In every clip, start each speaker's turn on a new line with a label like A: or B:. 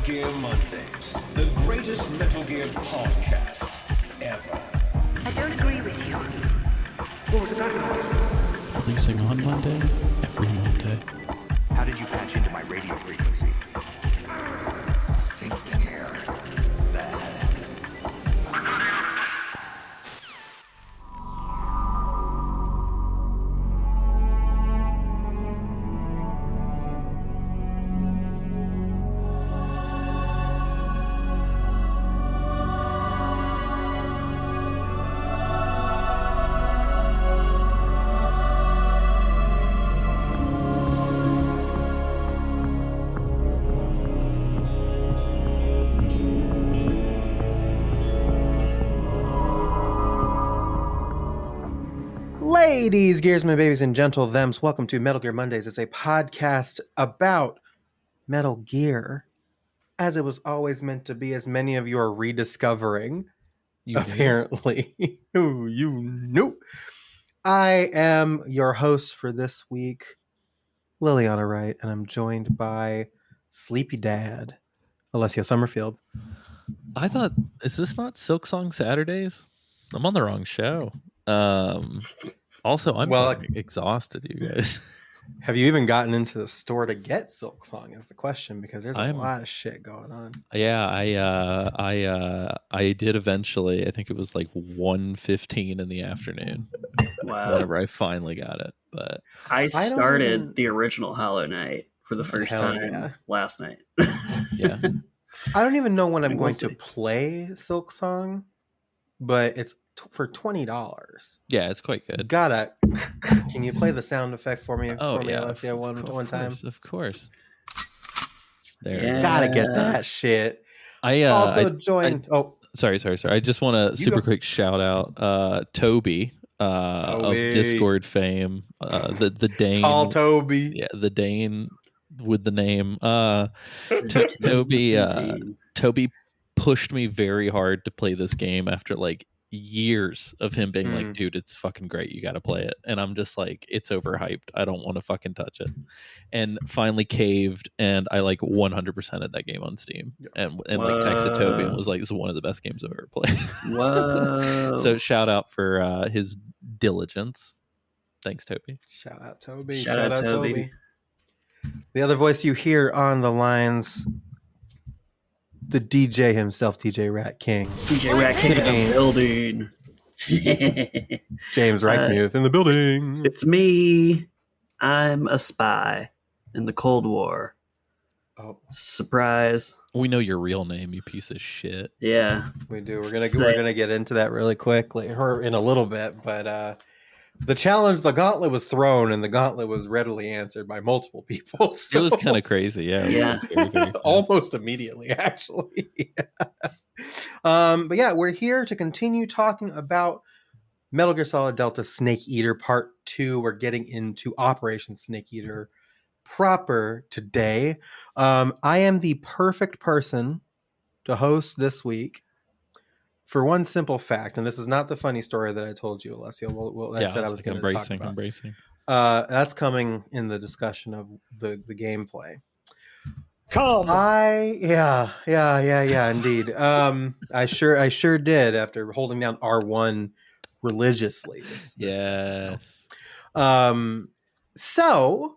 A: Gear Mondays, the greatest Metal Gear podcast ever.
B: I don't agree with you.
C: Releasing on Monday, every Monday.
D: How did you patch into my radio frequency?
A: Stinks in here. Bad.
E: Ladies, gearsmen, babies, and gentle thems, welcome to Metal Gear Mondays. It's a podcast about Metal Gear, as it was always meant to be, as many of you are rediscovering, apparently. Ooh, you knew. I am your host for this week, Liliana Wright, and I'm joined by Sleepy Dad, Alessia Summerfield.
C: I thought, is this not Silk Song Saturdays? I'm on the wrong show. Also, I'm exhausted, you guys.
E: Have you even gotten into the store to get Silk Song is the question, because there's a lot of shit going on.
C: Yeah, I did eventually. I think it was like 1:15 in the afternoon.
F: Wow.
C: Whenever I finally got it. But
F: I started the original Hollow Knight for the first time last night.
C: Yeah.
E: I don't even know when I'm going to play Silk Song, but it's for $20.
C: Yeah, it's quite good.
E: Can you play the sound effect for me? Alessia, one time?
C: Of course.
E: There. Yeah. Gotta get that shit.
C: Sorry. I just want to quick shout out Toby of Discord fame. The Dane.
E: Tall Toby.
C: Yeah, the Dane with the name. Toby pushed me very hard to play this game after like years of him being like, dude, it's fucking great, you gotta play it, and I'm just like, it's overhyped, I don't want to fucking touch it, and finally caved, and I like 100%ed that game on Steam, and like texted Toby and was like, this is one of the best games I've ever played.
F: Whoa.
C: So shout out for his diligence. Thanks, Toby.
E: Shout out Toby.
F: Shout out Toby.
E: The other voice you hear on the lines, the DJ himself, DJ Rat King.
F: DJ Rat King in the building.
E: James Reichmuth in the building.
F: It's me. I'm a spy in the Cold War.
E: Oh,
F: surprise!
C: We know your real name, you piece of shit.
F: Yeah,
E: we do. We're gonna get into that really quickly, or in a little bit, but the challenge, the gauntlet was thrown, and the gauntlet was readily answered by multiple people. So.
C: It was kind of crazy, yeah.
E: Very, very almost immediately, actually. But yeah, we're here to continue talking about Metal Gear Solid Delta Snake Eater Part 2. We're getting into Operation Snake Eater proper today. I am the perfect person to host this week. For one simple fact, and this is not the funny story that I told you, Alessia. I said I was going to talk about.
C: Embracing.
E: That's coming in the discussion of the gameplay. Indeed. I sure did after holding down R1 religiously.
C: Yes.
E: So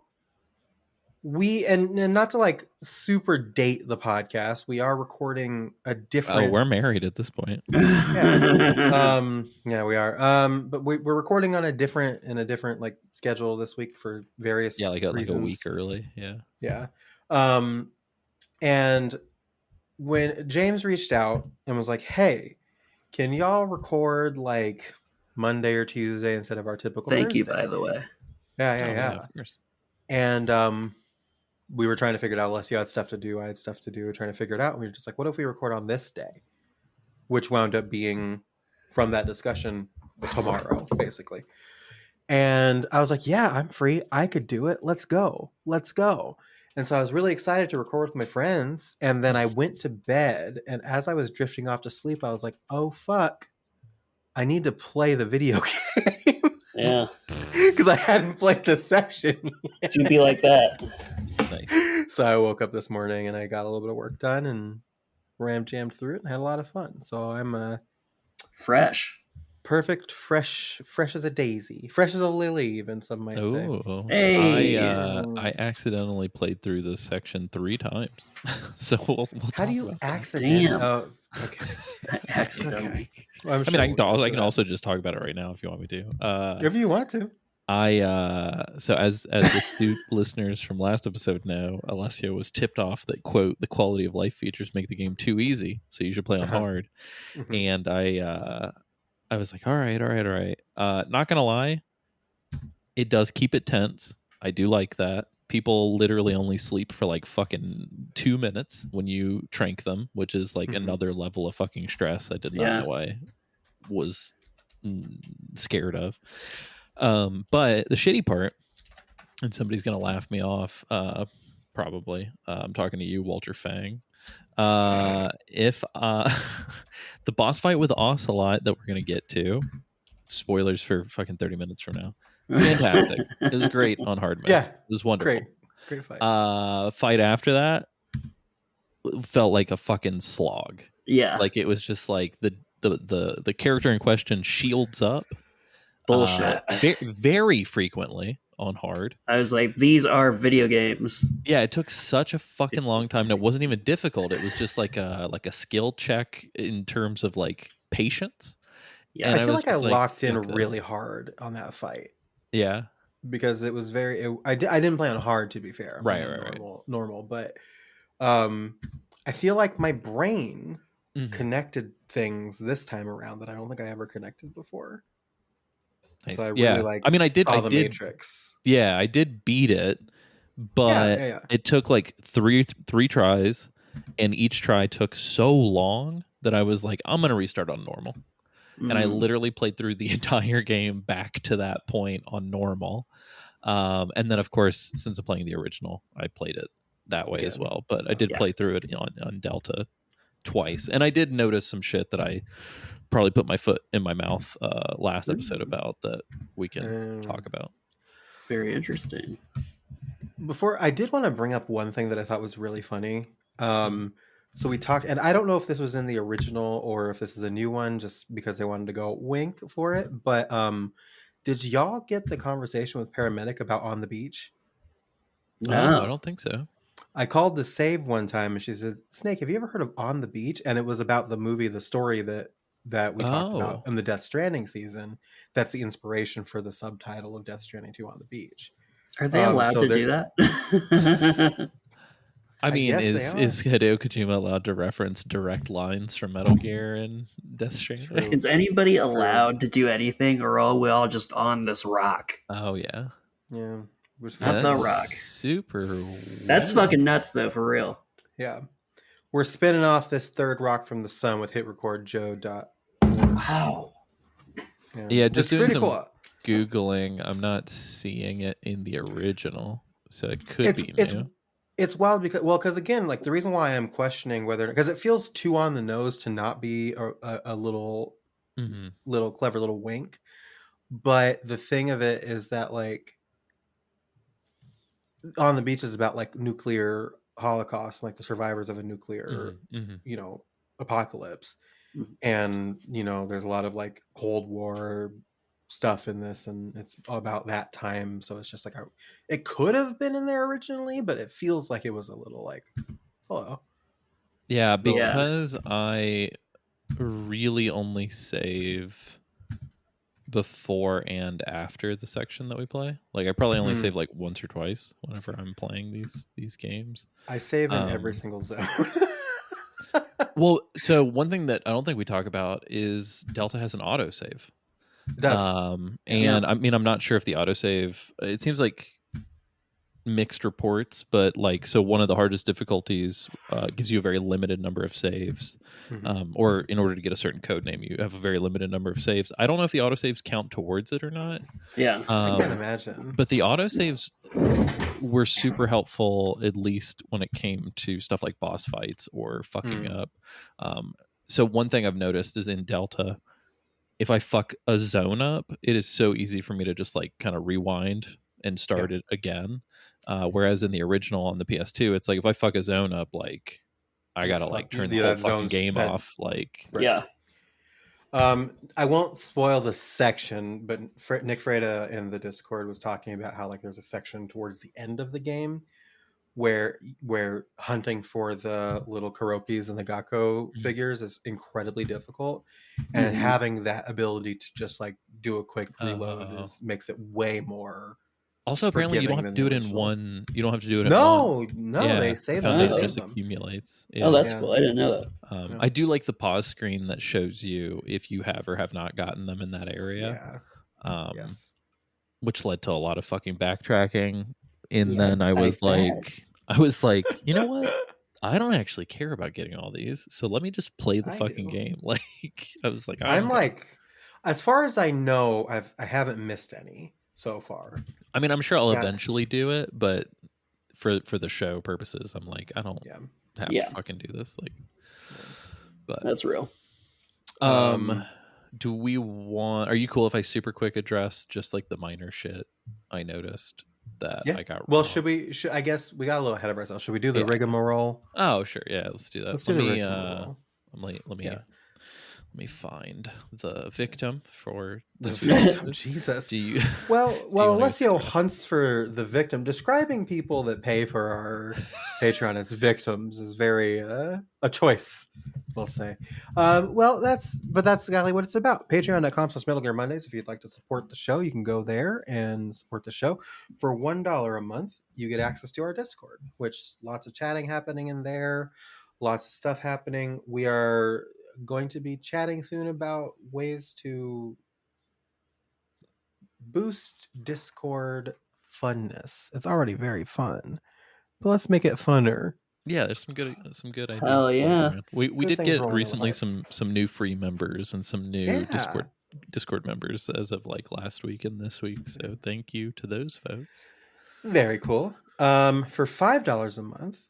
E: we and not to like super date the podcast, we are recording a different.
C: Oh, we're married at this point.
E: Yeah, we are. But we're recording on a different like schedule this week for various
C: like
E: reasons.
C: Like a week early.
E: Yeah. And when James reached out and was like, "Hey, can y'all record like Monday or Tuesday instead of our typical?"
F: Thank
E: Thursday?
F: you, by the way.
E: Yeah.
C: Of course.
E: And we were trying to figure it out. Alessia had stuff to do. I had stuff to do. We're trying to figure it out. And we were just like, what if we record on this day? Which wound up being from that discussion tomorrow, basically. And I was like, yeah, I'm free. I could do it. Let's go. And so I was really excited to record with my friends. And then I went to bed. And as I was drifting off to sleep, I was like, oh, fuck. I need to play the video game.
F: Yeah.
E: Because I hadn't played the session yet.
F: To be like that.
C: Nice.
E: So I woke up this morning and I got a little bit of work done and jammed through it and had a lot of fun. So I'm
F: Fresh.
E: perfect, fresh as a daisy, fresh as a lily, even some might say.
C: Oh,
F: Hey.
C: I accidentally played through this section 3 times, so we'll
E: How
C: talk
E: do you
C: about that.
E: accident?
F: Damn.
E: Oh, okay.
F: Accidentally.
E: Well, I'm
C: I
E: sure
C: mean, I
E: we'll
C: can,
E: get to
C: I can
E: that.
C: also just talk about it right now if you want me to.
E: If you want to.
C: So as astute listeners from last episode know, Alessio was tipped off that, quote, the quality of life features make the game too easy, so you should play on hard.
E: Mhm.
C: And I was like, all right. Not gonna lie, it does keep it tense. I do like that. People literally only sleep for like fucking 2 minutes when you trank them, which is like
E: Mhm.
C: another level of fucking stress I did not
F: Yeah.
C: know I was scared of. But the shitty part, and somebody's gonna laugh me off, probably. I'm talking to you, Walter Fang. If the boss fight with Ocelot that we're gonna get to, spoilers for fucking 30 minutes from now. Fantastic. It was great on hard mode.
E: Yeah.
C: It was wonderful.
E: Great fight.
C: Fight after that felt like a fucking slog.
F: Yeah.
C: Like it was just like the character in question shields up
F: Bullshit.
C: very frequently on hard.
F: I was like, these are video games.
C: Yeah, it took such a fucking long time. And it wasn't even difficult. It was just like a skill check in terms of like patience.
F: Yeah.
C: And
E: I feel
C: was
E: like I
C: just
E: locked in
C: "Fuck this."
E: really hard on that fight
C: Yeah.
E: because it was I didn't play on hard, to be fair. I
C: Right,
E: played on
C: right.
E: normal, but I feel like my brain
C: Mhm.
E: connected things this time around that I don't think I ever connected before.
C: Nice.
E: So I really
C: Yeah.
E: like
C: I mean, I did
E: Matrix.
C: Yeah, I did beat it, but
E: Yeah.
C: it took like three tries, and each try took so long that I was like, I'm gonna restart on normal. And I
F: Mm.
C: literally played through the entire game back to that point on normal. And then, of course, since I'm playing the original, I played it that way as
E: Again.
C: well. But I did
F: Yeah.
C: play through it on Delta twice, and I did notice some shit that I probably put my foot in my mouth last episode about that we can talk about.
F: Very interesting.
E: Before, I did want to bring up one thing that I thought was really funny. So we talked, and I don't know if this was in the original or if this is a new one, just because they wanted to go wink for it. But did y'all get the conversation with Paramedic about On the Beach?
F: No.
C: Oh, I don't think so.
E: I called to save one time, and she said, "Snake, have you ever heard of On the Beach?" And it was about the movie, the story that we talked about in the Death Stranding season. That's the inspiration for the subtitle of Death Stranding 2, On the Beach.
F: Are they allowed
E: so
F: to do that?
C: I mean,
E: guess they
C: is Hideo Kojima allowed to reference direct lines from Metal Gear and Death Stranding?
E: True.
F: Is anybody allowed to do anything, or are we all just on this rock?
C: Oh yeah,
E: Yeah. Which
F: Not the
C: That's
F: rock.
C: Super.
F: That's
C: weird.
F: fucking nuts, though, for real.
E: Yeah. We're spinning off this third rock from the sun with hit record Joe.
F: Wow.
C: Yeah,
E: It's
C: just doing
E: pretty
C: some
E: cool.
C: Googling. I'm not seeing it in the original, so it could be new.
E: It's wild because again, like the reason why I'm questioning whether, because it feels too on the nose to not be a little clever little wink, but the thing of it is that like On the Beach is about like nuclear holocaust, like the survivors of a nuclear apocalypse. And there's a lot of like Cold War stuff in this, and it's about that time, so it's just like it could have been in there originally, but it feels like it was a little like hello.
C: Yeah, because I really only save before and after the section that we play. Like I probably only save like once or twice whenever I'm playing these games.
E: I save in every single zone.
C: Well, so one thing that I don't think we talk about is Delta has an autosave.
E: It does.
C: And I mean, I'm not sure if the autosave, it seems like mixed reports, but like, so one of the hardest difficulties gives you a very limited number of saves, or in order to get a certain code name, you have a very limited number of saves. I don't know if the autosaves count towards it or not.
F: Yeah.
E: I can't imagine.
C: But the autosaves were super helpful, at least when it came to stuff like boss fights or fucking up. So one thing I've noticed is in Delta, if I fuck a zone up, it is so easy for me to just like kind of rewind and start it again. Whereas in the original on the PS2, it's like if I fuck a zone up, like I gotta like turn the whole fucking game off. Like,
F: Yeah.
E: I won't spoil the section, but Nick Freda in the Discord was talking about how like there's a section towards the end of the game where hunting for the little Karopis and the Gakko figures is incredibly difficult, and having that ability to just like do a quick reload makes it way more.
C: Also, apparently, you don't have to do it in one. You don't have to do it.
E: No,
C: in
E: one. They save them.
C: It just accumulates.
F: Yeah. Oh, that's cool. I didn't know
C: that. I do like the pause screen that shows you if you have or have not gotten them in that area. Yeah.
E: Yes.
C: Which led to a lot of fucking backtracking. And then I was like, you know what? I don't actually care about getting all these, so let me just play the fucking game. Like, I was like,
E: I'm like, as far as I know, I haven't missed any so far.
C: I mean, I'm sure I'll eventually do it, but for the show purposes, I'm like, I don't have to fucking do this. Like, but
F: that's real.
C: Do we want? Are you cool if I super quick address just like the minor shit I noticed that I got?
E: Well, should I guess we got a little ahead of ourselves. Should we do the rigmarole?
C: Oh, sure. Yeah, let's do that.
E: Let's do the rigmarole.
C: Let me find the victim for this
E: victim. Jesus.
C: Do you?
E: Well, Alessio hunts for the victim. Describing people that pay for our Patreon as victims is very a choice, we'll say. That's exactly what it's about. Patreon.com/Metal Gear Mondays. If you'd like to support the show, you can go there and support the show. For $1 a month, you get access to our Discord, which lots of chatting happening in there, lots of stuff happening. We are going to be chatting soon about ways to boost Discord funness. It's already very fun, but let's make it funner.
C: Yeah, there's some good ideas.
F: Hell yeah!
C: We did get recently some new free members and some new Discord members as of like last week and this week. So thank you to those folks.
E: Very cool. For $5 a month,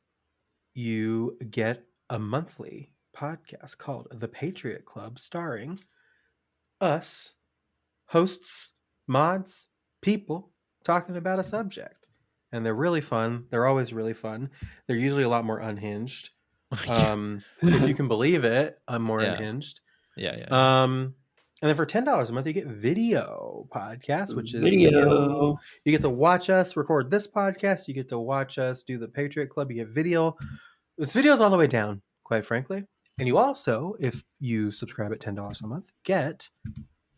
E: you get a monthly podcast called The Patriot Club, starring us, hosts, mods, people talking about a subject. And they're really fun. They're always really fun. They're usually a lot more unhinged. If you can believe it, I'm more unhinged.
C: Yeah.
E: And then for $10 a month, you get video podcasts, which is
F: video.
E: You get to watch us record this podcast. You get to watch us do the Patriot Club. You get video. This video's all the way down, quite frankly. And you also, if you subscribe at $10 a month, get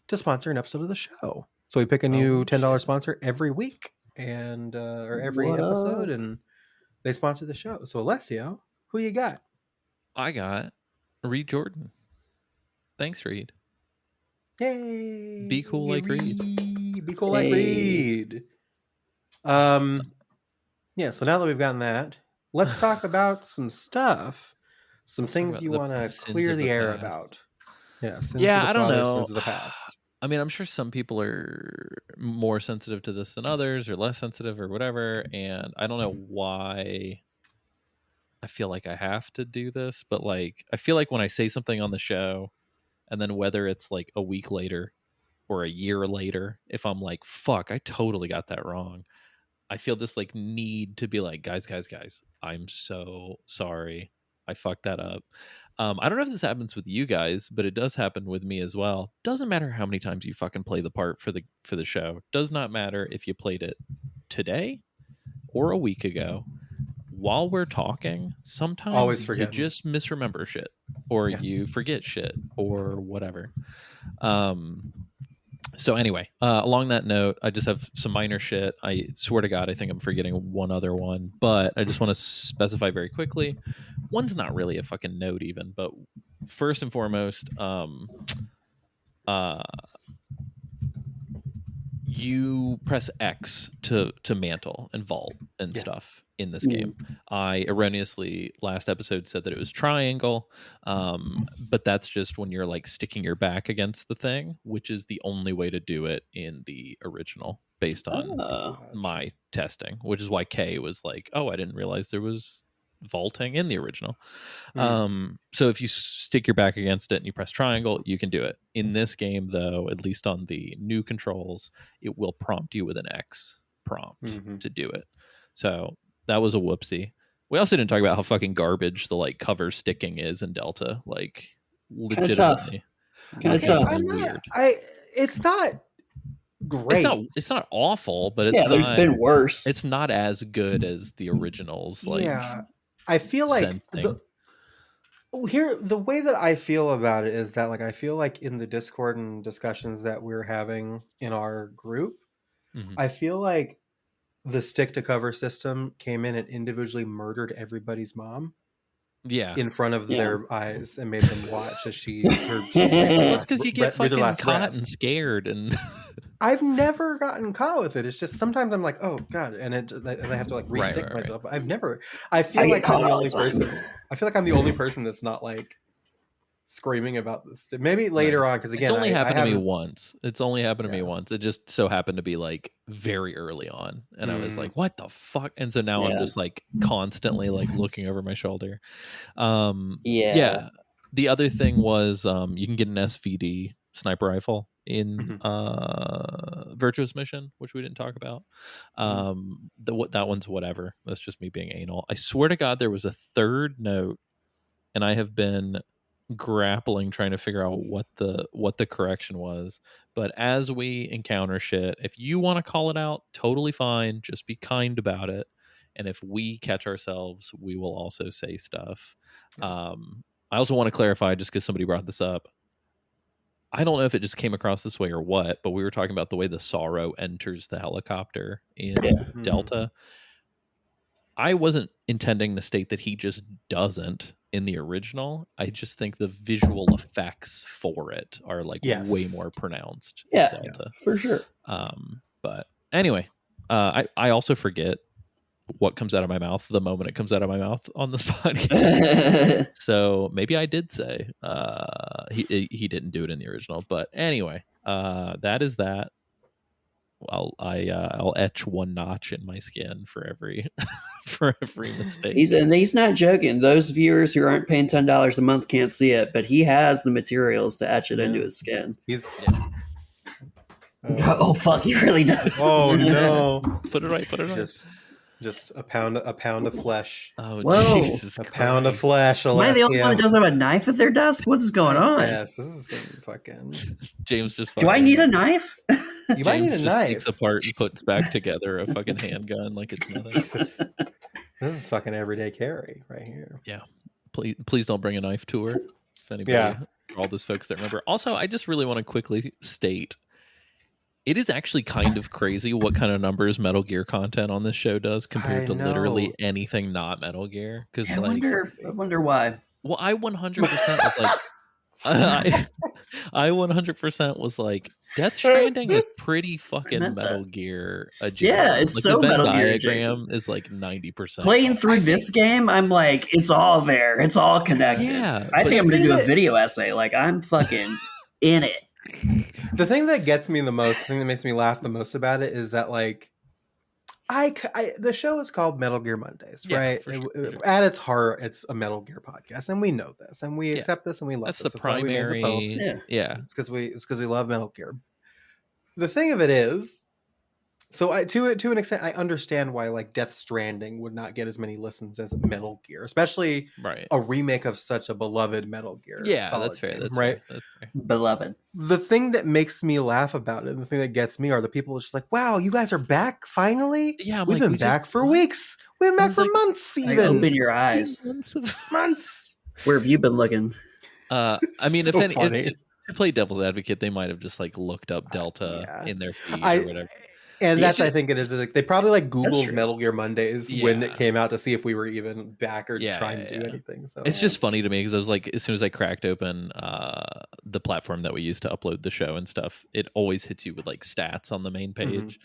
E: to sponsor an episode of the show. So we pick a new $10 sponsor every week and or every episode, and they sponsor the show. So Alessio, who you got?
C: I got Reed Jordan. Thanks, Reed.
E: Yay!
C: Be cool like Reed.
E: Be cool like Reed. Yeah. So now that we've gotten that, let's talk about some stuff. Some things you want to clear the air about. Yeah.
C: I don't know.
E: Sins of the past.
C: I mean, I'm sure some people are more sensitive to this than others, or less sensitive, or whatever. And I don't know why I feel like I have to do this, but like, I feel like when I say something on the show, and then whether it's like a week later or a year later, if I'm like, fuck, I totally got that wrong, I feel this like need to be like, guys, I'm so sorry. I fucked that up. I don't know if this happens with you guys, but it does happen with me as well. Doesn't matter how many times you fucking play the part for the show. Does not matter if you played it today or a week ago. While we're talking, sometimes you just misremember shit, or you forget shit, or whatever. So anyway, along that note, I just have some minor shit. I swear to God, I think I'm forgetting one other one, but I just want to specify very quickly. One's not really a fucking note even, but first and foremost, you press X to mantle and vault and stuff in this game. I erroneously last episode said that it was triangle, but that's just when you're like sticking your back against the thing, which is the only way to do it in the original based on my testing, which is why Kay was like, oh, I didn't realize there was vaulting in the original. So if you stick your back against it and you press triangle, you can do it. In this game, though, at least on the new controls, it will prompt you with an X prompt to do it. So that was a whoopsie. We also didn't talk about how fucking garbage the like cover sticking is in Delta. Like
F: Kinda tough.
C: legitimately,
F: Kinda tough.
C: weird.
E: It's not great.
C: It's not awful, but it's
F: Yeah, there's
C: not,
F: been worse.
C: it's not as good as the originals. Like,
E: yeah, I feel like
C: sensing.
E: the way that I feel about it is that like I feel like in the Discord and discussions that we're having in our group,
C: Mhm.
E: I feel like the stick to cover system came in and individually murdered everybody's mom
C: Yeah.
E: in front of
F: Yeah.
E: their eyes and made them watch as she
C: Well, it's because you get fucking caught and scared, and
E: I've never gotten caught with it. It's just sometimes I'm like, oh god, and I have to like
C: Right,
E: re-stick
C: right.
E: myself. I feel
F: I get
E: like I'm
F: caught
E: the
F: all
E: only
F: the time.
E: person. I feel like I'm the only person that's not like screaming about this. Maybe later
C: Nice.
E: on, because again,
C: it's only happened to me
E: haven't-
C: once. It's only happened to me
E: Yeah.
C: once. It just so happened to be like very early on, and I was like, "What the fuck?" And so now I'm
F: Yeah.
C: just like constantly like looking over my shoulder.
F: Yeah.
C: The other thing was you can get an SVD sniper rifle in Virtuous Mission, which we didn't talk about. That one's whatever. That's just me being anal. I swear to God, there was a third note, and I have been grappling trying to figure out what the correction was. But as we encounter shit, if you want to call it out, totally fine. Just be kind about it. And if we catch ourselves, we will also say stuff. I also want to clarify, just because somebody brought this up, I don't know if it just came across this way or what, but we were talking about the way the Sorrow enters the helicopter in Delta. I wasn't intending to state that he just doesn't in the original. I just think the visual effects for it are like way more pronounced in Delta.
F: For sure.
C: But anyway, I also forget what comes out of my mouth the moment it comes out of my mouth on this podcast. So maybe I did say he didn't do it in the original. But anyway, that is that. I'll etch one notch in my skin for every for every mistake.
F: He's not joking. Those viewers who aren't paying $10 a month can't see it, but he has the materials to etch it into his skin. Oh fuck, he really does.
E: Oh no!
C: Put it right.
E: Just a pound of flesh.
C: Oh,
F: whoa.
C: Jesus
E: a pound of flesh.
F: Am I the only one that doesn't have a knife at their desk? What is going on?
E: Yes, this is some fucking.
C: James just.
F: Do I need a knife?
E: You might need a knife.
C: Takes apart and puts back together a fucking handgun like it's nothing.
E: This is fucking everyday carry right here.
C: Yeah, please don't bring a knife to her. If anybody, all those folks that remember. Also, I just really want to quickly state. It is actually kind of crazy what kind of numbers Metal Gear content on this show does compared to literally anything not Metal Gear. Because
F: I wonder why.
C: Well, I 100% was like, I 100% was like, Death Stranding is pretty fucking Metal Gear adjacent.
F: Yeah, it's
C: like
F: so
C: the Venn
F: Metal Gear
C: diagram is like 90%.
F: Playing through this game, I'm like, it's all there. It's all connected.
C: Yeah,
F: I think I'm going to do a video essay. Like, I'm fucking in it.
E: The thing that gets me the most, the thing that makes me laugh the most about it is that like the show is called Metal Gear Mondays, right?
C: For sure.
E: At its heart, it's a Metal Gear podcast, and we know this, and we accept this, and we love
C: That's
E: this.
C: the primary.
E: It's because we love Metal Gear. The thing of it is, so to an extent, I understand why like Death Stranding would not get as many listens as Metal Gear, especially a remake of such a beloved Metal Gear.
C: Yeah, that's fair. That's
E: right.
C: Fair. That's fair.
F: Beloved.
E: The thing that makes me laugh about it, and the thing that gets me, are the people just like, "Wow, you guys are back finally!
C: Yeah,
E: we've been back for weeks. We've been back for months, even.
F: Open your eyes.
E: Months.
F: Where have you been looking?
C: I mean,
E: So
C: if
E: funny.
C: to play devil's advocate, they might have just like looked up Delta in their feed or whatever.
E: And that's, I think it is. Like, they probably like Googled
F: true.
E: Metal Gear Mondays when it came out to see if we were even back or trying to do anything. So
C: it's just funny to me because I was like, as soon as I cracked open the platform that we use to upload the show and stuff, it always hits you with like stats on the main page.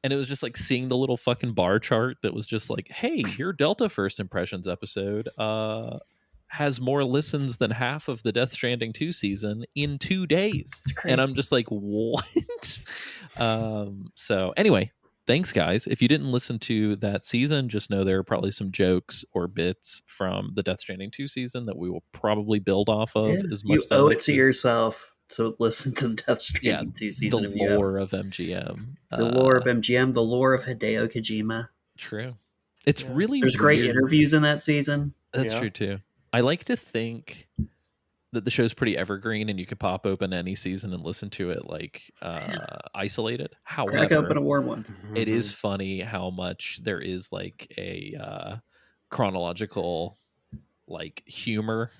C: And it was just like seeing the little fucking bar chart that was just like, hey, your Delta First Impressions episode has more listens than half of the Death Stranding 2 season in 2 days. And I'm just like, what? So anyway, thanks guys. If you didn't listen to that season, just know there are probably some jokes or bits from the Death Stranding 2 season that we will probably build off of. As much
F: you owe it to yourself to listen to the Death Stranding 2 season.
C: The lore of MGM.
F: The lore of MGM, the lore of Hideo Kojima.
C: True. It's
E: Yeah.
C: really
F: There's great
C: weird.
F: interviews in that season.
C: That's
E: Yeah.
C: true too. I like to think that the show's pretty evergreen and you can pop open any season and listen to it like isolated.
F: Crack open
C: However,
F: a warm one.
C: it is funny how much there is like a chronological like humor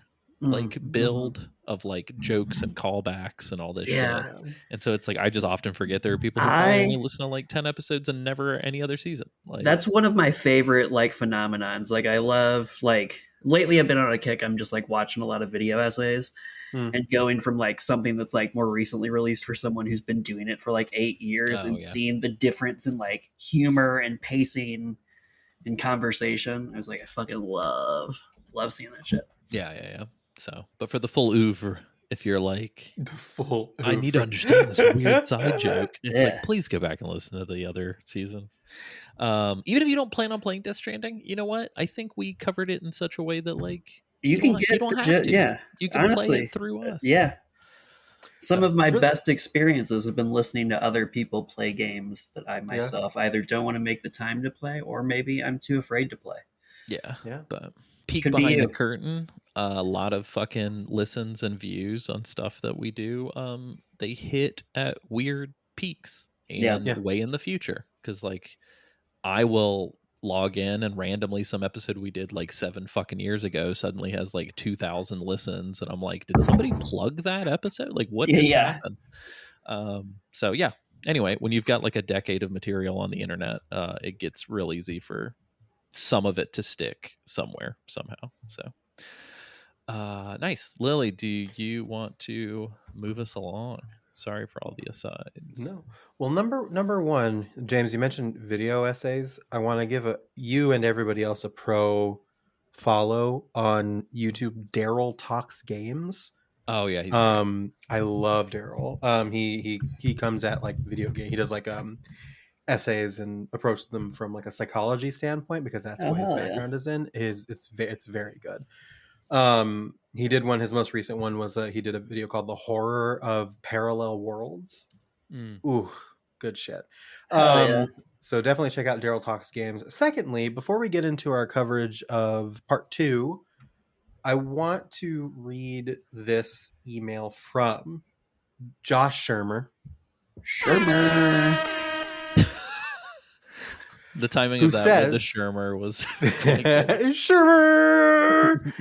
C: like build of like jokes and callbacks and all this
F: Yeah.
C: shit. And so it's like I just often forget there are people who only listen to like 10 episodes and never any other season. Like
F: That's one of my favorite like phenomenons. Like I love like lately I've been on a kick. I'm just like watching a lot of video essays and going from like something that's like more recently released for someone who's been doing it for like 8 years and seeing the difference in like humor and pacing and conversation. I was like, I fucking love seeing that shit.
C: yeah. So, but for the full oeuvre, if you're like,
E: The full
C: I need to understand this weird side joke, it's
F: Yeah.
C: like, please go back and listen to the other seasons. Even if you don't plan on playing Death Stranding, you know what? I think we covered it in such a way that like
F: You can
C: don't-
F: get
C: you don't
F: the
C: have to.
F: yeah.
C: You can
F: honestly,
C: play it through us.
F: Yeah. Some
C: So,
F: of my
E: really-
F: best experiences have been listening to other people play games that I myself either don't want to make the time to play or maybe I'm too afraid to play.
C: Yeah.
E: Yeah.
C: But peek
F: Could be
C: behind the
F: you.
C: curtain, a lot of fucking listens and views on stuff that we do. They hit at weird peaks and
E: Yeah.
C: way in the future. Because like I will log in and randomly some episode we did like 7 fucking years ago suddenly has like 2,000 listens, and I'm like, did somebody plug that episode? Like what just happened? So yeah. Anyway, when you've got like a decade of material on the internet, it gets real easy for some of it to stick somewhere somehow. So nice. Lily, do you want to move us along? Sorry for all the asides.
E: No. Well, number one, James, you mentioned video essays. I want to give you and everybody else a pro follow on YouTube. Daryl Talks Games.
C: Oh yeah, he's
E: I love Daryl. He comes at like video game. He does like essays and approaches them from like a psychology standpoint because that's what his background is in. It's very good. He did one. His most recent one was he did a video called "The Horror of Parallel Worlds." Ooh, good shit. So definitely check out Daryl Talks Games. Secondly, before we get into our coverage of part 2, I want to read this email from Josh Shermer.
C: The timing
E: Who
C: of that with the
E: says-
C: Shermer was
E: Shermer,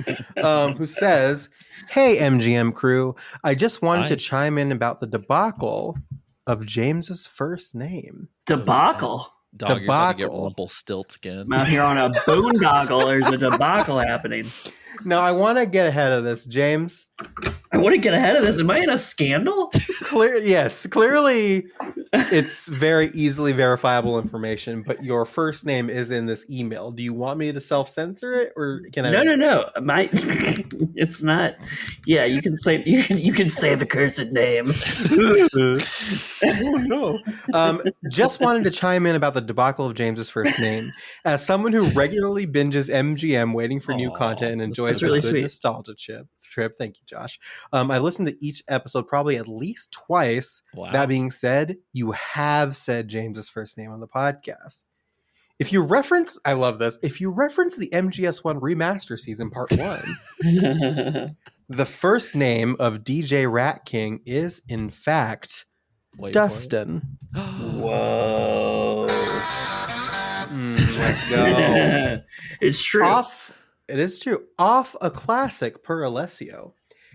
E: who says, "Hey MGM crew, I just wanted to
C: Hi.
E: chime in about the debacle of James's first name."
F: Debacle.
C: dog. You're about to get
E: Debacle.
C: Rumpelstiltskin.
F: I'm out here on a boondoggle. There's a debacle happening.
E: Now I want to get ahead of this, James.
F: I want to get ahead of this. Am I in a scandal?
E: Clearly, it's very easily verifiable information. But your first name is in this email. Do you want me to self-censor it, or can I?
F: No. My, it's not. Yeah, you can say you can say the cursed name.
E: Oh no! Just wanted to chime in about the debacle of James's first name. As someone who regularly binges MGM, waiting for new
C: Aw,
E: content and enjoys
F: that's
E: the
F: really
E: good
F: sweet.
E: nostalgia trip. Thank you, Josh. I listened to each episode probably at least twice.
C: Wow.
E: That being said, you have said James's first name on the podcast. If you reference, I love this. If you reference the MGS1 remaster season part 1, the first name of DJ Rat King is in fact
C: Wait for it.
E: Dustin.
F: Whoa.
E: Let's go.
F: It's true.
E: It is true. Off a classic per Alessio.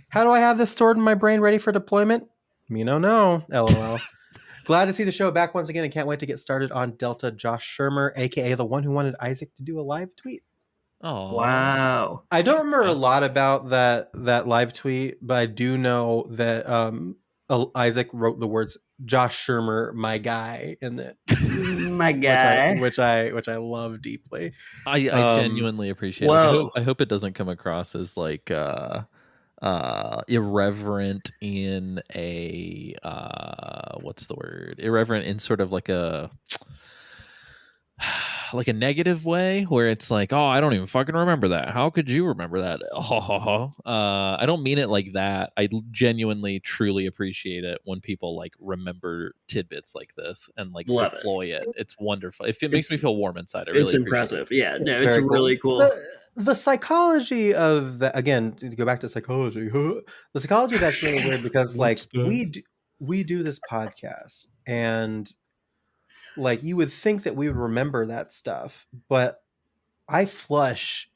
E: How do I have this stored in my brain ready for deployment? Me no. LOL. Glad to see the show back once again and can't wait to get started on Delta. Josh Shermer, aka the one who wanted Isaac to do a live tweet.
C: Oh
F: Wow.
E: I don't remember a lot about that live tweet, but I do know that Isaac wrote the words "Josh Shermer, my guy" in it,
F: My guy.
E: which I love deeply.
C: I genuinely appreciate it.
F: Whoa.
C: I hope it doesn't come across as like irreverent in a what's the word? Irreverent in sort of like a like a negative way where it's like, oh, I don't even fucking remember that. How could you remember that? I don't mean it like that. I genuinely, truly appreciate it when people like remember tidbits like this and like
F: Love it.
C: deploy it. It's wonderful. If it makes me feel warm inside, I really
F: It's
C: appreciate
F: impressive. Yeah, no,
E: It's
F: it's
E: very
F: really cool.
E: The psychology of that, again, to go back to psychology, the psychology of that's really weird because like we do this podcast and like you would think that we would remember that stuff, but I flush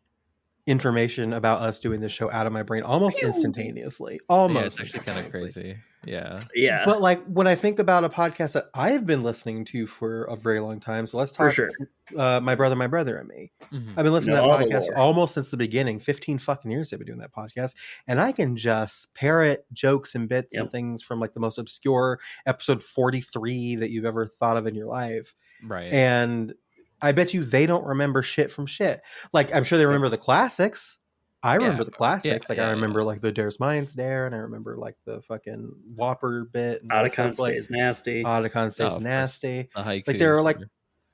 E: information about us doing this show out of my brain almost instantaneously.
C: Yeah, it's actually kind of crazy. Yeah.
F: Yeah,
E: But like when I think about a podcast that I've been listening to for a very long time, so let's talk
F: for sure.
E: My Brother and Me.
C: Mhm.
E: I've been listening
F: No,
E: to
F: all
E: that
F: the
E: podcast
F: lore.
E: almost since the beginning. 15 fucking years they've been doing that podcast. And I can just parrot jokes and bits and
F: Yep.
E: things from like the most obscure episode 43 that you've ever thought of in your life.
C: Right.
E: And I bet you they don't remember shit from shit. Like I'm sure they remember the classics. I remember the classics. I remember like the Dare's Minds Dare, and I remember like the fucking Whopper bit. And
F: Otacon
E: stuff, like,
F: stays nasty.
E: Otacon
C: Oh,
E: stays
C: of course.
E: nasty.
C: The haikus,
E: Like there are like
C: whatever.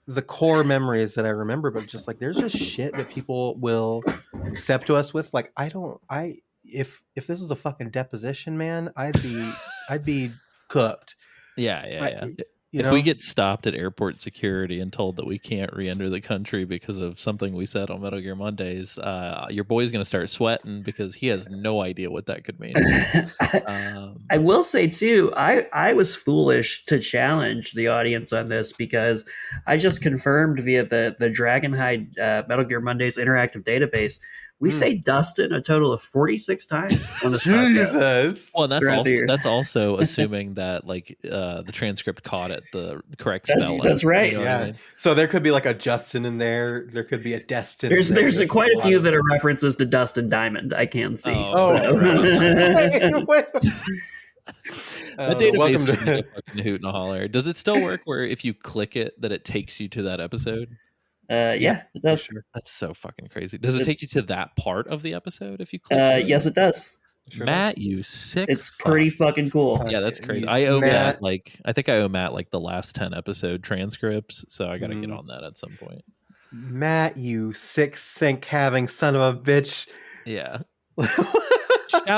E: the core memories that I remember, but just like there's just shit that people will step to us with. Like if this was a fucking deposition, man, I'd be cooked.
C: Yeah.
E: You
C: If
E: know?
C: we get stopped at airport security and told that we can't re-enter the country because of something we said on Metal Gear Mondays, your boy's going to start sweating because he has no idea what that could mean.
F: I will say too, I was foolish to challenge the audience on this because I just confirmed via the Dragonhide Metal Gear Mondays interactive database. We say Dustin a total of 46 times on this podcast.
E: Jesus.
C: Well,
F: Throughout the years.
C: that's also assuming that like the transcript caught it the correct spelling.
F: That's right.
C: You know what I
E: Yeah.
C: mean?
E: So there could be like a Justin in there. There could be a Destin.
F: There's
E: in there.
F: there's quite a
E: lot
F: few
E: of-
F: that are references to Dustin Diamond. I can see.
C: Oh,
F: so.
E: Wait.
C: That database
E: welcome
C: is
E: to
C: a fucking hoot and a holler. Does it still work where if you click it that it takes you to that episode?
F: Yeah, it does.
E: Sure.
C: That's so fucking crazy. Does it take you to that part of the episode if you click?
F: Yes, it does.
E: Sure
C: Matt, you sick.
F: It's
C: fuck.
F: pretty fucking cool.
C: Yeah, that's crazy.
E: He's
C: I owe
E: Matt.
C: Matt I think I owe Matt like the last 10 episode transcripts, so I got to get
E: Mm.
C: on that at some point.
E: Matt, you sick sink having son of a bitch.
C: Yeah.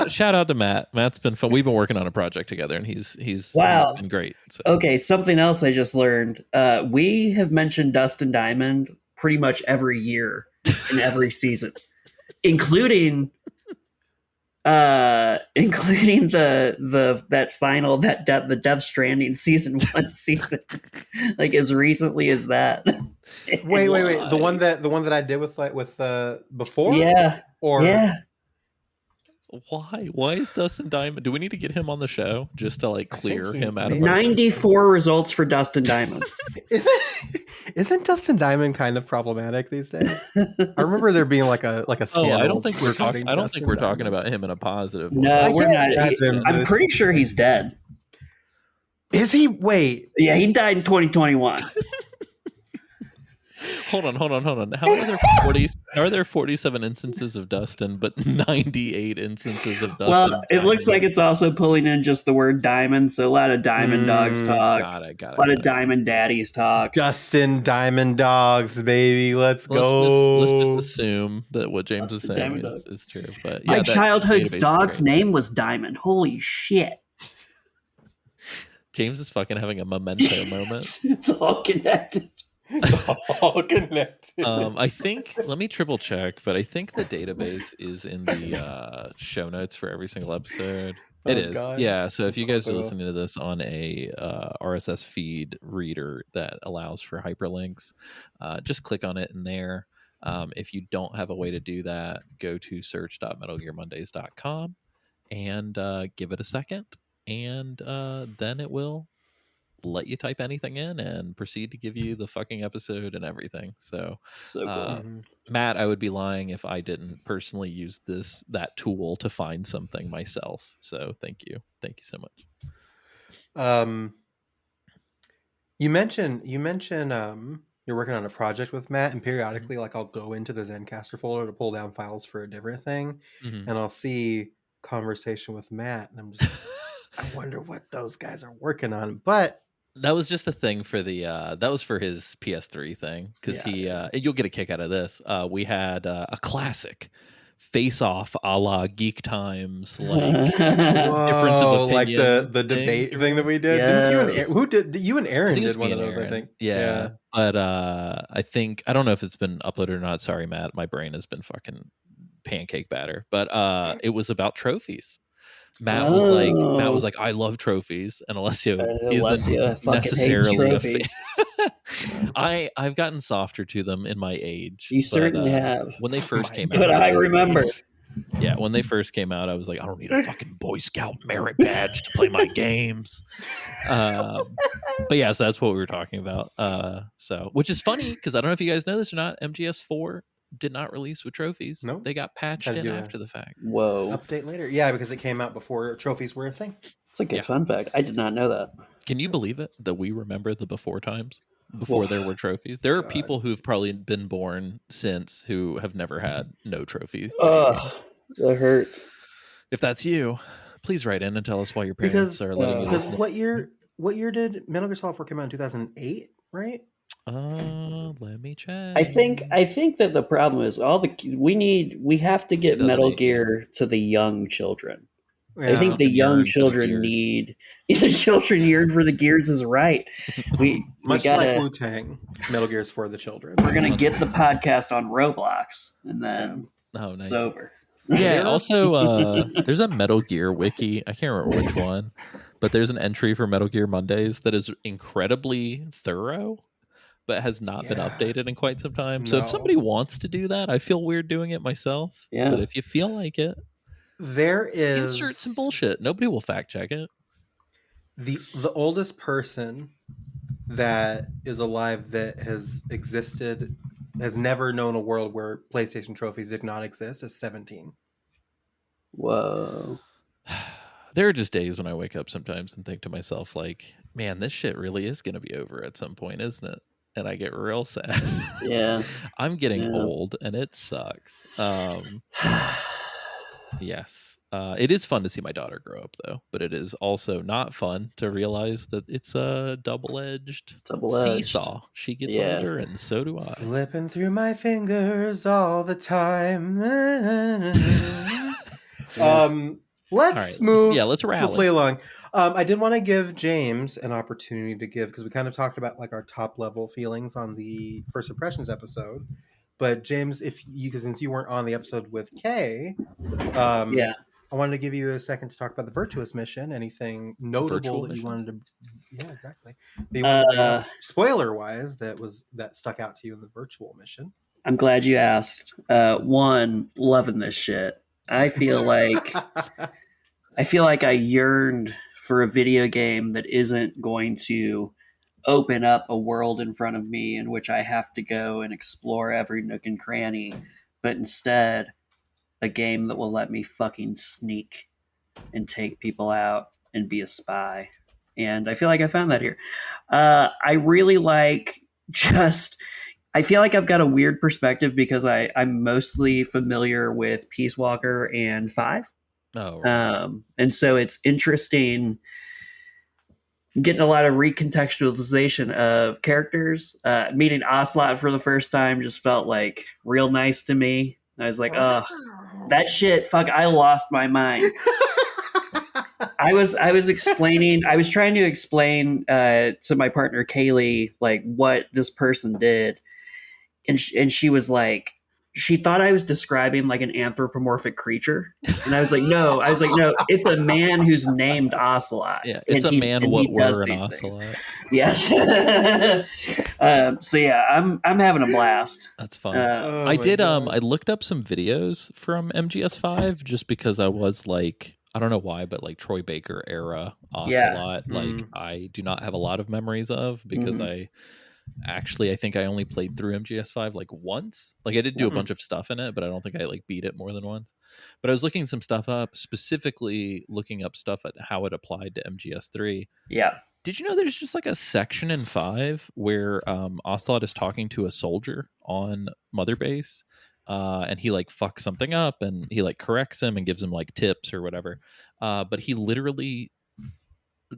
C: Shout out to Matt. Matt's been fun. We've been working on a project together, and he's
F: Wow.
C: been great. So.
F: Okay, something else I just learned. We have mentioned Dustin Diamond pretty much every year in every season, including the Death Stranding season 1 season, like as recently as that.
E: Wait. The one that I did with before?
F: Yeah.
E: Or
F: Yeah.
C: Why is Dustin Diamond? Do we need to get him on the show just to like clear
E: he
C: him out of
E: may-
C: our
F: 94 results for Dustin Diamond.
E: isn't Dustin Diamond kind of problematic these days? I remember there being like a
C: Oh,
E: scandal.
C: I don't think we're talking. I don't think
E: Dustin
C: we're talking
E: Diamond.
C: about him in a positive way.
F: No, we're
E: can't
F: not.
E: imagine
F: I'm
E: this.
F: pretty sure he's dead.
E: Is he? Wait.
F: Yeah, he died in 2021.
C: Hold on. How are there 47 instances of Dustin, but 98 instances of Dustin?
F: Well, it looks like
C: Diamond?
F: it's also pulling in just the word diamond, so a lot of diamond dogs talk,
C: Got it.
F: a lot of diamond daddies talk.
E: Justin Diamond Dogs, baby. Let's go.
C: Let's just assume that what James is
F: Dustin
C: saying
F: Diamond
C: is true. But
F: My
C: yeah, that
F: childhood's
C: database is
F: dog's
C: great.
F: name was Diamond. Holy shit.
C: James is fucking having a memento moment.
F: It's all connected.
E: It's all connected.
C: I think, let me triple check, but I think the database is in the show notes for every single episode. It
E: Oh,
C: is.
E: God.
C: Yeah. So if you guys are
E: Also-
C: listening to this on a RSS feed reader that allows for hyperlinks, just click on it in there. If you don't have a way to do that, go to search.metalgearmondays.com and give it a second. And then it will let you type anything in and proceed to give you the fucking episode and everything. So
F: So cool.
E: Mhm.
C: Matt, I would be lying if I didn't personally use that tool to find something myself. So thank you so much.
E: You mentioned you're working on a project with Matt, and periodically like I'll go into the Zencaster folder to pull down files for a different thing,
C: Mhm.
E: and I'll see conversation with Matt, and I'm just I wonder what those guys are working on. But
C: That was just a thing for the that was for his PS3 thing because you'll get a kick out of this. We had a classic face off a la Geek Times difference of opinion,
E: like the debate thing that we did.
F: Yes.
E: Didn't you and who did you and Aaron did one of those?
C: Aaron.
E: I think.
C: Yeah. But I don't know if it's been uploaded or not. Sorry, Matt, my brain has been fucking pancake batter. But it was about trophies. Matt was like, I love trophies, and Alessio isn't necessarily a fan. I've gotten softer to them in my age.
F: You certainly have.
C: When they first came out,
F: but I remember.
C: Yeah, when they first came out, I was like, I don't need a fucking Boy Scout merit badge to play my games. But yeah, so that's what we were talking about. So, which is funny because I don't know if you guys know this or not. MGS4 did not release with trophies.
E: No,
C: they got patched in after the fact.
F: Whoa!
E: Update later. Yeah, because it came out before trophies were a thing.
F: It's a good fun fact. I did not know that.
C: Can you believe it that we remember the before times? Before there were trophies, there are people who've probably been born since who have never had no trophy.
F: Oh, that hurts.
C: If that's you, please write in and tell us why your parents are letting you listen.
E: What year did Metal Gear Solid 4 come out in 2008? Right?
C: Let me check.
F: I think that the problem is we have to get Metal Gear to the young children. Yeah. I think the young children need the children yearn for the gears is right. We gotta,
E: like Wu-Tang, Metal Gear's for the children.
F: We're gonna get the podcast on Roblox, and then
C: nice.
F: It's over.
C: Yeah. Also, there's a Metal Gear wiki. I can't remember which one, but there's an entry for Metal Gear Mondays that is incredibly thorough, but has not been updated in quite some time. So if somebody wants to do that, I feel weird doing it myself. Yeah. But if you feel like it.
E: There is
C: insert some bullshit. Nobody will fact check it.
E: The oldest person that is alive that has existed has never known a world where PlayStation trophies did not exist is 17.
F: Whoa.
C: There are just days when I wake up sometimes and think to myself, like, man, this shit really is going to be over at some point, isn't it? And I get real sad.
F: Yeah.
C: I'm getting old and it sucks. Yes. It is fun to see my daughter grow up, though, but it is also not fun to realize that it's a double-edged seesaw. She gets older, and so do I.
E: Slipping through my fingers all the time. Let's move.
C: Yeah, let's rally.
E: Play along. I did want to give James an opportunity to give, because we kind of talked about like our top level feelings on the First Impressions episode. But James, since you weren't on the episode with Kay, I wanted to give you a second to talk about the Virtuous mission. Anything notable that you wanted to? Yeah, exactly. Spoiler wise, that stuck out to you in the virtual mission.
F: I'm glad you asked. One, loving this shit. I feel like I yearned for a video game that isn't going to open up a world in front of me in which I have to go and explore every nook and cranny, but instead a game that will let me fucking sneak and take people out and be a spy. And I feel like I found that here. I really like I feel like I've got a weird perspective because I'm mostly familiar with Peace Walker and 5.
C: Oh, right.
F: And so it's interesting getting a lot of recontextualization of characters. Meeting Ocelot for the first time just felt like real nice to me. I was like, that shit, fuck, I lost my mind. I was trying to explain to my partner Kaylee like what this person did, and she was like, she thought I was describing like an anthropomorphic creature, and I was like, no, it's a man who's named Ocelot.
C: Yeah, it's a man what were an Ocelot.
F: Yes. So yeah, I'm having a blast.
C: That's fun. I looked up some videos from MGS5 just because I was like, I don't know why, but like Troy Baker era Ocelot, like I do not have a lot of memories of because I think I only played through MGS5 like once. Like I did do a bunch of stuff in it, but I don't think I like beat it more than once. But I was looking some stuff up, specifically looking up stuff at how it applied to MGS3.
F: Yeah.
C: Did you know there's just like a section in 5 where Ocelot is talking to a soldier on Mother Base, and he like fucks something up and he like corrects him and gives him like tips or whatever. But he literally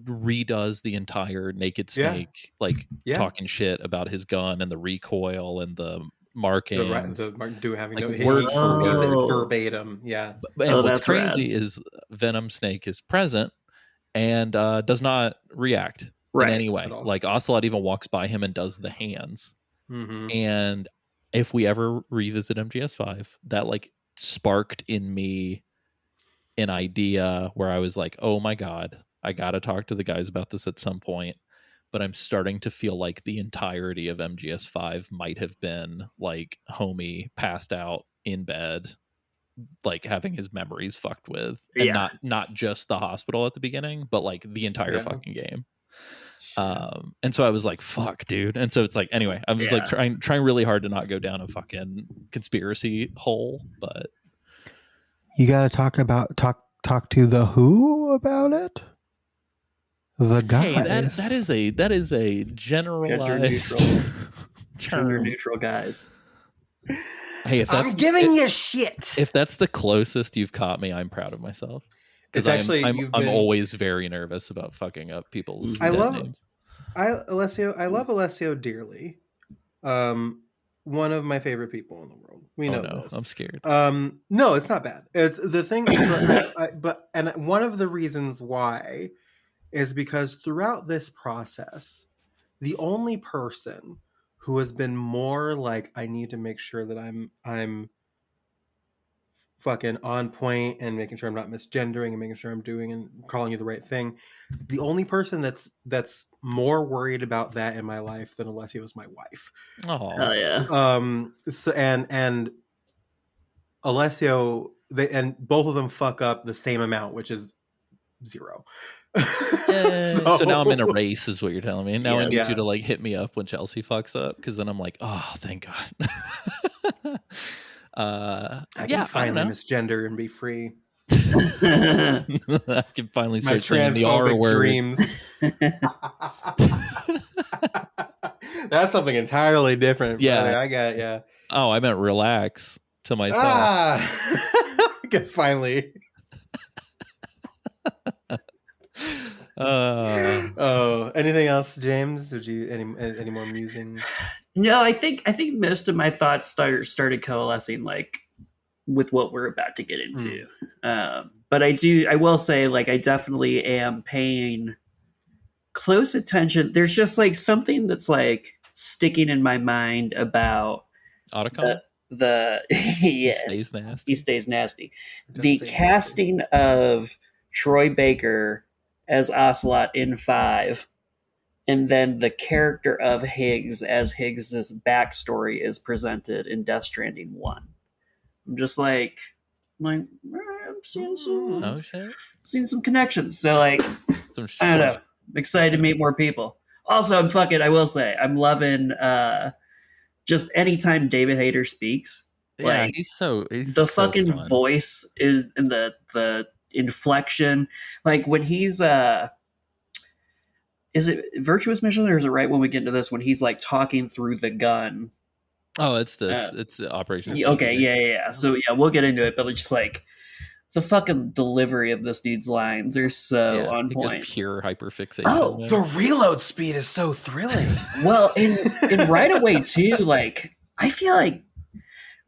C: redoes the entire Naked
E: Yeah.
C: Snake, like
E: Yeah.
C: talking shit about his gun and the recoil and the markings.
E: Having
C: like,
E: no
C: word for
E: reads it
F: word.
E: verbatim. Yeah.
C: And what's
F: that's
C: crazy
F: rad.
C: is Venom Snake is present and does not react in any way.
E: At all.
C: Like Ocelot even walks by him and does the hands.
E: Mm-hmm.
C: And if we ever revisit MGS5, that like sparked in me an idea where I was like, oh my God, I got to talk to the guys about this at some point. But I'm starting to feel like the entirety of MGS5 might have been like homie passed out in bed, like having his memories fucked with, and not just the hospital at the beginning, but like the entire fucking game. And so I was like, fuck, dude. And so it's like, anyway, I was like trying really hard to not go down a fucking conspiracy hole, but
E: you gotta talk to the Who about it. The guys.
C: Hey, that is a generalized
F: gender neutral guys.
C: Hey, if that's,
E: I'm giving you shit.
C: If that's the closest you've caught me, I'm proud of myself.
E: It's actually
C: I'm always very nervous about fucking up people's names.
E: I love Alessio dearly. One of my favorite people in the world. We know this.
C: I'm scared.
E: No, it's not bad. It's the thing, but one of the reasons why is because throughout this process, the only person who has been more like, I need to make sure that I'm fucking on point and making sure I'm not misgendering and making sure I'm doing and calling you the right thing. The only person that's more worried about that in my life than Alessio is my wife.
C: Oh
F: yeah.
E: So and Alessio, and both of them fuck up the same amount, which is 0.
C: So now I'm in a race, is what you're telling me. Now I need
E: Yeah.
C: you to like hit me up when Chelsea fucks up, because then I'm like, oh, thank God.
E: I can finally misgender and be free.
C: I can finally
E: My
C: start saying the R word.
E: dreams. That's something entirely different.
C: Yeah.
E: brother. I got
C: Oh, I meant relax to myself.
E: I can finally. Oh, anything else, James? Would you any more musings?
F: No, I think most of my thoughts started coalescing like with what we're about to get into. But I will say, like, I definitely am paying close attention. There's just like something that's like sticking in my mind about
C: Otacon?
F: He stays nasty. The casting of Troy Baker as Ocelot in 5, and then the character of Higgs as Higgs's backstory is presented in Death Stranding 1. I'm just like I'm seeing some connections. So like, I don't know. I'm excited to meet more people. Also, I will say, I'm loving just anytime David Hayter speaks.
C: Yeah,
F: like,
C: he's
F: the fucking
C: fun.
F: voice is in the inflection. Like when he's is it Virtuous Mission, or is it right when we get into this when he's like talking through the gun?
C: Oh, it's this. It's the Operation.
F: Okay, yeah. So yeah, we'll get into it, but it's just like the fucking delivery of this dude's lines are so on point.
C: Just pure hyperfixation.
E: Oh, the reload speed is so thrilling.
F: Well, in Right Away too, like I feel like,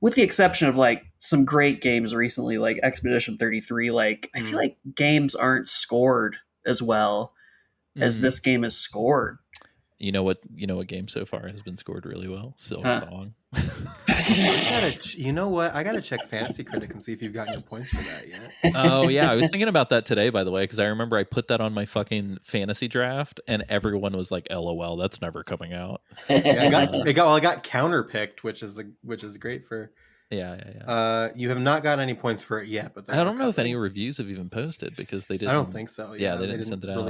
F: with the exception of like some great games recently, like Expedition 33, like I feel like games aren't scored as well as this game is scored.
C: You know what game so far has been scored really well? Silk Song.
E: You know what? I gotta check Fantasy Critic and see if you've gotten your points for that yet.
C: Oh yeah, I was thinking about that today, by the way, because I remember I put that on my fucking fantasy draft, and everyone was like, "LOL, that's never coming out."
E: Yeah, it got counterpicked, which is great for.
C: Yeah.
E: You have not got any points for it yet, but
C: I don't know if any reviews have even posted because they didn't.
E: I don't think so.
C: Yeah, they didn't send it out.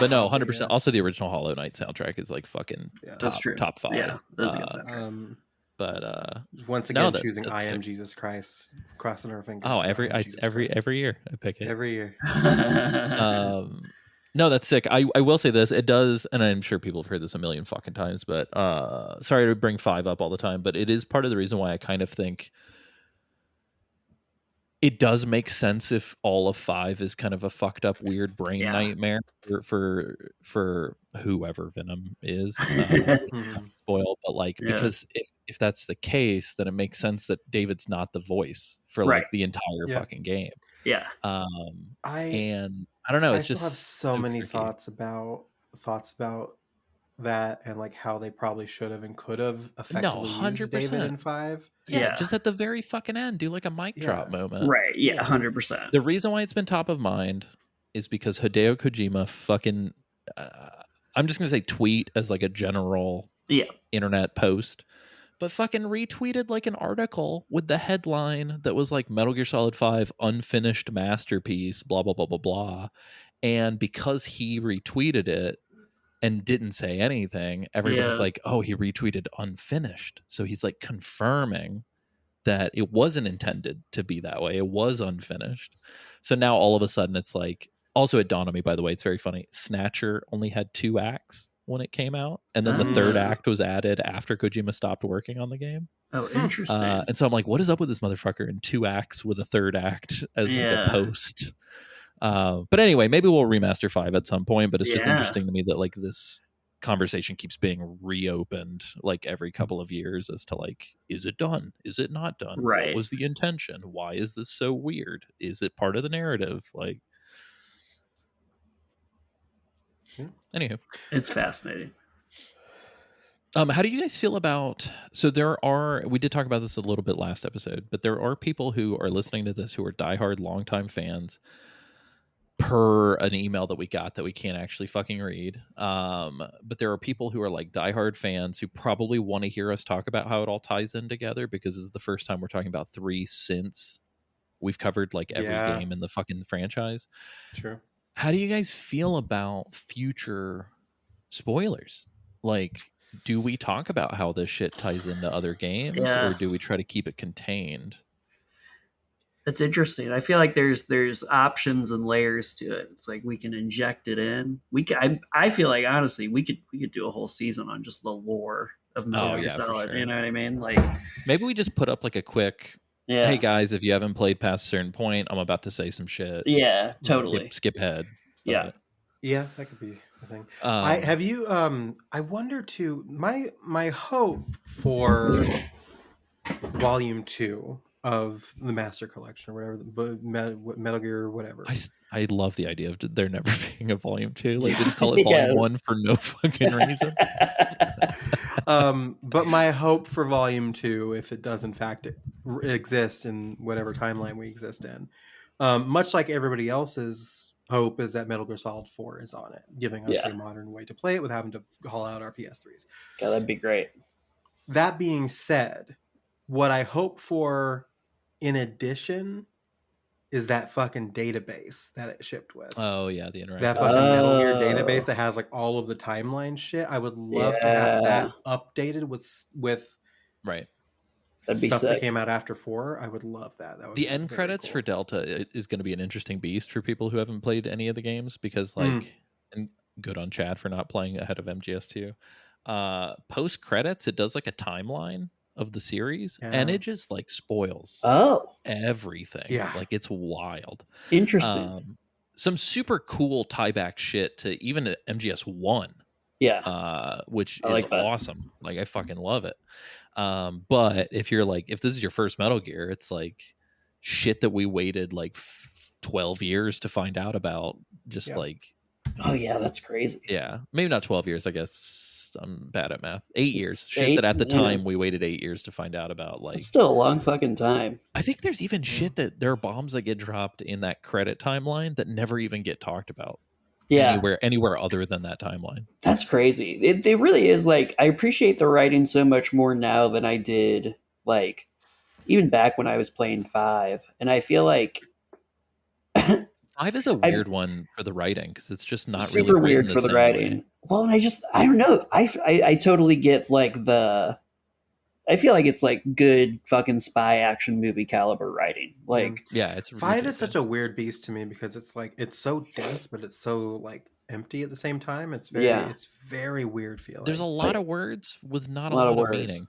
C: But no, 100%. Also, the original Hollow Knight soundtrack is like fucking top 5.
F: Yeah, that's a good soundtrack.
C: But
E: once again, choosing I Am Jesus Christ, crossing our fingers.
C: Oh, every year I pick it.
E: Every year.
C: No, that's sick. I will say this. It does, and I'm sure people have heard this a million fucking times, but sorry to bring 5 up all the time, but it is part of the reason why I kind of think It does make sense if all of 5 is kind of a fucked up weird brain nightmare for whoever Venom is. Spoil, but like because if that's the case, then it makes sense that David's not the voice for like the entire fucking game.
F: Yeah.
C: And I don't know.
E: I
C: It's
E: still
C: just
E: have so many
C: tricky.
E: thoughts about that, and like how they probably should have and could have effectively used David in 5.
C: Yeah, just at the very fucking end, do like a mic drop moment.
F: Right. Yeah, 100%.
C: The reason why it's been top of mind is because Hideo Kojima fucking I'm just gonna say tweet as like a general internet post, but fucking retweeted like an article with the headline that was like Metal Gear Solid 5 unfinished masterpiece, blah blah blah blah blah. And because he retweeted it and didn't say anything, everybody's like, oh, he retweeted unfinished. So he's like confirming that it wasn't intended to be that way. It was unfinished. So now all of a sudden it's like, also it dawned on me, by the way, it's very funny. Snatcher only had 2 acts when it came out. And then the 3rd act was added after Kojima stopped working on the game.
F: Oh, interesting.
C: And so I'm like, what is up with this motherfucker in 2 acts with a 3rd act as like a post? But anyway, maybe we'll remaster 5 at some point, but it's just interesting to me that like this conversation keeps being reopened like every couple of years as to like, is it done? Is it not done?
F: Right.
C: What was the intention? Why is this so weird? Is it part of the narrative? Like, anywho,
F: it's fascinating.
C: How do you guys feel about, so we did talk about this a little bit last episode, but there are people who are listening to this who are diehard longtime fans per an email that we got that we can't actually fucking read. But there are people who are like diehard fans who probably want to hear us talk about how it all ties in together, because this is the first time we're talking about 3 since we've covered like every game in the fucking franchise.
E: Sure.
C: How do you guys feel about future spoilers? Like, do we talk about how this shit ties into other games, or do we try to keep it contained?
F: It's interesting. I feel like there's options and layers to it. It's like we can inject it in. I feel like honestly we could do a whole season on just the lore of Metal Gear Solid. Sure. You know what I mean? Like
C: maybe we just put up like a quick, hey guys, if you haven't played past a certain point, I'm about to say some shit.
F: Yeah, totally.
C: Skip ahead.
F: Yeah.
E: Yeah, that could be a thing. I wonder too, my hope for Volume 2 of the Master Collection or whatever, Metal Gear or whatever.
C: I love the idea of there never being a Volume 2. Like, they just call it Volume 1 for no fucking reason.
E: But my hope for Volume 2, if it does in fact exist in whatever timeline we exist in, much like everybody else's hope, is that Metal Gear Solid 4 is on it, giving us a modern way to play it with having to haul out our PS3s.
F: Yeah, that'd be great.
E: That being said, what I hope for in addition is that fucking database that it shipped with.
C: Oh yeah, the interactive.
E: That fucking Metal Gear database that has like all of the timeline shit. I would love to have that updated with
C: right.
F: That'd be
E: stuff
F: sick.
E: that came out after 4. I would love that. That would
C: the end credits for Delta is going to be an interesting beast for people who haven't played any of the games, because like, and good on Chad for not playing ahead of MGS2. Post credits, it does like a timeline of the series, and it just like spoils everything. Yeah, like it's wild.
F: Interesting.
C: Some super cool tieback shit to even MGS1.
F: Yeah,
C: which is awesome. Like I fucking love it. But if you're like, if this is your first Metal Gear, it's like shit that we waited like 12 years to find out about. Just like,
F: oh yeah, that's crazy.
C: Yeah, maybe not 12 years. I guess I'm bad at math. 8 years. Shit that at the time we waited 8 years to find out about. Like,
F: it's still a long fucking time.
C: I think there's even shit that there are bombs that get dropped in that credit timeline that never even get talked about.
F: Yeah,
C: anywhere other than that timeline.
F: That's crazy. It really is. Like, I appreciate the writing so much more now than I did like even back when I was playing 5, and I feel like
C: 5 is a weird one for the writing, because it's just not
F: super
C: really
F: weird for the writing. Way. Well, and I don't know. I totally get like I feel like it's like good fucking spy action movie caliber writing. Like,
C: yeah, it's
E: 5 is such a weird beast to me, because it's like it's so dense, but it's so like empty at the same time. It's very it's very weird feeling.
C: There's a lot of words with not a lot of meaning.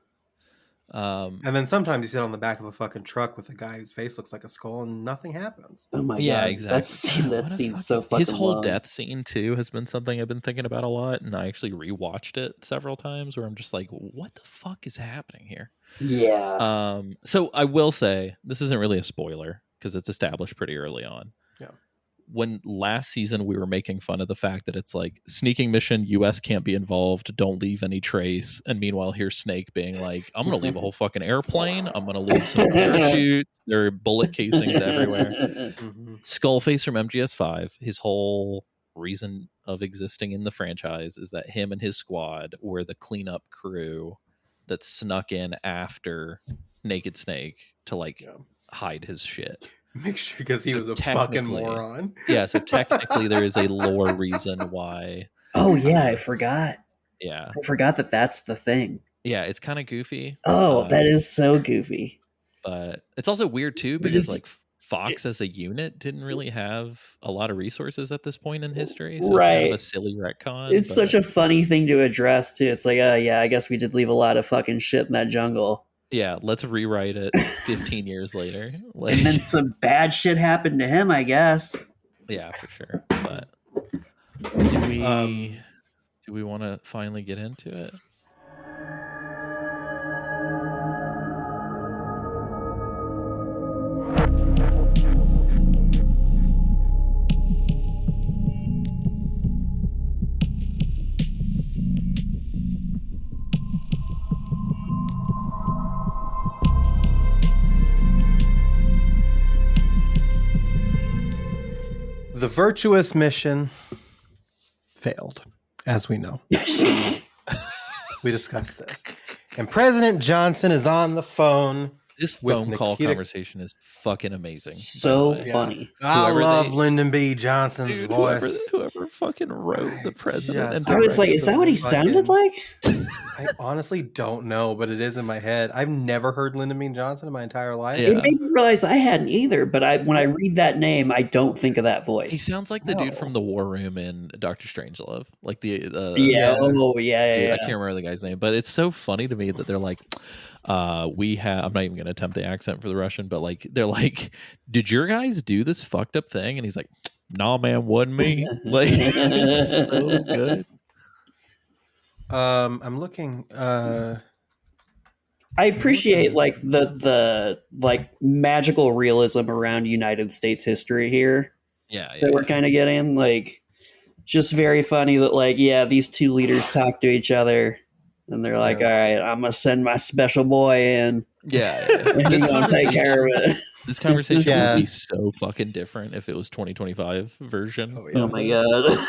E: And then sometimes you sit on the back of a fucking truck with a guy whose face looks like a skull and nothing happens.
F: Oh my
C: yeah,
F: god,
C: exactly.
F: that
C: What a
F: scene's so
C: fucking- his
F: fucking
C: whole
F: long.
C: death scene too has been something I've been thinking about a lot, and I actually rewatched it several times where I'm just like, what the fuck is happening here?
F: Yeah.
C: So I will say this isn't really a spoiler because it's established pretty early on.
E: Yeah.
C: When last season we were making fun of the fact that it's like sneaking mission, US can't be involved, don't leave any trace, and meanwhile here's Snake being like, I'm gonna leave a whole fucking airplane, I'm gonna leave some parachutes, there are bullet casings everywhere.
E: Mm-hmm.
C: Skullface from MGS5, his whole reason of existing in the franchise is that him and his squad were the cleanup crew that snuck in after Naked Snake to like
E: Yeah.
C: hide his shit.
E: Make sure, because he
C: So
E: was a fucking
C: technically-
E: moron.
C: Yeah, so technically there is a lore reason why.
F: Oh yeah, I forgot.
C: Yeah,
F: I forgot that that's the thing.
C: yeah, it's kind of goofy.
F: Oh, that is so goofy.
C: But it's also weird too
F: But
C: because
F: it's-
C: like Fox as a unit didn't really have a lot of resources at this point in history, so it's kind
F: Right.
C: of a silly retcon.
F: It's such a funny thing to address too. It's like, yeah, I guess we did leave a lot of fucking shit in that jungle.
C: yeah. Let's rewrite it 15 years later. Like,
F: And then some bad shit happened to him, I guess.
C: yeah, for sure. But do we want to finally get into it?
E: The virtuous mission failed, as we know. We discussed this. And President Johnson is on the phone.
C: This
E: With
C: phone call
E: Nikita-
C: conversation is fucking amazing.
F: So
C: by the way.
F: funny.
E: I
C: Whoever
E: love
C: they-
E: Lyndon B. Johnson's
C: Dude,
E: voice.
C: whoever fucking wrote the president.
E: Yes.
C: and
F: I was like,
C: directed
F: is that
C: the
F: what he
C: fucking-
F: sounded like?
E: I honestly don't know, but it is in my head. I've never heard Lyndon B. Johnson in my entire life.
C: Yeah.
F: It made me realize I hadn't either, but when I read that name, I don't think of that
C: He
F: voice.
C: sounds like the dude
E: No.
C: from the War Room in Doctor Strangelove, like the
F: Yeah,
E: Yeah.
F: oh yeah,
C: dude,
F: yeah.
C: I can't remember the guy's name, but it's so funny to me that they're like, we have. I'm not even going to attempt the accent for the Russian, but like they're like, did your guys do this fucked up thing? And he's like, nah, man, wasn't me. Like, it's so good.
E: I'm looking.
F: I appreciate like the like magical realism around United States history here
C: Yeah, yeah.
F: that we're kind of getting. Like, just very funny that like, yeah, these two leaders talk to each other, and they're like,
E: Yeah.
F: all right, I'm gonna send my special boy in,
C: Yeah,
F: and he's gonna take care of it.
C: This conversation
E: Yeah.
C: would be so fucking different if it was 2025 version.
E: Oh, yeah.
F: Oh my god.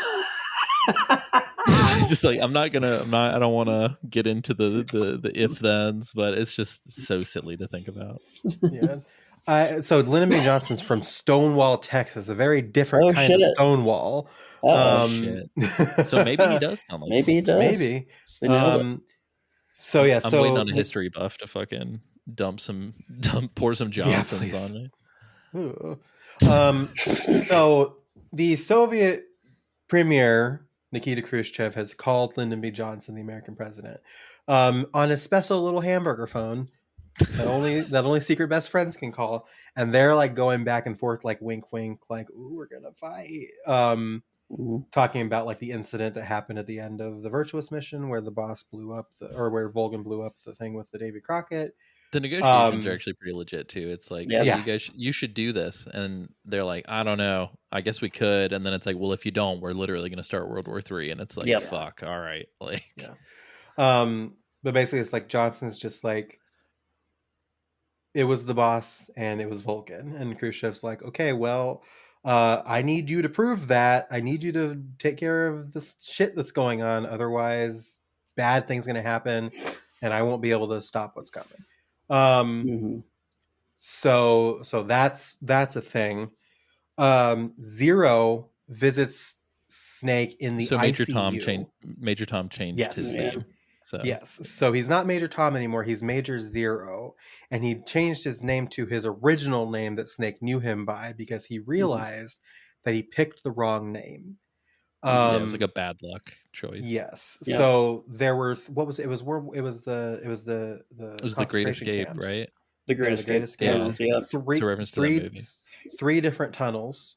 C: Just like I don't want to get into the if thens, but it's just so silly to think about.
E: Yeah. So Lyndon B. Johnson's from Stonewall, Texas, a very different
F: Oh,
E: kind of
F: shit.
E: Stonewall.
F: Uh-oh.
C: shit. So maybe he does sound like
F: Maybe he does.
E: Maybe.
F: We know it.
E: So yeah,
C: I'm
E: so
C: waiting on a history buff to fucking pour some Johnsons
E: please.
C: on me.
E: Ooh. So the Soviet premier Nikita Khrushchev has called Lyndon B. Johnson, the American president, on a special little hamburger phone that only secret best friends can call, and they're like going back and forth, like wink, wink, like ooh, we're gonna fight.
F: Mhm.
E: Talking about like the incident that happened at the end of the Virtuous mission, where the boss blew up, or where Volgan blew up the thing with the Davy Crockett.
C: The negotiations are
E: Um,
C: actually pretty legit too. It's like,
F: Yeah.
C: hey,
E: Yeah.
C: you guys, you should do this, and they're like, I don't know, I guess we could, and then it's like, well, if you don't, we're literally going to start World War III, and it's like,
F: Yep.
C: fuck, all right, like,
E: Yeah. But basically, it's like Johnson's just like, it was the boss and it was Vulcan, and Khrushchev's like, okay, well, I need you to prove that. I need you to take care of this shit that's going on. Otherwise, bad things going to happen, and I won't be able to stop what's coming.
F: Mhm.
E: So that's a thing. Zero visits Snake in the
C: so Major
E: ICU.
C: Tom changed
E: Yes.
C: his
F: Yeah.
C: name. So
E: Yes. So he's not Major Tom anymore. He's Major Zero. And he changed his name to his original name that Snake knew him by because he realized that he picked the wrong name.
C: Yeah, it was like a bad luck choice.
E: Yes.
F: Yeah.
E: So there were what was it? It was the
C: It was the Great
E: concentration
C: Escape,
E: camps.
C: right?
F: The Great
E: The
F: Escape.
E: Great Escape.
F: tunnels, yeah.
C: It's a reference to that movie.
E: Three different tunnels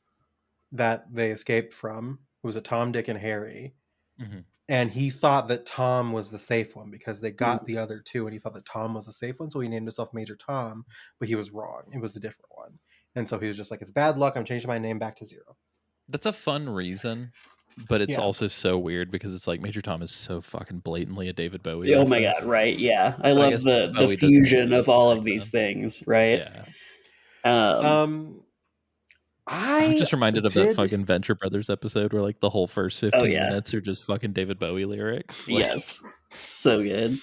E: that they escaped from. It was a Tom, Dick, and Harry.
C: Mm-hmm.
E: And he thought that Tom was the safe one because they got the other two, and he thought that Tom was the safe one, so he named himself Major Tom, but he was wrong. It was a different one. And so he was just like, it's bad luck. I'm changing my name back to Zero.
C: That's a fun reason, but it's
E: Yeah.
C: also so weird because it's like Major Tom is so fucking blatantly a David Bowie.
F: Oh my
C: reference.
F: god, right? Yeah, I
C: I
F: love
C: guess
F: the
C: Bowie doesn't
F: fusion
C: feel
F: of all
C: like
F: of these
C: that.
F: things, right?
C: Yeah.
E: I'm
C: just reminded of that fucking Venture Brothers episode where like the whole first 15 minutes are just fucking David Bowie lyrics. Like,
F: Yes, so good.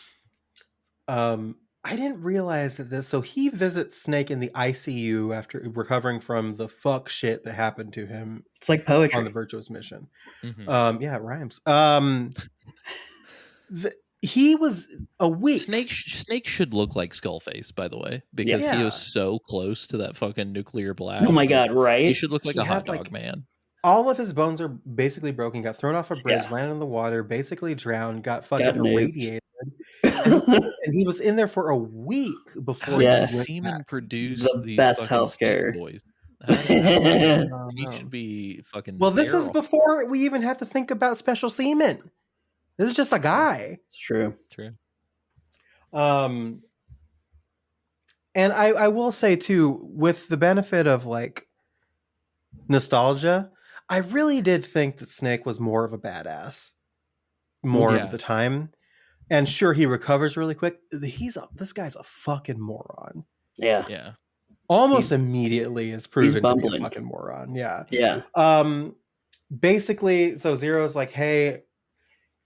E: I didn't realize that this. So he visits Snake in the ICU after recovering from the fuck shit that happened to him.
F: It's like poetry
E: on the Virtuous mission.
C: Mm-hmm.
E: Yeah, it rhymes. He was a week.
C: Snake should look like Skullface, by the way, because he was so close to that fucking nuclear blast.
F: Oh my god, right?
C: He should look like
E: He
C: a hot
E: had,
C: dog
E: like,
C: man.
E: All of his bones are basically broken. Got thrown off a bridge,
F: Yeah.
E: landed in the water, basically drowned. Got fucking
F: Got nuked.
E: irradiated. And he was in there for a week before.
C: How
F: Yeah.
C: does
E: he
C: semen
E: went
C: produce
F: The
C: these
F: best
C: fucking
F: healthcare.
C: snake boys? He
E: back.
C: should be fucking.
E: Well, this is
C: sterile.
E: before we even have to think about special semen. This is just a guy.
F: It's true.
C: True.
E: And I will say too, with the benefit of like nostalgia, I really did think that Snake was more of a badass more
C: Yeah.
E: of the time. And sure, he recovers really quick. This guy's a fucking moron.
F: Yeah.
C: Yeah.
E: Almost immediately is proven to be a
F: bumbling.
E: fucking moron. Yeah.
F: Yeah.
E: Basically, so Zero's like, hey,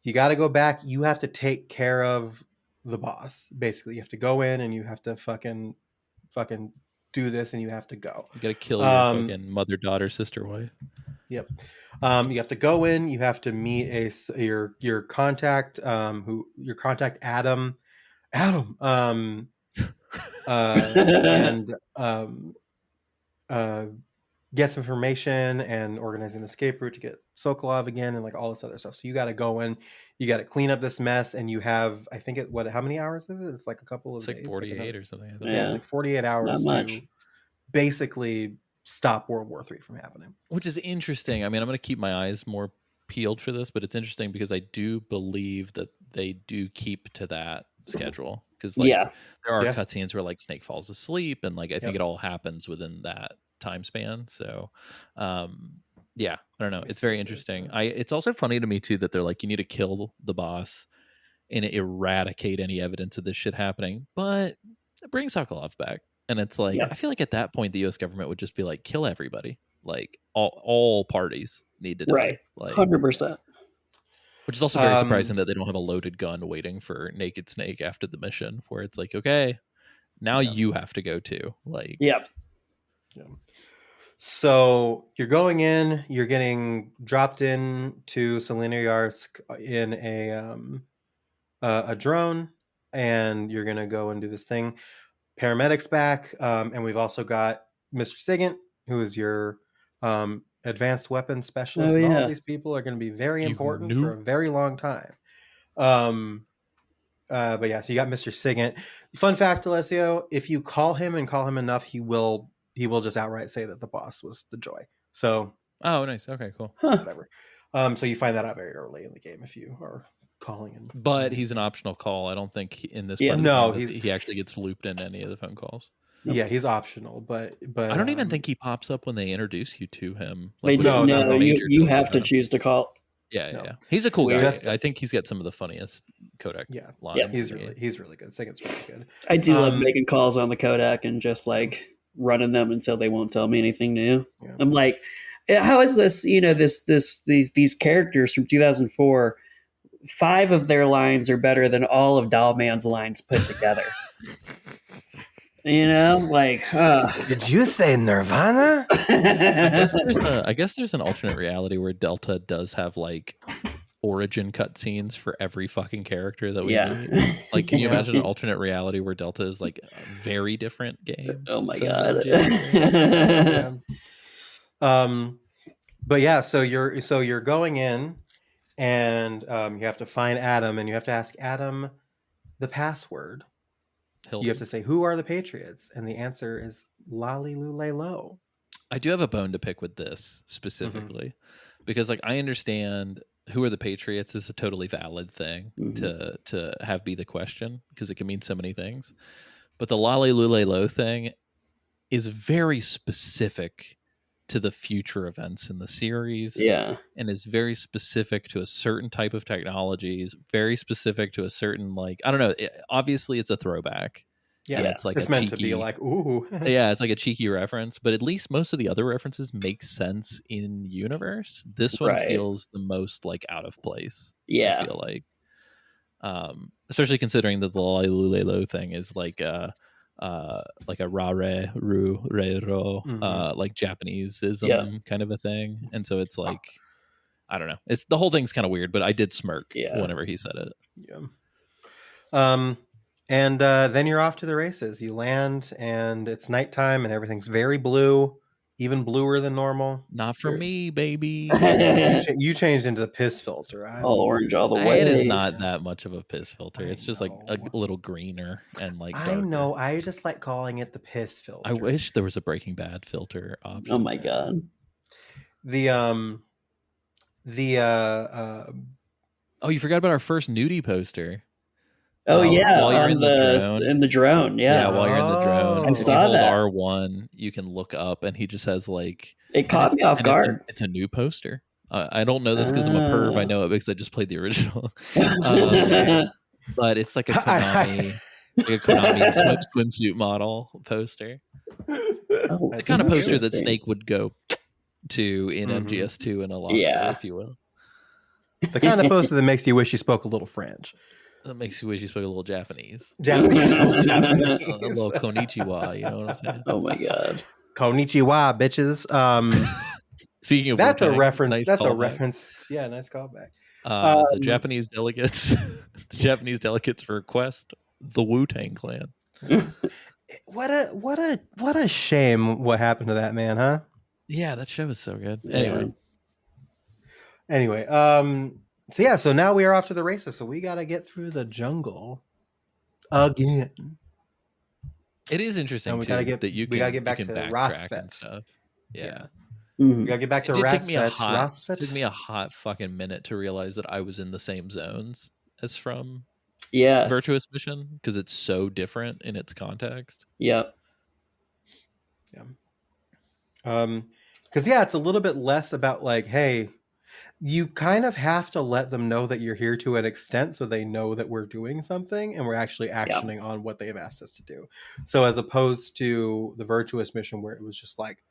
E: you got to go back. You have to take care of the boss. Basically, you have to go in and you have to fucking do this, and you have to go.
C: You gotta kill your fucking mother, daughter, sister, wife.
E: Yep. You have to go in. You have to meet your contact. Your contact Adam. And get some information and organize an escape route to get Sokolov again and like all this other stuff. So you got to go in, you got to clean up this mess, and you have, I think how many hours is it? It's like a couple of
C: It's like
E: days.
C: 48 or something. I think.
E: Yeah, it's like 48 hours to basically stop World War III from happening.
C: Which is interesting. I mean, I'm going to keep my eyes more peeled for this, but it's interesting because I do believe that they do keep to that schedule. Because there are cutscenes where like Snake falls asleep, and like I think it all happens within that time span. So I don't know. It's very interesting. It's also funny to me too that they're like, you need to kill the boss and eradicate any evidence of this shit happening, but bring Sokolov back. And it's like, I feel like at that point the US government would just be like, kill everybody. Like all parties need to die.
F: Right.
C: Like
F: 100%.
C: Which is also very surprising that they don't have a loaded gun waiting for Naked Snake after the mission, where it's like, okay, now you have to go too. Like,
F: yeah.
E: So you're going in, you're getting dropped in to Selenoyarsk in a drone, and you're gonna go and do this thing. Paramedics back, and we've also got Mr. Sigint, who is your advanced weapons specialist. And all of these people are going to be very important for a very long time. But yeah, so you got Mr. Sigint. Fun fact, Alessio, if you call him enough, he will just outright say that the boss was the Joy. So
C: nice. Okay, cool.
E: Whatever. So you find that out very early in the game if you are calling him.
C: But he's an optional call. I don't think in this part he actually gets looped into any of the phone calls.
E: Yeah, he's optional, but
C: I don't even think he pops up when they introduce you to him.
F: Like, you have to choose to call.
C: Yeah. He's a cool guy.
E: Just,
C: I think he's got some of the funniest Kodak lines.
E: Yeah, he's really good. Sigint's really good.
F: I do love making calls on the Kodak and just like running them until they won't tell me anything new. Yeah. I'm like, how is this? These characters from 2004. 5 of their lines are better than all of Dollman's lines put together. Did
E: you say Nirvana?
C: I guess there's an alternate reality where Delta does have like origin cutscenes for every fucking character that we meet. Like, can you imagine an alternate reality where Delta is like a very different game?
F: Oh my god.
E: But yeah, so you're going in, and you have to find Adam, and you have to ask Adam the password. You have
C: Hildy.
E: to say, "Who are the Patriots?" And the answer is "Lolly Lule Lo."
C: I do have a bone to pick with this specifically because like I understand who are the Patriots is a totally valid thing to have be the question because it can mean so many things. But the Lale Lule Lo thing is very specific to the future events in the series.
F: Yeah.
C: And is very specific to a certain type of technologies, very specific to a certain like I don't know. Obviously, it's a throwback.
E: Yeah,
C: And it's like
E: it's
C: a
E: meant
C: cheeky,
E: to be like, ooh.
C: yeah, it's like a cheeky reference, but at least most of the other references make sense in universe. This one
F: Right.
C: feels the most like out of place.
F: Yeah.
C: I feel especially considering that the Lulelo thing is like a rare ru re ro like Japaneseism kind of a thing, and so it's like I don't know. It's the whole thing's kind of weird, but I did smirk whenever he said it.
E: Yeah. And then you're off to the races. You land, and it's nighttime, and everything's very blue, even bluer than normal.
C: Not for me, baby.
E: You changed into the piss filter.
F: All orange all the way.
C: It is not that much of a piss filter. It's just like a little greener and like darker.
E: I know. I just like calling it the piss filter.
C: I wish there was a Breaking Bad filter option.
F: Oh my god.
C: Oh, you forgot about our first nudie poster.
F: Oh yeah,
C: while you're
F: on
C: in the drone.
F: In the drone, yeah.
C: While you're in the drone,
F: I saw that.
C: R1, you can look up, and he just has like.
F: It caught me off guard.
C: It's a new poster. I don't know this because I'm a perv. I know it because I just played the original. But it's like a Konami, swimsuit model poster. The kind of poster that Snake would go to in MGS2 in a locker, if you will.
E: The kind of poster that makes you wish you spoke a little French.
C: That makes you wish you spoke a little Japanese.
E: A
C: little konnichiwa, you know what I'm saying?
F: Oh my god.
E: Konnichiwa, bitches.
C: Speaking of
E: that's a reference.
C: Nice
E: that's
C: callback.
E: A reference. Yeah, nice callback.
C: The Japanese delegates, request the Wu-Tang Clan.
E: What a shame what happened to that man, huh?
C: Yeah, that show was so good.
E: Anyway, so now we are off to the races. So we got to get through the jungle again.
C: It is interesting
E: and we gotta get back to Rosfet
C: stuff. Yeah.
E: We gotta get back to Rosfet.
C: It took me a hot fucking minute to realize that I was in the same zones as from Virtuous Mission because it's so different in its context.
F: Yep.
E: Yeah. Because it's a little bit less about like, hey, you kind of have to let them know that you're here to an extent so they know that we're doing something and we're actually actioning on what they've asked us to do. So as opposed to the Virtuous Mission where it was just like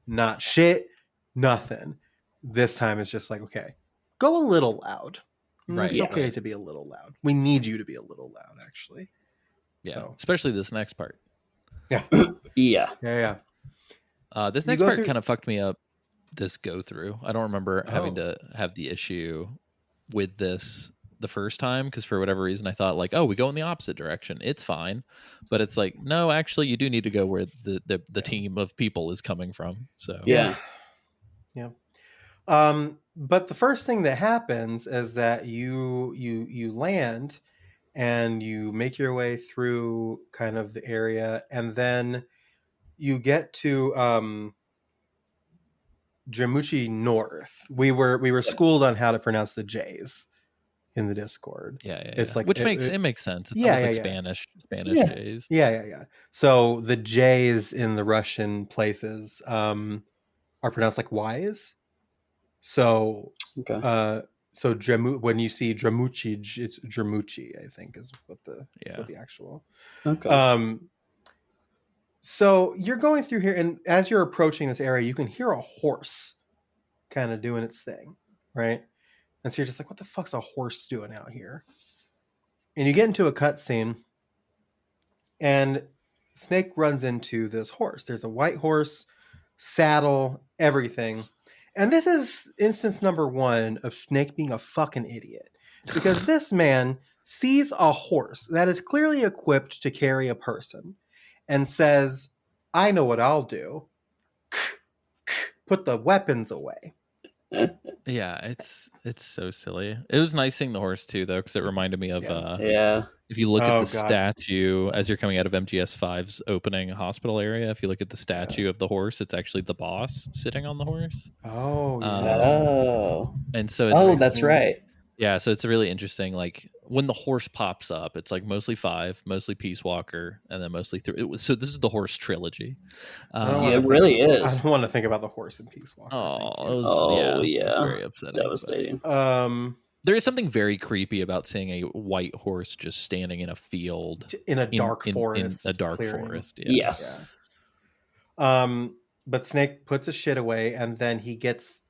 E: not shit, nothing. This time it's just like, okay, go a little loud.
C: Right.
E: It's okay to be a little loud. We need you to be a little loud, actually.
C: Yeah.
E: So.
C: Especially this next part.
E: Yeah.
F: Yeah.
C: This next part kind of fucked me up. This go through. I don't remember having to have the issue with this the first time because for whatever reason I thought like, oh, we go in the opposite direction. It's fine. But it's like, no, actually you do need to go where the team of people is coming from. So
F: Yeah.
E: But the first thing that happens is that you land and you make your way through kind of the area and then you get to Dramuchi North. We were schooled on how to pronounce the J's in the Discord.
C: Yeah.
E: It's like
C: which makes sense. It's almost Spanish J's.
E: Yeah. So the J's in the Russian places are pronounced like Y's. So so when you see Dramuchi, it's Dramuchi, I think is what the actual.
F: Okay.
E: So you're going through here, and as you're approaching this area, you can hear a horse kind of doing its thing, right? And so you're just like, what the fuck's a horse doing out here? And you get into a cutscene, and Snake runs into this horse. There's a white horse, saddle, everything. And this is instance number 1 of Snake being a fucking idiot. Because this man sees a horse that is clearly equipped to carry a person and says, I know what I'll do. Put the weapons away.
C: Yeah, it's so silly. It was nice seeing the horse too, though, because it reminded me of
F: Yeah.
C: if you look
E: Oh,
C: at the
E: God.
C: statue as you're coming out of MGS5's opening hospital area. If you look at the statue of the horse, it's actually the boss sitting on the horse.
E: Oh, yeah.
F: Oh.
C: And so
F: Oh,
C: it's
F: that's right.
C: yeah, so it's really interesting. Like when the horse pops up, it's like mostly 5, mostly Peace Walker, and then mostly 3. So this is the horse trilogy.
E: I don't
F: Yeah,
E: wanna
F: it
E: think
F: really
E: about-
F: is.
E: I don't want to think about the horse and Peace Walker.
C: Oh,
E: Thank
C: it
E: you.
C: was,
F: Oh,
C: it was
F: yeah.
C: very upsetting.
F: Devastating.
C: There is something very creepy about seeing a white horse just standing in a field
E: in a dark
C: in
E: forest.
C: a dark
E: clearing.
C: forest. Yeah.
F: Yes.
E: But Snake puts his shit away, and then he gets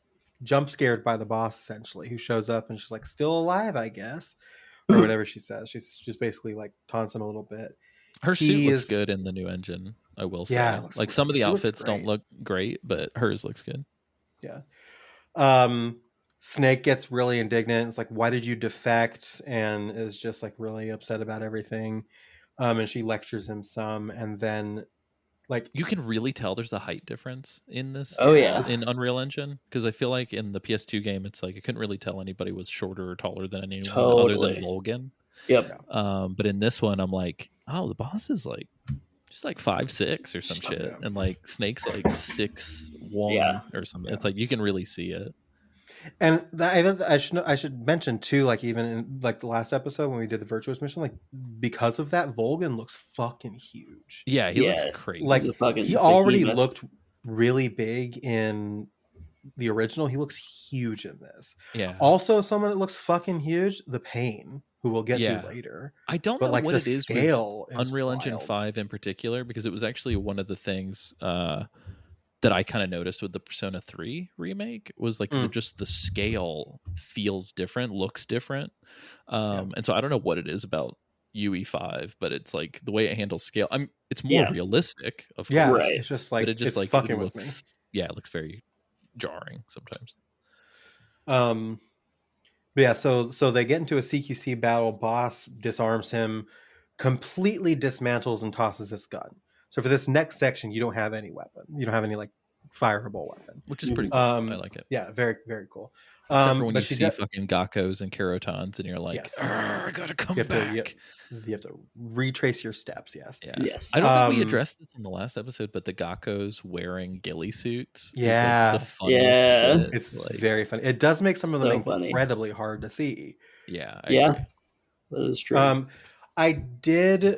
E: jump scared by the boss, essentially, who shows up and she's like, "Still alive, I guess," or whatever she says. She's just basically like taunts him a little bit.
C: Her suit
E: He
C: looks
E: is-
C: good in the new engine, I will say.
E: Yeah, it looks
C: Like some of
E: great.
C: the
E: She looks
C: outfits don't
E: great.
C: look great, but hers looks good.
E: Yeah. Snake gets really indignant. It's like, "Why did you defect?" And is just like really upset about everything. And she lectures him some, and then like
C: You can really tell there's a height difference in this.
F: Oh, yeah.
C: In Unreal Engine, because I feel like in the PS2 game, it's like I couldn't really tell anybody was shorter or taller than anyone other
F: Totally.
C: than Volgan.
F: Yep.
C: But in this one, I'm like, oh, the boss is like just like 5'6" or some shit,
E: Yeah.
C: and like Snake's like 6'1"
F: Yeah.
C: or something.
E: Yeah.
C: It's like you can really see it.
E: And I should mention too, like even in like the last episode when we did the virtuous mission, like because of that, Volgan looks fucking huge.
C: Yeah, he
F: Yeah,
C: looks crazy.
E: Like
F: a fucking
E: he already
F: behemoth.
E: looked really big in the original. He looks huge in this.
C: yeah,
E: Also, someone that looks fucking huge, the Pain, who we'll get
C: Yeah.
E: to later.
C: I don't
E: But
C: know
E: like
C: what
E: the
C: it is with
E: scale, is
C: Unreal Engine
E: wild.
C: 5 in particular, because it was actually one of the things that I kind of noticed with the Persona 3 remake was like just the scale feels different, looks different. And so I don't know what it is about UE5, but it's like the way it handles scale. It's more
F: Yeah.
C: realistic, of course.
E: Yeah,
F: Right.
E: it's just like
C: But it just
E: it's
C: like
E: fucking
C: it
E: with me.
C: looks, yeah, it looks very jarring sometimes.
E: But yeah, so they get into a CQC battle. Boss disarms him, completely dismantles and tosses his gun. So for this next section, you don't have any weapon. You don't have any like fireable weapon.
C: Which is pretty cool. I like it.
E: Yeah, very very cool.
C: Except for when
E: but
C: you
E: she
C: see
E: do-
C: fucking Gakkos and Kirotons, and you're like,
E: Yes.
C: I gotta come
E: you have
C: back.
E: to you have to retrace your steps. Yes.
C: Yeah.
F: Yes.
C: I don't think we
E: Um,
C: addressed this in the last episode, but the Gakkos wearing ghillie suits. is, like,
E: Yeah.
C: the funniest
F: Yeah.
C: shit.
E: It's
C: like,
E: very funny. It does make some of them
F: So funny.
E: incredibly hard to see.
C: yeah. I
F: Yeah.
C: agree.
F: That is true.
E: I did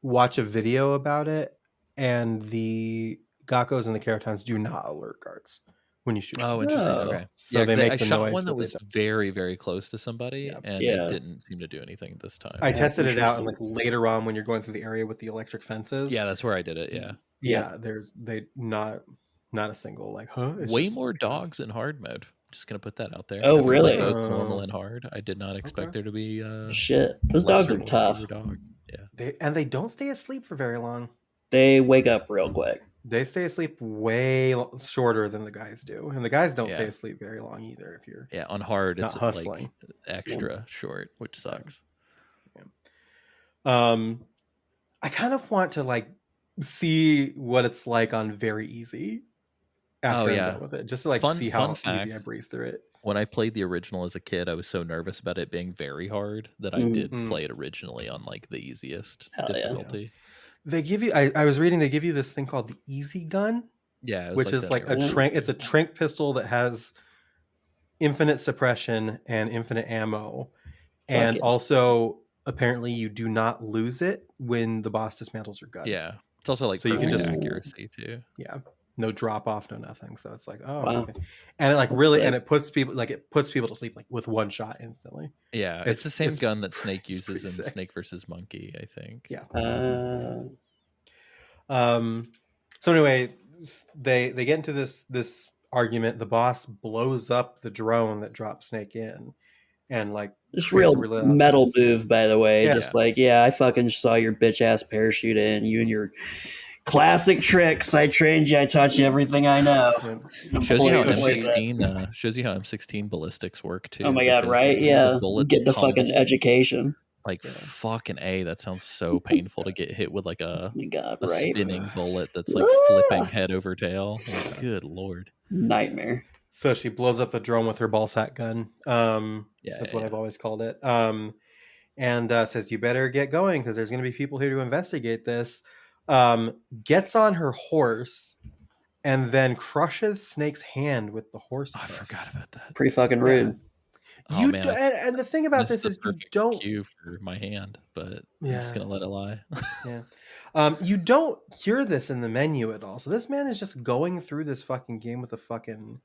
E: watch a video about it, and the Gakkos and the Kerotons do not alert guards when you shoot them.
C: Oh, interesting.
F: Oh.
C: Okay.
E: So
C: Yeah,
E: they
C: 'cause
E: make
C: I
E: the
C: shot
E: noise,
C: one that
E: but they
C: was
E: don't.
C: very, very close to somebody,
E: Yeah.
C: and
F: Yeah.
C: it didn't seem to do anything this time.
E: I tested it out, and
F: interesting.
E: like later on when you're going through the area with the electric fences.
C: Yeah, that's where I did it. Yeah.
E: Yeah, there's not a single like It's
C: Way
E: just,
C: more
E: like,
C: dogs in hard mode. Just gonna put that out there.
F: Oh,
C: Having
F: really?
C: played both normal
E: Oh.
C: and hard. I did not expect
E: Okay.
C: there to be
F: Shit. Those dogs
C: lesser
F: are tough.
C: behavior dogs. Yeah.
E: they don't stay asleep for very long.
F: They wake up real quick.
E: They stay asleep way shorter than the guys do, and the guys don't stay
C: Yeah.
E: asleep very long either. If you're
C: Yeah, on hard
E: Not
C: it's
E: hustling.
C: like extra short, which sucks.
E: I kind of want to like see what it's like on very easy after I'm
C: yeah.
E: done with it, just to like
C: Fun-
E: see how
C: fun
E: easy
C: fact.
E: I breeze through it.
C: When I played the original as a kid, I was so nervous about it being very hard that I did play it originally on like the easiest
F: Hell yeah.
C: difficulty.
E: They give you. I was reading. They give you this thing called the Easy Gun,
C: Yeah, it was
E: which is
C: that
E: like
C: in
E: a
C: the
E: trank. It's a trank pistol that has infinite suppression and infinite ammo, and
F: it.
E: also apparently you do not lose it when the boss dismantles your gun.
C: Yeah, it's also like
E: So you can
C: perfect
E: just-
C: accuracy too.
E: Yeah. No drop off, no nothing. So it's like, oh,
F: Wow.
E: okay. And it like really,
F: sick.
E: and it puts people to sleep like with one shot instantly.
C: Yeah,
E: It's-
C: it's the same
E: it's-
C: gun that Snake
E: it's
C: uses
E: pretty
C: in
E: sick.
C: Snake versus Monkey, I think.
E: Yeah.
F: Uh,
E: So anyway, they get into this argument. The boss blows up the drone that drops Snake in, and like
F: just
E: creates
F: real
E: a really loud
F: metal
E: noise.
F: move, by the way.
E: Yeah.
F: Just like, yeah, I fucking saw your bitch ass parachute in. You and your classic tricks. I trained you. I taught you everything I know.
C: Shows you how
F: Boy, boy,
C: M16 shows you how M16 ballistics work too.
F: Oh my god,
C: because
F: right?
C: the
F: Yeah,
C: bullets
F: get the
C: tumble.
F: fucking education.
C: Like
E: Yeah.
C: fucking A, that sounds so painful to get hit with like a
F: Oh my God,
C: a
F: right?
C: spinning bullet that's like flipping head over tail. Like, good lord.
F: Nightmare.
E: So she blows up the drone with her ball sack gun. That's what I've always called it. And says, "You better get going because there's going to be people here to investigate this." Gets on her horse and then crushes Snake's hand with the horse.
C: Oh, I
E: hoof.
C: forgot about that.
F: Pretty fucking rude.
C: Oh,
E: You
C: man,
E: do, and the thing about
C: Missed
E: this
C: the
E: is you
C: perfect
E: don't.
C: cue for my hand, but I'm
E: Yeah.
C: just gonna let it lie.
E: Yeah. You don't hear this in the menu at all. So this man is just going through this fucking game with a fucking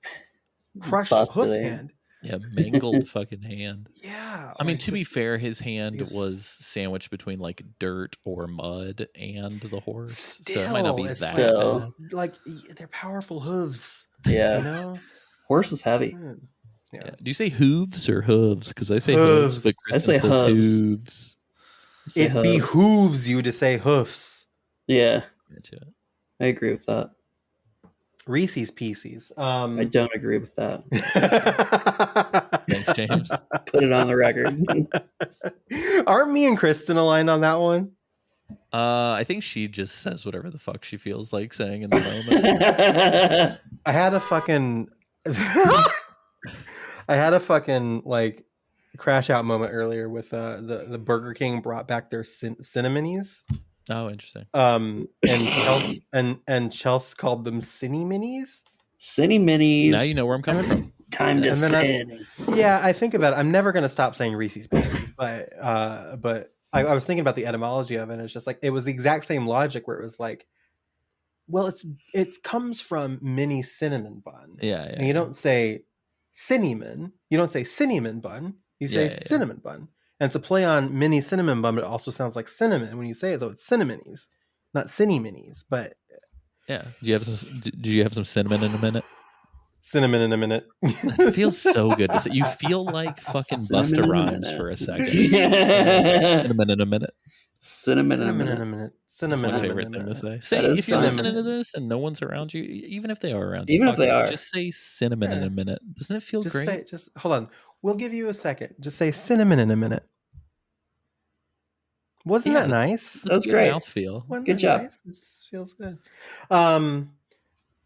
E: crushed
F: Busted
E: hoof
F: it.
E: hand.
C: Yeah, mangled fucking hand.
E: Yeah.
C: I mean,
E: like,
C: to be
E: just-
C: fair, his hand
E: because-
C: was sandwiched between like dirt or mud and the horse, so it
E: Still,
C: might not be
E: it's
C: that
F: Still.
C: bad.
E: like they're powerful hooves.
F: Yeah.
E: You know.
F: Horse is heavy.
E: Yeah.
C: Yeah. Do you say hooves or hooves? Because I say
E: Hooves.
C: hooves, but
F: I say
C: Kristen says
F: hooves.
C: hooves.
F: Say
E: It
F: hooves.
E: behooves you to say hoofs.
F: Yeah,
C: Into it.
F: I agree with that.
E: Reese's Pieces.
F: I don't agree with that.
C: Thanks, James.
F: Put it on the record.
E: Aren't me and Kristen aligned on that one?
C: I think she just says whatever the fuck she feels like saying in the moment.
E: I had a fucking like crash out moment earlier with the Burger King brought back their cinnamonies.
C: Oh, interesting.
E: And Chelsea called them Cinny Minis.
F: Cinny minis.
C: Now you know where I'm coming from.
F: Time to
E: And then
F: sin.
E: Yeah, I think about it. I'm never gonna stop saying Reese's Pieces, but I was thinking about the etymology of it. And it's just like it was the exact same logic where it was like, well, it comes from mini cinnamon bun.
C: Yeah,
E: And you don't say cinnamon. You don't say cinnamon bun. You say cinnamon bun. And it's a play on mini cinnamon bun, but it also sounds like cinnamon when you say it. So it's cinnamonies, not cinny minis, but
C: yeah. Do you have some cinnamon in a minute?
E: cinnamon in a minute.
C: It feels so good to say. You feel like fucking
F: Cinnamon
C: Busta
F: in a
C: Rhymes
F: minute.
C: for a second. Cinnamon in a minute.
F: Cinnamon in a
E: Cinnamon in
F: minute.
E: a minute.
C: That's
E: Cinnamon
C: my
E: in a
C: favorite thing to
E: minute.
C: say. Say
F: is
C: if you're
F: fun.
C: listening to this and no one's around you, even if they are around you,
F: Even if
C: fuck
F: they
C: it,
F: are.
C: just say cinnamon in
E: Yeah.
C: a minute. Doesn't it feel
E: Just
C: great?
E: hold on. We'll give you a second. Just say cinnamon in a minute. Wasn't
C: Yeah,
E: that nice?
F: That's
C: a good
F: great.
C: mouthfeel.
E: Wasn't
F: Good
E: that
F: job.
E: nice? This feels good.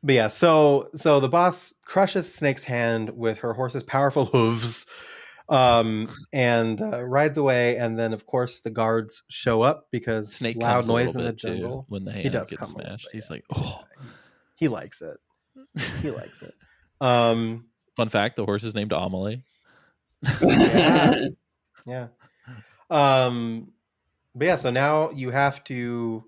E: But yeah, so the boss crushes Snake's hand with her horse's powerful hooves, and rides away. And then, of course, the guards show up because
C: Snake
E: loud
C: comes a
E: noise
C: little
E: in the
C: bit too
E: jungle.
C: when the
E: He
C: hand
E: does
C: gets
E: come a little
C: smashed.
E: bit,
C: He's
E: yeah.
C: like, oh.
E: He likes it. He likes it.
C: Fun fact: the horse is named Amelie.
E: Yeah. Yeah. But yeah, so now you have to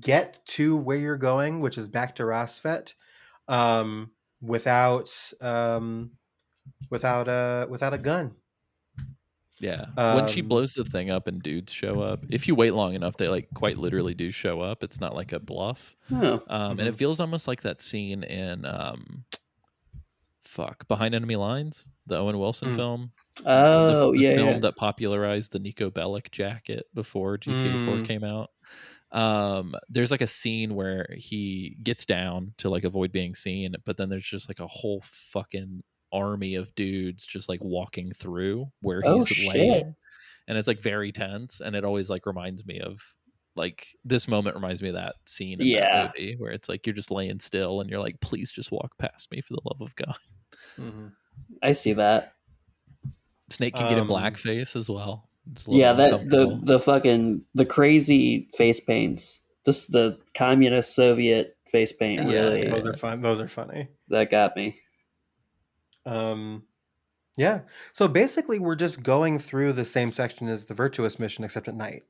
E: get to where you're going, which is back to Rasfet, without a gun.
C: Yeah. When she blows the thing up and dudes show up, if you wait long enough, they like quite literally do show up. It's not like a bluff.
F: Oh.
C: And it feels almost like that scene in Behind Enemy Lines, the Owen Wilson film.
F: Oh,
C: the
F: yeah,
C: film
F: yeah.
C: that popularized the Nico Bellic jacket before GTA 4 came out. There's like a scene where he gets down to like avoid being seen, but then there's just like a whole fucking army of dudes just like walking through where
F: Oh,
C: he's
F: shit.
C: laying, and it's like very tense, and it always like reminds me of like this moment reminds me of that scene in that movie where it's like you're just laying still and you're like, please just walk past me for the love of God.
F: I see that.
C: Snake can get in blackface as well. It's a little
F: Yeah, that
C: uncomfortable.
F: the fucking the crazy face paints. This the communist Soviet face paint.
C: Yeah,
F: Really,
E: Those are fun. Those are funny.
F: that got me.
E: Yeah. So basically, we're just going through the same section as the Virtuous mission, except at night,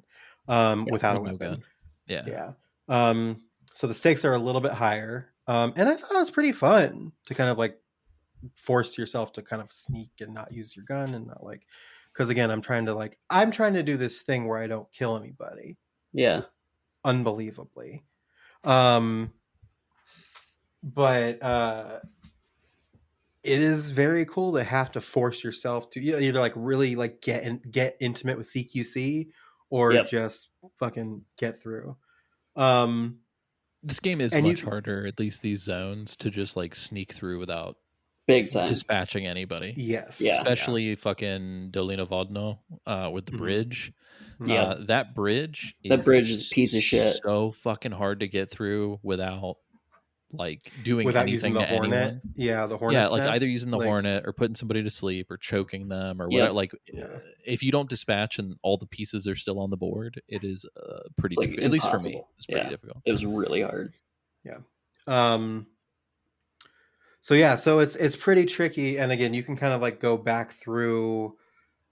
E: without a
C: No
E: weapon.
C: gun. Yeah.
E: Yeah. So the stakes are a little bit higher, and I thought it was pretty fun to kind of like force yourself to kind of sneak and not use your gun and not like, because again, I'm trying to do this thing where I don't kill anybody.
F: Yeah.
E: Unbelievably. But it is very cool to have to force yourself to either like really like get intimate with CQC or just fucking get through.
C: This game is
E: and
C: much harder, at least these zones, to just like sneak through without
F: Big time.
C: dispatching anybody.
E: Yes.
F: Yeah.
C: Especially fucking Dolina Vodno with the
E: Mhm.
C: bridge.
F: Yeah.
C: That bridge
F: That bridge is a piece of shit.
C: So fucking hard to get through without like doing
E: Without
C: anything
E: using the
C: to
E: Hornet.
C: anyone.
E: Yeah, the Hornet.
C: Yeah, like either using the Hornet or putting somebody to sleep or choking them or whatever. Like if you don't dispatch and all the pieces are still on the board, it is pretty
F: It's like
C: difficult. At least for me,
F: impossible.
C: it's pretty difficult.
F: It was really hard.
E: Yeah. So it's pretty tricky, and again, you can kind of like go back through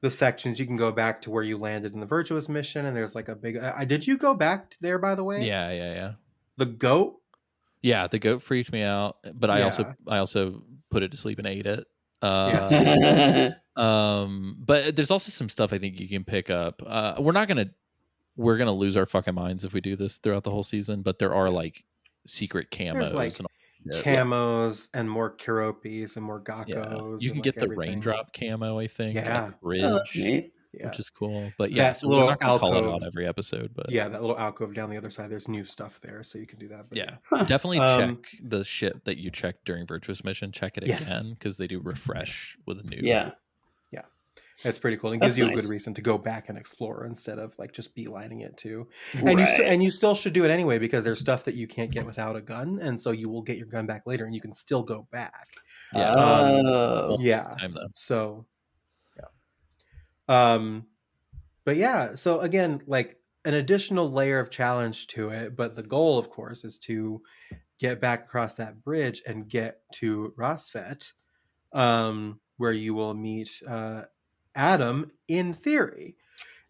E: the sections. You can go back to where you landed in the Virtuous mission, and there's like a big. Did you go back to there, by the way?
C: Yeah.
E: The goat.
C: Yeah, the goat freaked me out, but I also put it to sleep and ate it. But there's also some stuff I think you can pick up. We're gonna lose our fucking minds if we do this throughout the whole season. But there are like secret camos
E: There's like
C: and all
E: camos and more Keropis and more Gakkos.
C: Yeah. You can
E: and
C: get
E: like
C: the
E: everything.
C: raindrop camo, I think.
E: Yeah.
C: Bridge,
F: Oh, that's neat.
E: Yeah.
C: which is cool. But yeah,
E: That
C: so
E: little
C: we're not gonna call it
E: alcove.
C: out every episode. But
E: Yeah, that little alcove down the other side. There's new stuff there, so you can do that. But
C: yeah,
F: Huh.
C: definitely
E: Um,
C: check the shit that you checked during Virtuous Mission. Check it
E: Yes.
C: again because they do refresh with new.
F: Yeah.
E: It's pretty cool. It
F: That's
E: gives you a
F: nice.
E: good reason to go back and explore instead of like just beelining it too.
F: Right.
E: And you still should do it anyway because there's stuff that you can't get without a gun, and so you will get your gun back later, and you can still go back.
C: Yeah.
F: Oh.
E: Yeah.
C: Time though.
E: So, but yeah. So again, like an additional layer of challenge to it, but the goal, of course, is to get back across that bridge and get to Rosfet, where you will meet Adam in theory.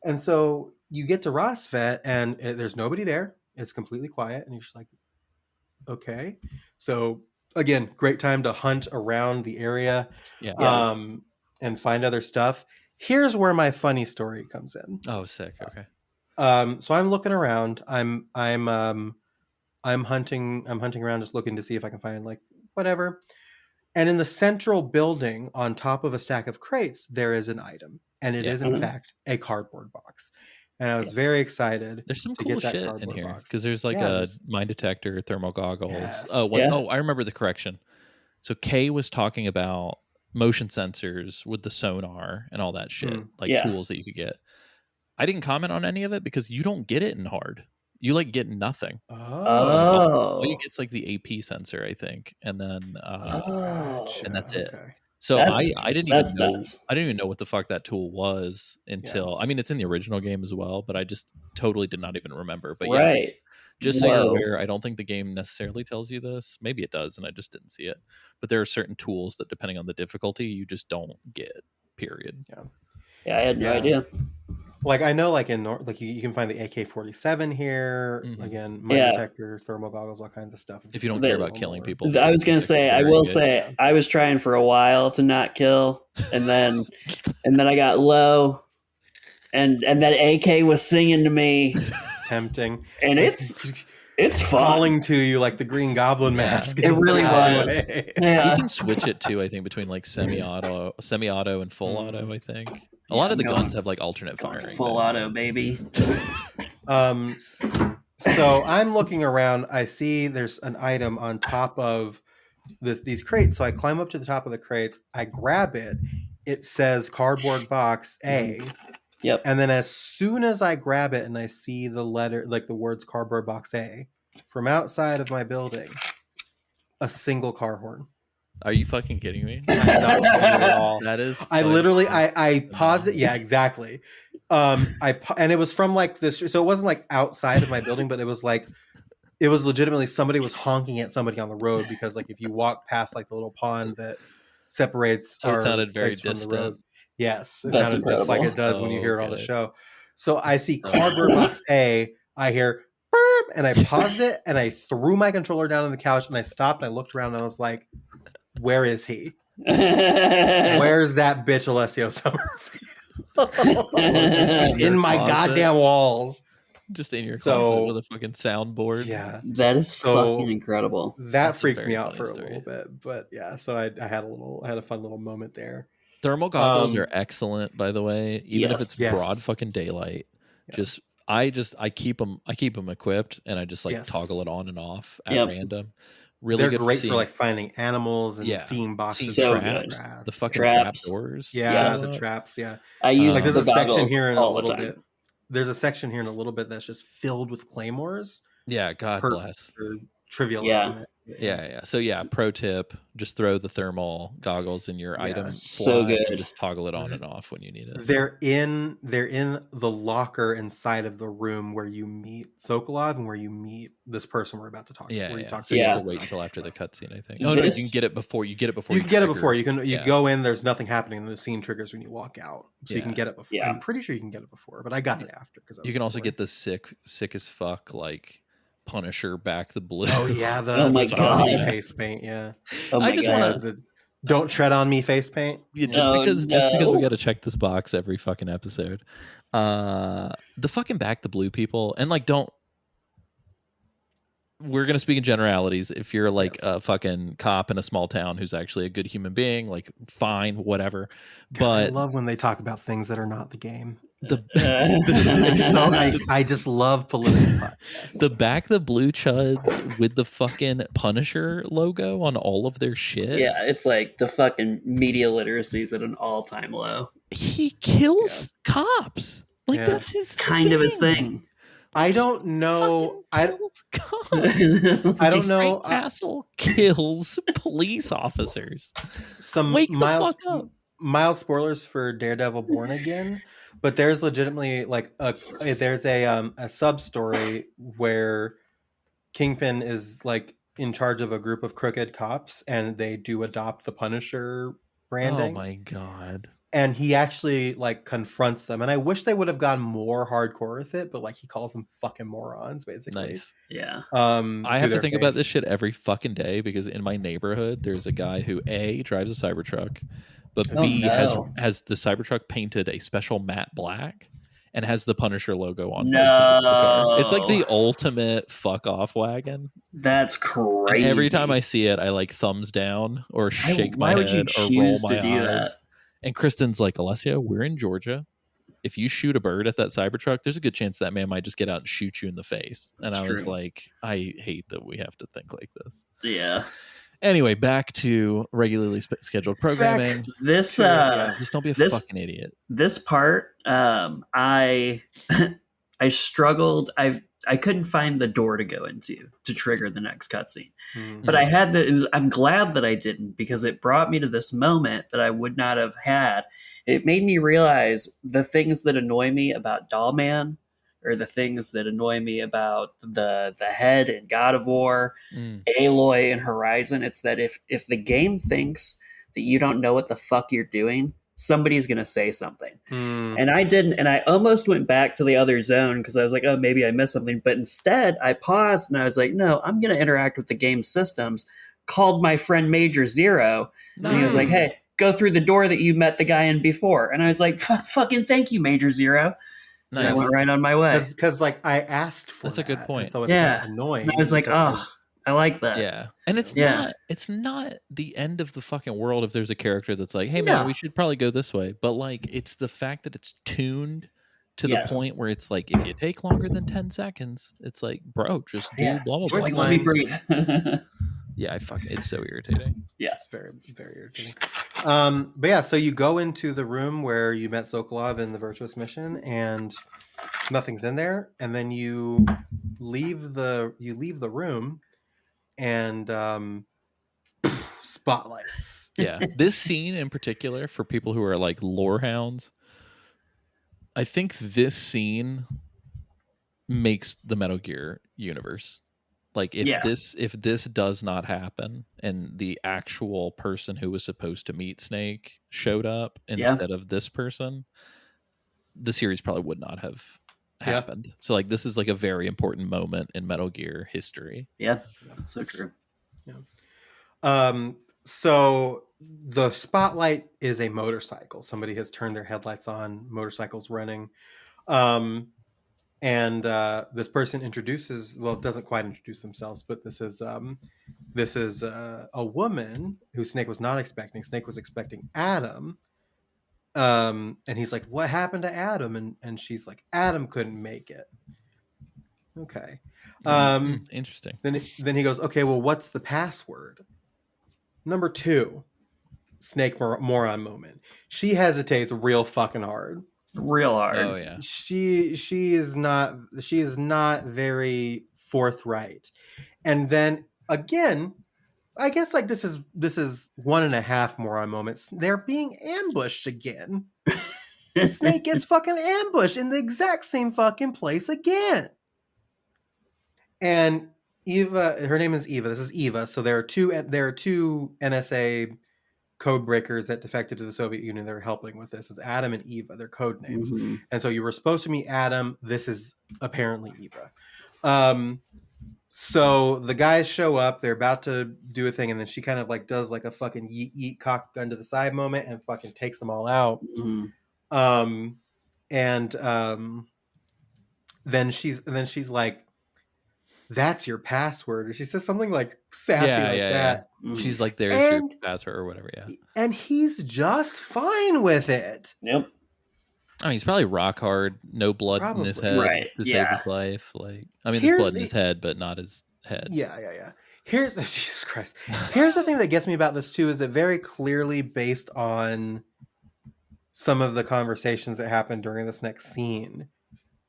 E: And so you get to Rosfet and there's nobody there. It's completely quiet. And you're just like, okay. So again, great time to hunt around the area and find other stuff. Here's where my funny story comes in.
C: Oh, sick. Okay.
E: So I'm looking around. I'm hunting around, just looking to see if I can find like whatever. And in the central building, on top of a stack of crates, there is an item, and it is in fact a cardboard box. And I was very excited.
C: There's some
E: to
C: cool
E: get that
C: shit in
E: cardboard
C: here
E: box.
C: because there's like
E: Yeah,
C: a
E: there's-
C: mine detector, thermal goggles.
E: Yes.
C: Oh, I remember the correction. So Kay was talking about motion sensors with the sonar and all that shit, like tools that you could get. I didn't comment on any of it because you don't get it in hard. You like get nothing. All you get's like the AP sensor, I think, and then and that's it.
E: Okay.
C: So
F: That's-
C: I didn't even know.
F: nuts.
C: I didn't even know what the fuck that tool was until I mean it's in the original game as well, but I just totally did not even remember. But yeah,
F: Right.
C: just so you're
F: Whoa.
C: aware, I don't think the game necessarily tells you this. Maybe it does, and I just didn't see it. But there are certain tools that, depending on the difficulty, you just don't get. Period.
F: Yeah, I had no
E: Yeah.
F: idea.
E: Like I know, like like you can find the AK-47 here.
C: Mhm.
E: Again, mine
F: Yeah.
E: detector, thermal goggles, all kinds of stuff.
C: If you don't
F: They-
C: care about killing people,
F: I was gonna
C: it's
F: say, I
C: very
F: will
C: good.
F: say, I was trying for a while to not kill, and then I got low, and that AK was singing to me,
E: It's tempting.
F: and it's fun.
E: calling to you like the Green Goblin mask.
F: It really
E: Yeah.
F: was.
C: You
F: Yeah.
C: can switch it too. I think between like semi-auto, and full auto. I think a lot of the
F: going-
C: guns have like alternate firing.
F: Full
C: but-
F: auto, baby.
E: So I'm looking around. I see there's an item on top of these crates. So I climb up to the top of the crates. I grab it. It says cardboard box A.
F: Yep.
E: And then as soon as I grab it and I see the letter, like the words cardboard box A, from outside of my building, a single car horn.
C: Are you fucking kidding me?
E: I'm not kidding you at all.
C: That is.
E: I
C: fucking
E: literally, I paused it.
C: phenomenal.
E: Yeah, exactly. And it was from like this, so it wasn't like outside of my building, but it was legitimately somebody was honking at somebody on the road because like if you walk past like the little pond that separates
C: So it
E: our
C: sounded very
E: place from the
C: distant.
E: road. Yes, it
F: That's
E: sounded just like it
F: incredible.
E: does when you hear it on the
C: Okay.
E: show. So I see cardboard box A. I hear burp, and I paused it and I threw my controller down on the couch and I stopped and I looked around and I was like, "Where is he? Where's that bitch Alessio Summerfield? He's in my
C: Closet.
E: goddamn walls."
C: Just in your
E: So-
C: closet with a fucking soundboard.
E: Yeah,
F: That is
E: So-
F: fucking incredible.
E: that
C: That's a
E: freaked
C: very
E: me out
C: funny
E: for a
C: story.
E: little bit, but yeah. So I had a fun little moment there.
C: Thermal goggles
E: Um,
C: are excellent, by the way. Even if it's
F: Yes.
C: broad fucking daylight,
E: Yeah.
C: just I keep them equipped, and I just like
E: Yes.
C: toggle it on and off at
F: Yep.
C: random. Really
E: They're
C: good
E: great
C: seeing,
E: for like finding animals and
C: yeah,
E: seeing boxes
F: So
E: of
F: good.
E: grass.
C: the fucking
F: Traps.
C: trap doors.
E: Yeah,
F: Yes.
E: the traps. Yeah,
F: I use
E: like there's
F: the
E: a section
F: goggles
E: here in a
F: all the
E: little
F: time.
E: bit. There's a section here in a little bit that's just filled with claymores.
C: Yeah, God bless.
E: For trivializing
F: Yeah.
E: it.
C: Yeah. So yeah, pro tip: just throw the thermal goggles in your item
F: So
C: slot
F: good.
C: and just toggle it on and off when you need it.
E: They're in the locker inside of the room where you meet Sokolov and where you meet this person we're about to talk.
C: Yeah,
E: where you
C: yeah.
E: talk
C: So you have
F: Yeah.
C: to wait until after the cutscene, I think. Oh no, you can
F: This-
C: get it before. You get it before.
E: You can get it before.
C: trigger.
E: You
C: Yeah.
E: go in. There's nothing happening, and the scene triggers when you walk out. So you can
C: Yeah.
E: get it before.
F: Yeah.
E: I'm pretty sure you can get it before, but I got it after because
C: You can also get the sick as fuck like Punisher back the blue.
E: Oh yeah, the
F: Oh my
E: zombie
F: God.
E: face paint. Yeah,
F: Oh my
C: I just
F: God.
C: wanna-
E: the don't tread on me face paint.
C: Yeah, just
F: Oh,
C: because
F: no.
C: we got to check this box every fucking episode. The fucking back the blue people, and like don't. We're gonna speak in generalities. If you're like
E: Yes.
C: a fucking cop in a small town who's actually a good human being, like fine, whatever.
E: God,
C: But
E: I love when they talk about things that are not the game.
C: the
E: It's so I just love political podcasts.
C: the back the blue chuds with the fucking Punisher logo on all of their shit.
F: Yeah, it's like the fucking media literacy is at an all-time low.
C: He kills cops. Like
E: Yeah.
C: that's his
F: Kind of his thing.
E: I don't know.
C: Fucking kills cops.
E: I don't know.
C: Frank Castle kills police officers.
E: Some
C: Wake the
E: mild
C: fuck up.
E: mild spoilers for Daredevil Born Again, but there's legitimately like there's a sub story where Kingpin is like in charge of a group of crooked cops, and they do adopt the Punisher branding.
C: Oh my god.
E: And he actually like confronts them, and I wish they would have gone more hardcore with it, but like he calls them fucking morons, basically.
C: Nice.
F: Yeah.
C: I have to
E: their
C: think about
E: face.
C: this shit every fucking day because in my neighborhood there's a guy who A drives a Cybertruck, but
F: Oh,
C: B
F: no.
C: has the Cybertruck painted a special matte black and has the Punisher logo on
F: No.
C: both sides of the car. It's like the ultimate fuck off wagon.
F: That's crazy.
C: And every time I see it, I like thumbs down or shake my
F: why would you
C: head or roll
F: choose
C: my
F: to do
C: eyes.
F: that?
C: And Kristen's like, Alessia, we're in Georgia. If you shoot a bird at that Cybertruck, there's a good chance that man might just get out and shoot you in the face. And
F: That's
C: I was
F: true.
C: like, I hate that we have to think like this.
F: Yeah.
C: Anyway, back to regularly scheduled programming.
F: This
C: Just don't be a
F: this-
C: fucking idiot.
F: this part, I I struggled. I couldn't find the door to go into to trigger the next cutscene.
E: Hmm.
F: But I had I'm glad that I didn't, because it brought me to this moment that I would not have had. It made me realize the things that annoy me about Dollman, or the things that annoy me about the head in God of War,
C: Mm.
F: Aloy in Horizon. It's that if the game thinks that you don't know what the fuck you're doing, somebody's going to say something.
E: Hmm.
F: And I didn't, and I almost went back to the other zone because I was like, oh, maybe I missed something. But instead, I paused and I was like, no, I'm going to interact with the game systems. Called my friend Major Zero, and he was like, hey, go through the door that you met the guy in before. And I was like, fucking thank you, Major Zero. And I
C: Nice.
F: went right on my way.
E: Because like I asked for
C: That's a good
E: that,
C: point.
E: and so it's
F: Yeah.
E: not annoying.
F: And I was like,
E: because
F: oh, I like that.
C: Yeah. And it's
F: Yeah.
C: not the end of the fucking world if there's a character that's like, hey man,
F: No.
C: we should probably go this way. But like it's the fact that it's tuned to
F: Yes.
C: the point where it's like if you take longer than 10 seconds, it's like, bro, just do
F: Yeah.
C: blah blah blah.
E: Voice
F: Like, let me
E: line.
F: breathe.
C: Yeah, it's so irritating.
E: it's very, very irritating. But yeah, so you go into the room where you met Sokolov in the Virtuous Mission, and nothing's in there, and then you leave the room, and spotlights.
C: Yeah. This scene in particular, for people who are like lore hounds, I think this scene makes the Metal Gear universe. Like if
F: Yeah.
C: this does not happen and the actual person who was supposed to meet Snake showed up
F: Yeah.
C: instead of this person, the series probably would not have
E: Yeah.
C: happened. So like this is like a very important moment in Metal Gear history.
F: Yeah, that's so true.
E: So the spotlight is a motorcycle. Somebody has turned their headlights on, motorcycle's running. And this person doesn't quite introduce themselves, but this is a woman who Snake was not expecting. Snake was expecting Adam. And he's like, what happened to Adam? And she's like, Adam couldn't make it. Okay.
C: Interesting.
E: Then he goes, okay, well, what's the password? Number 2, Snake moron moment. She hesitates real fucking hard.
F: Real hard.
C: Oh yeah.
E: She is not very forthright. And then again, I guess like this is 1.5 moron moments. They're being ambushed again. Snake gets fucking ambushed in the exact same fucking place again. And Eva, her name is Eva. This is Eva. So there are two NSA code breakers that defected to the Soviet Union that are helping with this. It's Adam and Eva. They're code names.
F: Mhm.
E: And so you were supposed to meet Adam. This is apparently Eva. So the guys show up. They're about to do a thing, and then she kind of like does like a fucking yeet cock gun to the side moment and fucking takes them all out.
F: Mhm.
E: Then she's like, "That's your password," or she says something like sassy that.
C: Yeah. She's like, "There's
E: And-
C: your password" or whatever. Yeah.
E: And he's just fine with it.
F: Yep.
C: I mean, he's probably rock hard, no blood in his
E: Probably.
C: head
F: Right,
C: to save
F: yeah.
C: his life. Like, I mean,
E: Here's
C: there's blood in
E: the-
C: his head, but not his head.
E: Yeah. Here's Jesus Christ. Here's the thing that gets me about this too is that very clearly based on some of the conversations that happened during this next scene.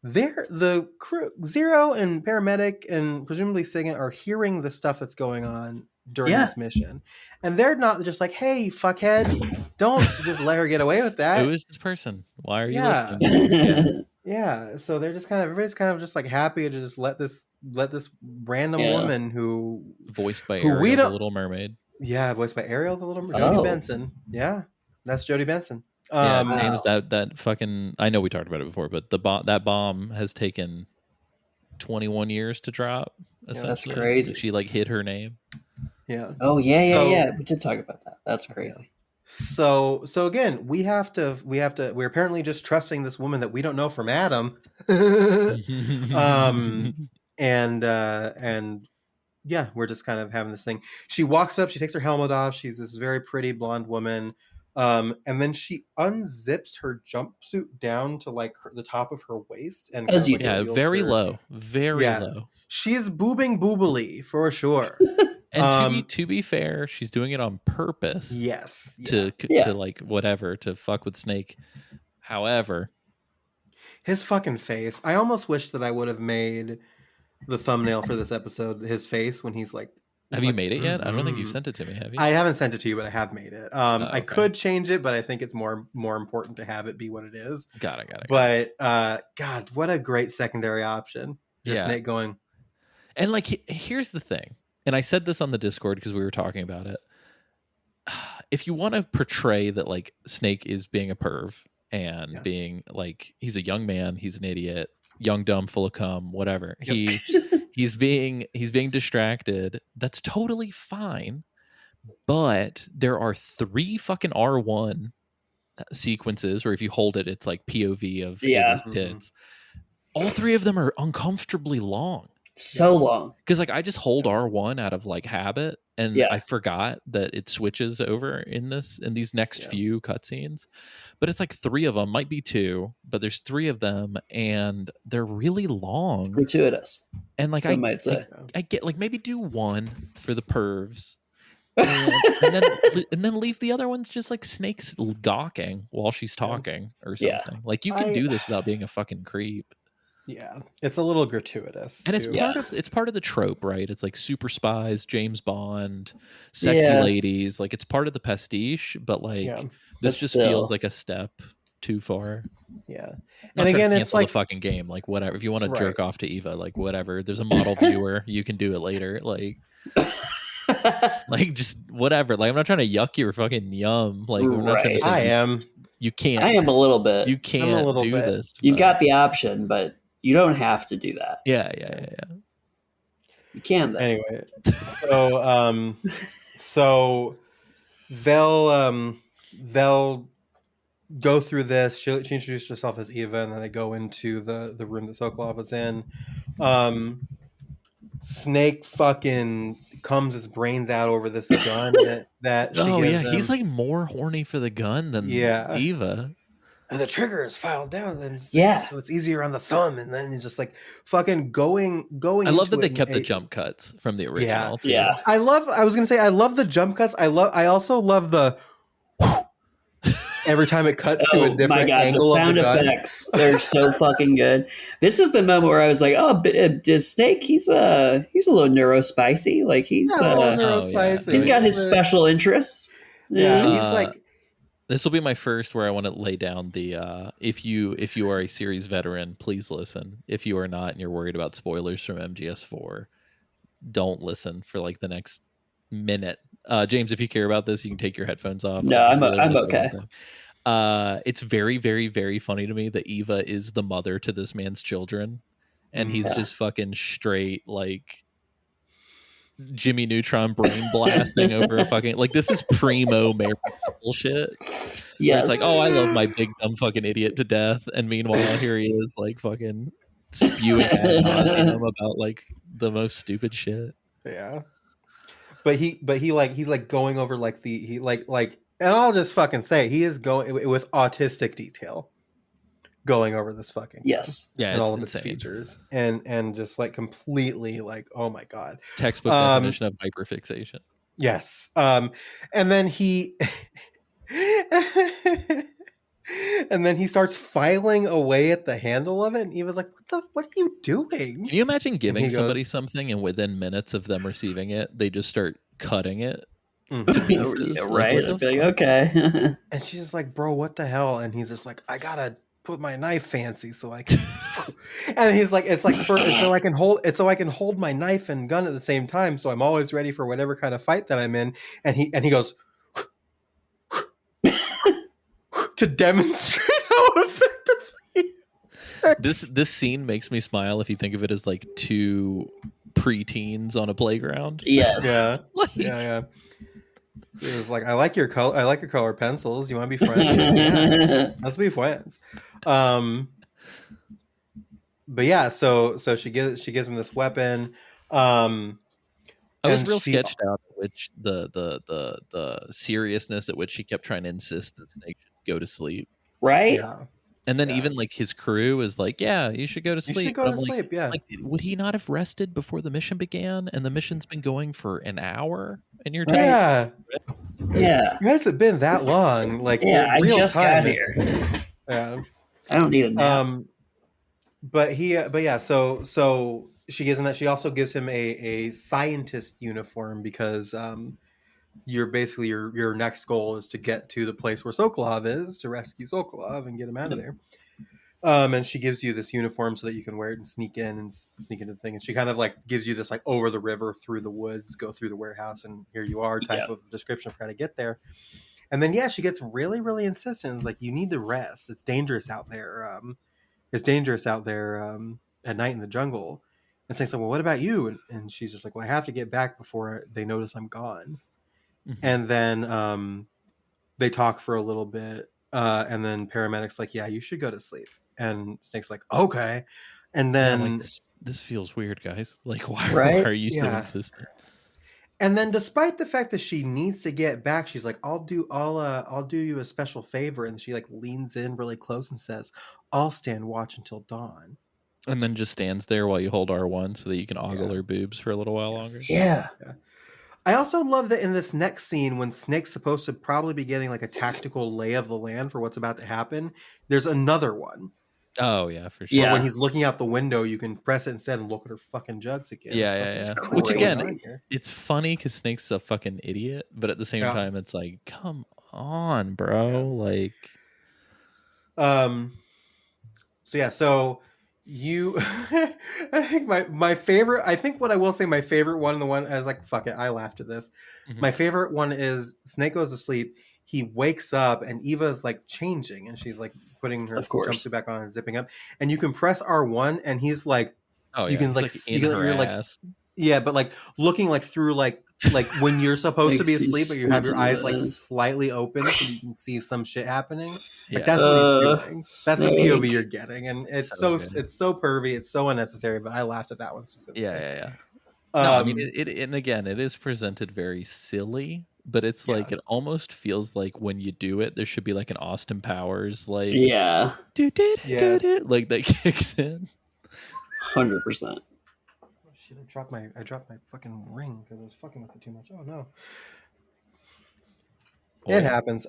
E: The crew, Zero and paramedic and presumably Sigint are hearing the stuff that's going on during
F: Yeah.
E: this mission, and they're not just like, "Hey, fuckhead, don't just let her get away with that."
C: Who is this person? Why are you
E: Yeah.
C: listening?
E: Yeah, so they're just everybody's kind of just like happy to just let this random
F: Yeah.
E: woman who
C: Voiced by
E: Who we
C: Ariel, the
E: don't-
C: Little Mermaid.
E: voiced by Ariel, the little
F: Oh.
E: Jodie Benson. Yeah, that's Jodie Benson.
C: Yeah,
E: Um,
C: names that fucking. I know we talked about it before, but that bomb has taken 21 years to drop.
E: that's
C: Essentially,
F: crazy.
C: She like hid her name.
E: yeah.
F: Oh yeah.
E: So-
F: We did talk about that. That's crazy.
E: So again, we're apparently just trusting this woman that we don't know from Adam. And yeah, we're just kind of having this thing. She walks up, she takes her helmet off. She's this very pretty blonde woman. And then she unzips her jumpsuit down to like the top of her waist and
F: As
E: kind of,
F: you
E: like,
F: do.
C: Yeah,
E: reveals
C: very
E: her-
C: low, very
E: Yeah.
C: low.
E: She's boobing boobily for sure.
C: And to be fair, she's doing it on purpose.
E: Yes.
F: Yeah.
C: To like whatever to fuck with Snake. However,
E: His fucking face. I almost wish that I would have made the thumbnail for this episode his face when he's like.
C: have you made it yet? I don't think you've
E: "Mhm."
C: sent it to me. Have you?
E: I haven't sent it to you, but I have made it. I
C: okay.
E: could change it, but I think it's more important to have it be what it is.
C: Got it.
E: But God, what a great secondary option! Just
C: Yeah.
E: Snake going.
C: And like, here's the thing, and I said this on the Discord because we were talking about it. If you want to portray that like Snake is being a perv and
E: Yeah.
C: being like he's a young man, he's an idiot, young, dumb, full of cum, whatever.
E: Yep.
C: He's being distracted. That's totally fine. But there are 3 fucking R1 sequences where if you hold it, it's like POV of
F: Yeah.
C: Ava's tits. All 3 of them are uncomfortably long.
F: So long.
C: Because like I just hold R1 out of like habit, and
F: Yeah.
C: I forgot that it switches over in these next
E: Yeah.
C: few cutscenes. But it's like 3 of them, might be 2, but there's 3 of them, and they're really long.
F: Gratuitous.
C: And like
F: Some might say.
C: I get like maybe do 1 for the pervs, and, and then leave the other ones just like Snake's gawking while she's talking or
F: Yeah.
C: something. Like you can do this without being a fucking creep.
E: Yeah, it's a little gratuitous.
C: And it's
E: too.
C: part of the trope, right? It's like super spies, James Bond, sexy
F: Yeah.
C: ladies. Like it's part of the pastiche, but like
E: Yeah.
C: this
F: But
C: just
F: still.
C: feels like a step too far.
E: Yeah,
C: Not
E: and
C: trying to
E: again, it's
C: cancel
E: like
C: the fucking game. Like whatever. If you want to
E: Right.
C: jerk off to Eva, like whatever. There's a model viewer. You can do it later. Like just whatever. Like I'm not trying to yuck your fucking yum. Like I'm not trying to
F: Right.
C: say
E: I am.
C: you can't.
F: I am a little bit.
C: You can't
E: little
C: do
E: bit.
C: this.
F: You've
C: but-
F: got the option, but you don't have to do that.
C: Yeah.
F: You can though.
E: Anyway, so they'll go through this. She introduced herself as Eva, and then they go into the room that Sokolov was in. Snake fucking comes his brains out over this gun that she
C: Oh
E: gives
C: yeah,
E: him.
C: he's like more horny for the gun than
E: Yeah.
C: Eva.
E: the trigger is filed down, then
F: Yeah.
E: so it's easier on the thumb, and then he's just like fucking going.
C: I love that
E: into
C: they
E: it
C: kept the
E: in
C: jump cuts from the original. too.
F: Yeah.
E: I was gonna say I love the jump cuts. I also love the every time it cuts to a
F: Oh my
E: different
F: god, the
E: angle of
F: sound
E: the gun.
F: effects are so fucking good. This is the moment where I was like, "Oh, Snake, he's a little neurospicy. Like he's
E: Yeah, a little
C: Oh, yeah.
E: neurospicy.
F: he's got his
E: But-
F: special interests."
E: Yeah, he's
C: Uh,
E: like
C: This will be my first where I want to lay down the if you are a series veteran, please listen. If you are not and you're worried about spoilers from MGS4, don't listen for like the next minute. James, if you care about this, you can take your headphones off.
F: No,
C: I just
F: I'm
C: wanna say
F: okay.
C: one thing. It's very, very, very funny to me that Eva is the mother to this man's children, and he's
F: Yeah.
C: just fucking straight like Jimmy Neutron brain blasting over a fucking like this is primo married bullshit.
F: Yes.
C: It's like, oh, I love my big dumb fucking idiot to death, and meanwhile here he is like fucking spewing ad nauseum about like the most stupid shit.
E: yeah. But he's like going over like he and I'll just fucking say he is going with autistic detail going over this fucking gun
F: Yes.
C: Yeah,
E: and all
C: it's
E: of its
C: insane.
E: features and just like completely like, oh my god.
C: Textbook definition of hyperfixation.
E: Yes. And then he and then he starts filing away at the handle of it, and he was like, what are you doing?
C: Can you imagine giving
E: he
C: somebody
E: goes-
C: something and within minutes of them receiving it, they just start cutting it
E: Mhm.
C: to pieces?
F: Yeah,
C: Like,
F: right.
C: what the
F: I'd be like,
C: fuck?
F: okay.
E: And she's just like, bro, what the hell? And he's just like, I gotta put my knife fancy so I can and he's like, it's so I can hold my knife and gun at the same time, so I'm always ready for whatever kind of fight that I'm in. And he goes to demonstrate how effectively
C: This scene makes me smile if you think of it as like two preteens on a playground.
F: Yes.
E: yeah.
C: Like,
E: Yeah. It was like, I like your color pencils. You want to be friends? Yeah, let's be friends. But yeah, so she gives him this weapon.
C: I was
E: and
C: real
E: she-
C: sketched out at which the seriousness at which she kept trying to insist that Snake should go to sleep.
F: Right?
E: Yeah,
C: And then
E: Yeah.
C: even like his crew is like, yeah, you should go to
E: you
C: sleep.
E: should go
C: But
E: to
C: I'm
E: sleep. Yeah,
C: Like, would he not have rested before the mission began? And the mission's been going for an hour, and you're
F: Right.
E: yeah.
F: Yeah.
E: It hasn't been that long. Like,
F: Yeah,
E: in
F: I
E: real
F: just
E: time,
F: got here.
E: Yeah.
F: I don't need a nap.
E: But yeah, so she gives him that. She also gives him a scientist uniform because you're basically your next goal is to get to the place where Sokolov is to rescue Sokolov and get him out of there. And she gives you this uniform so that you can wear it and sneak into the thing. And she kind of like gives you this like over the river, through the woods, go through the warehouse, and here you are type of description for how to get there. And then yeah, she gets really, really insistent. It's like, you need to rest. It's dangerous out there. At night in the jungle. And saying, so, well, what about you? And she's just like, well, I have to get back before they notice I'm gone.
C: Mhm.
E: And then they talk for a little bit. And then paramedic's like, yeah, you should go to sleep. And Snake's like, okay. And
C: Yeah,
E: then
C: I'm like, this feels weird, guys. Like, why
F: Right?
C: are you so
E: Yeah.
C: insistent?
E: And then, despite the fact that she needs to get back, she's like, I'll do you a special favor. And she like leans in really close and says, I'll stand watch until dawn.
C: And then just stands there while you hold R1 so that you can ogle
E: Yeah.
C: her boobs for a little while
E: Yes.
C: longer.
F: Yeah.
E: I also love that in this next scene, when Snake's supposed to probably be getting like a tactical lay of the land for what's about to happen, there's another one.
C: Oh yeah, for sure.
E: Where
F: Yeah.
E: when he's looking out the window, you can press it instead and look at her fucking jugs again.
C: Yeah,
E: It's
C: yeah,
E: fucking
C: yeah. Which,
E: crazy.
C: again, it's funny because Snake's a fucking idiot, but at the same
E: Yeah.
C: time, it's like, come on, bro. Like,
E: So yeah, so you I think my favorite, I think what I will say my favorite one, the one I was like, fuck it, I laughed at this.
C: Mhm.
E: My favorite one is Snake goes to sleep, he wakes up and Eva's like changing and she's like putting her
F: Of course.
E: jumpsuit back on and zipping up, and you can press R1 and he's like,
C: oh
E: You
C: yeah,
E: can,
C: he's,
E: like,
C: like
E: see
C: in
E: that
C: her
E: you're, like,
C: ass.
E: yeah, but like looking like through like when you're supposed to be
F: Like,
E: asleep, but you have your
F: squinting
E: eyes like
F: eyes.
E: slightly open so you can see some shit happening.
C: Yeah.
E: Like that's what he's doing. That's the POV
F: Snake.
E: you're getting, and it's
C: So
E: so
C: good.
E: it's so pervy, it's so unnecessary. But I laughed at that one specifically.
C: Yeah. No, I mean,
E: Um,
C: it and again, it is presented very silly, but it's
E: Yeah.
C: like it almost feels like when you do it, there should be like an Austin Powers like
F: Yeah,
E: Yes.
C: like that kicks in.
F: 100%.
E: Oh, shit, I dropped my fucking ring because I was fucking with it too much. Oh no.
C: Boy.
E: It happens.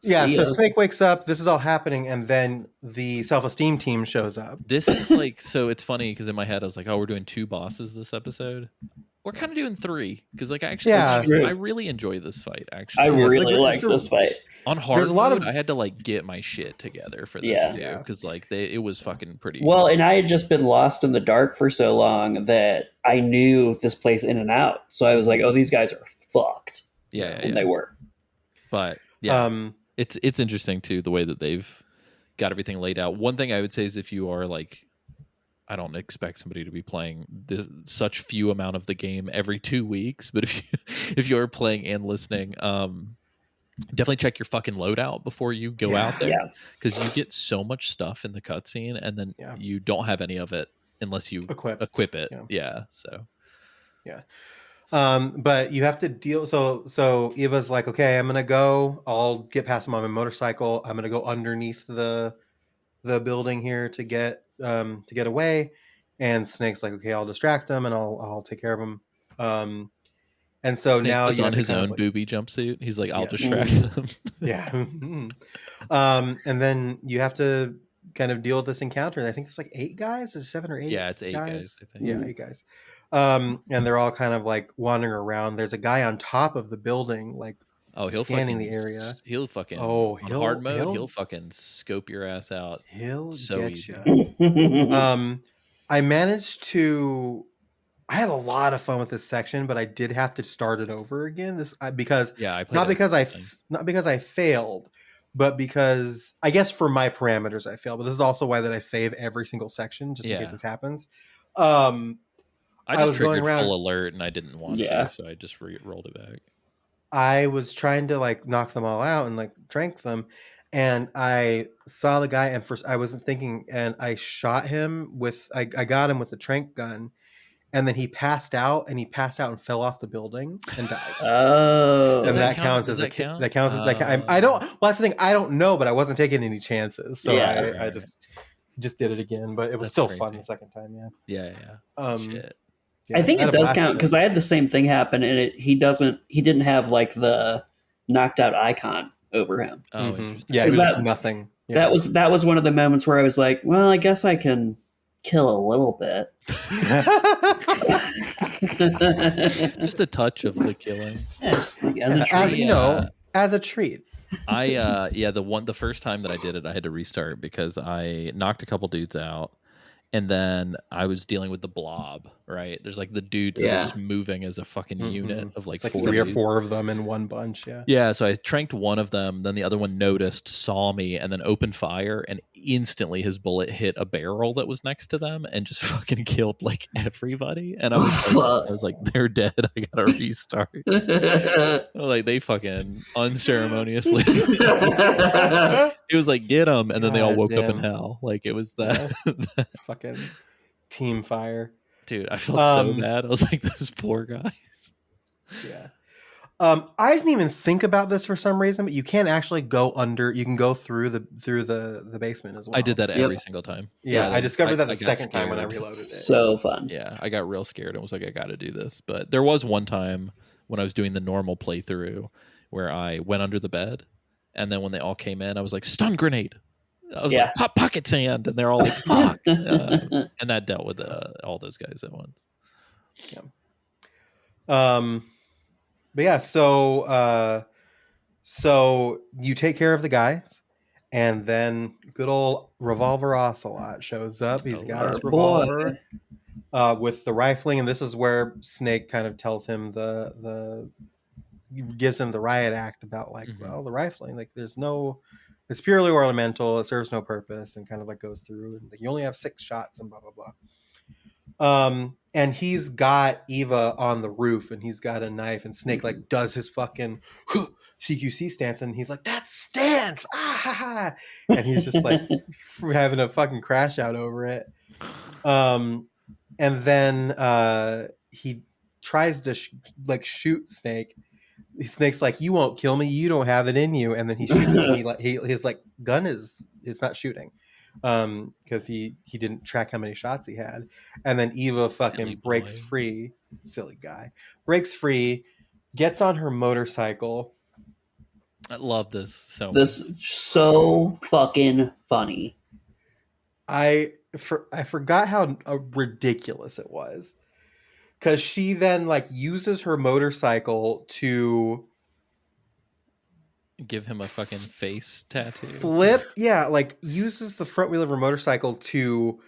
E: Yeah,
F: See
E: so
F: ya.
E: Snake wakes up, this is all happening, and then the self-esteem team shows up.
C: This is like, so it's funny because in my head I was like, oh, we're doing 2 bosses this episode. We're kind of doing 3 because like actually
E: Yeah.
F: True.
C: I really enjoy this fight actually.
F: I
E: Yeah, it's
F: really
E: like-
F: like this fight.
C: On hard
E: There's a lot
C: mode,
E: of-
C: I had to like get my shit together for this
F: Yeah.
C: too
E: Yeah.
C: because like it was fucking pretty.
F: Well, and I had just been lost in the dark for so long that I knew this place in and out. So I was like, oh, these guys are fucked.
C: yeah,
F: And they were.
C: But yeah,
E: Um,
C: it's interesting too the way that they've got everything laid out. One thing I would say is if you are like, I don't expect somebody to be playing such few amount of the game every 2 weeks, but if you are playing and listening, definitely check your fucking loadout before you go
E: Yeah.
C: out there,
F: Yeah.
C: because you get so much stuff in the cutscene and then
E: Yeah.
C: you don't have any of it unless you
E: Equip.
C: it.
E: Yeah.
C: So
E: but you have to deal. So Eva's like, okay, I'm gonna go. I'll get past him on my motorcycle. I'm gonna go underneath the building here to get away. And Snake's like, okay, I'll distract him and I'll take care of him. And so
C: Snake
E: now
C: puts
E: you
C: on
E: have to
C: his
E: kind of
C: own
E: like-
C: booby jumpsuit. He's like, I'll
E: Yes.
C: distract them.
E: Yeah. And then you have to kind of deal with this encounter. I think there's like 8 guys. Is it 7 or 8?
C: Yeah, it's 8 guys, I think.
E: Yeah, 8 guys. And they're all kind of like wandering around. There's a guy on top of the building, like
C: Oh, he'll
E: scanning
C: fucking,
E: the area.
C: He'll fucking
E: Oh,
C: on hard mode.
E: he'll-
C: He'll fucking scope your ass out.
E: He'll
C: So
E: get
C: easy.
E: ya. I managed to. I had a lot of fun with this section, but I did have to start it over again. Because
C: Yeah, I played
E: not
C: it
E: because
C: a couple times.
E: not because I failed, but because I guess for my parameters I failed. But this is also why that I save every single section just in
C: Yeah.
E: case this happens.
C: I just
E: was going
C: triggered
E: around-
C: full alert and I didn't want
F: Yeah.
C: to, so I just rolled it back.
E: I was trying to like knock them all out and like trank them, and I saw the guy, and first I wasn't thinking, and I shot him with I got him with the trank gun, and then he passed out and fell off the building and died.
F: Oh.
C: Does
E: And
C: that
E: that
C: count?
E: counts
C: Does
E: as
C: that
E: a ki-
C: count?
E: that counts as that. I don't. Well, that's the thing. I don't know, but I wasn't taking any chances, so
F: Yeah.
E: I just did it again. But it was
C: That's
E: still
C: crazy.
E: fun the second time. Yeah.
C: Yeah. Shit.
E: Yeah,
F: I think
E: had
F: it
E: a
F: does
E: blast
F: count
E: with
F: because I had the same thing happen, and he didn't have like the knocked out icon over him.
C: Oh,
E: Mhm.
C: interesting.
E: Yeah, it
F: Is
E: was
F: that-
E: just nothing. Yeah.
F: That was one of the moments where I was like, well, I guess I can kill a little bit.
C: Just a touch of the killing.
F: Yeah, just like, as a
E: as
F: treat.
E: you know, as a treat.
C: The first time that I did it, I had to restart because I knocked a couple dudes out, and then I was dealing with the blob. Right, there's like the dudes that
F: Yeah.
C: are just moving as a fucking unit of like,
E: It's like
C: 4
E: 3 or
C: dudes.
E: 4 of them in one bunch. Yeah.
C: Yeah, so I tranked one of them, then the other one noticed, saw me, and then opened fire, and instantly his bullet hit a barrel that was next to them and just fucking killed like everybody. And I was like, they're dead. I gotta restart. Like they fucking unceremoniously. It was like, get them, and then they all
E: God
C: woke up in
E: damn.
C: hell. Like it was that.
E: Fucking team fire.
C: Dude, I felt so
E: Um,
C: bad. I was like, those poor guys.
E: Yeah. I didn't even think about this for some reason, but you can actually go under. You can go through the basement as well.
C: I did that
F: Yep.
C: every single time.
E: Yeah, I discovered that the
C: got
E: second time when I
C: scared.
E: reloaded it.
F: So fun.
C: Yeah, I got real scared and was like, I got to do this. But there was one time when I was doing the normal playthrough where I went under the bed, and then when they all came in, I was like, stun grenade. I was
F: Yeah.
C: like, pop pocket sand, and they're all like, fuck. And that dealt with all those guys at once.
E: But yeah, so you take care of the guys, and then good old revolver ocelot shows up. He's got his
F: Our boy.
E: revolver with the rifling, and this is where Snake kind of tells him gives him the riot act about like,
C: Mhm.
E: well, the rifling, like it's purely ornamental, it serves no purpose, and kind of like goes through and like, you only have 6 shots and blah blah blah. And he's got Eva on the roof, and he's got a knife, and Snake like does his fucking CQC stance, and he's like, that stance, ah ha ha, and he's just like having a fucking crash out over it. And then he tries to shoot Snake. Snake's like, you won't kill me, you don't have it in you, and then he shoots him, and his like gun is not shooting, because he didn't track how many shots he had, and then Eva fucking breaks free, silly guy, breaks free, gets on her motorcycle.
C: I love this so much.
F: This so fucking funny.
E: I forgot how ridiculous it was. Because she then like uses her motorcycle to
C: give him a fucking face tattoo.
E: Like uses the front wheel of her motorcycle to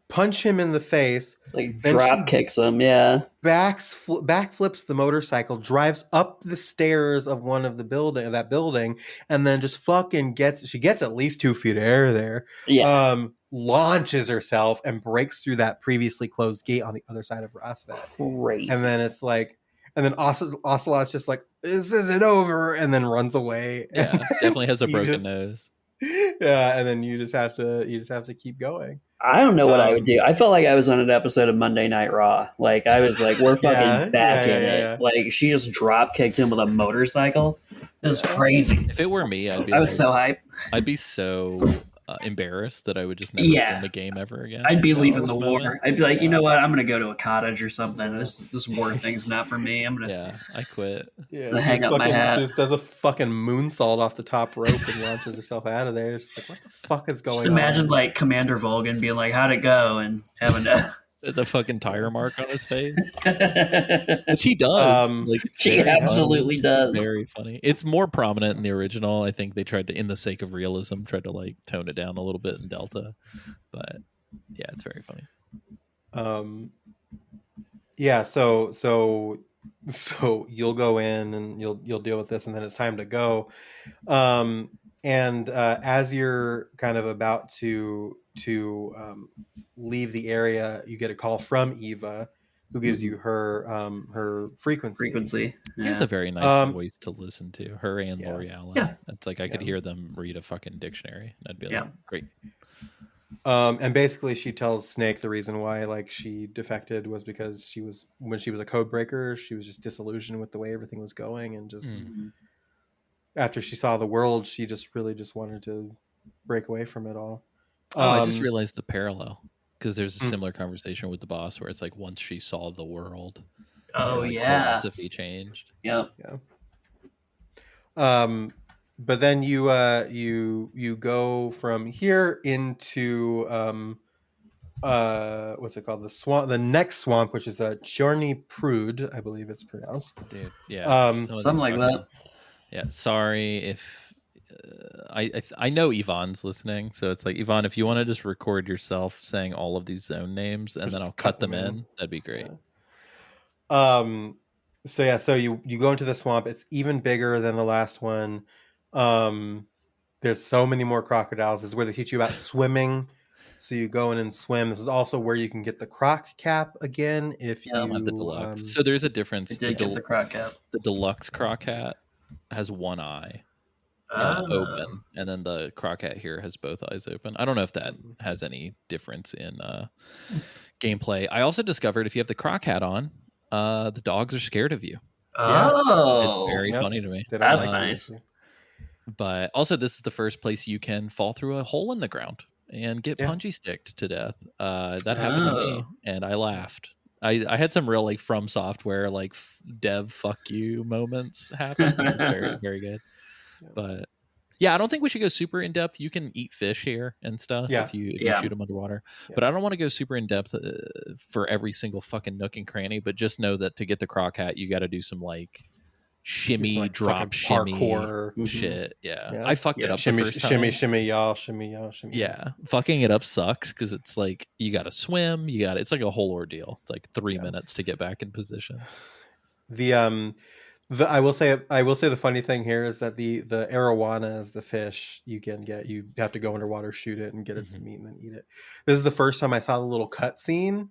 E: punch him in the face.
F: Like
E: then
F: drop kicks him, yeah.
E: Backflips the motorcycle, drives up the stairs of that building, and then just fucking gets at least 2 feet of air there.
F: Yeah.
E: Launches herself and breaks through that previously closed gate on the other side of Rosvet.
F: Crazy.
E: And then it's like, and then Ocelot's just like, this isn't over, and then runs away.
C: Yeah, definitely has a broken nose.
E: Yeah, and then you just have to keep going.
F: I don't know what I would do. I felt like I was on an episode of Monday Night Raw. Like I was like, we're fucking back in it. Yeah. Like she just drop kicked him with a motorcycle. It was crazy.
C: If it were me,
F: I was so hyped.
C: I'd be so embarrassed that I would just never win the game ever again.
F: I'd be leaving the war. I'd be like, you know what? I'm gonna go to a cottage or something. This war thing's not for me. I'm gonna
C: I quit.
F: Yeah, hang up my hat.
E: She just does a fucking moonsault off the top rope and launches herself out of there. It's just like, what the fuck is going on?
F: Just imagine like Commander Volgan being like, how'd it go? And having to
C: there's a fucking tire mark on his face. Which he does.
F: She absolutely does.
C: Very funny. It's more prominent in the original. I think they tried to, in the sake of realism, like tone it down a little bit in Delta. But yeah, it's very funny.
E: Yeah, so you'll go in and you'll deal with this, and then it's time to go. And as you're kind of about to leave the area, you get a call from Eva, who gives you her frequency.
C: She has a very nice voice to listen to. Her and L'Oreal.
F: Yeah.
C: It's like I could hear them read a fucking dictionary. I'd be like, great.
E: And basically she tells Snake the reason why like she defected was because when she was a code breaker, she was just disillusioned with the way everything was going, and just after she saw the world, she just really just wanted to break away from it all.
C: I just realized the parallel, because there's a similar conversation with the boss where it's like once she saw the world, philosophy changed.
F: Yeah.
E: But then you go from here into what's it called, the next swamp, which is a Chorny Prude, I believe it's pronounced.
C: Dude, yeah,
F: something like that.
C: Yeah, sorry if I know Yvonne's listening, so it's like, Yvonne, if you want to just record yourself saying all of these zone names and then I'll cut them in, that'd be great.
E: So you go into the swamp. It's even bigger than the last one. There's so many more crocodiles. This is where they teach you about swimming. So you go in and swim. This is also where you can get the croc cap again if you
C: have the deluxe. So there's a difference.
F: Get the croc cap.
C: The deluxe croc hat has one eye open, and then the croc hat here has both eyes open. I don't know if that has any difference in gameplay. I also discovered if you have the croc hat on, the dogs are scared of you.
F: Oh,
C: it's very funny to me.
F: That's nice.
C: But also, this is the first place you can fall through a hole in the ground and get punchy sticked to death. That happened to me, and I laughed. I had some real like From Software like dev fuck you moments happen. It was very, very good. But yeah, I don't think we should go super in depth. You can eat fish here and stuff if you shoot them underwater. Yeah. But I don't want to go super in depth for every single fucking nook and cranny. But just know that to get the croc hat, you got to do some like shimmy, drop, shimmy
E: parkour
C: shit. Yeah. I fucked it up
E: shimmy,
C: the first time.
E: Shimmy, y'all.
C: Yeah, fucking it up sucks because it's like you got to swim. It's like a whole ordeal. It's like 3 minutes to get back in position.
E: I will say the funny thing here is that the arowana is the fish you can get. You have to go underwater, shoot it, and get its meat, and then eat it. This is the first time I saw the little cut scene.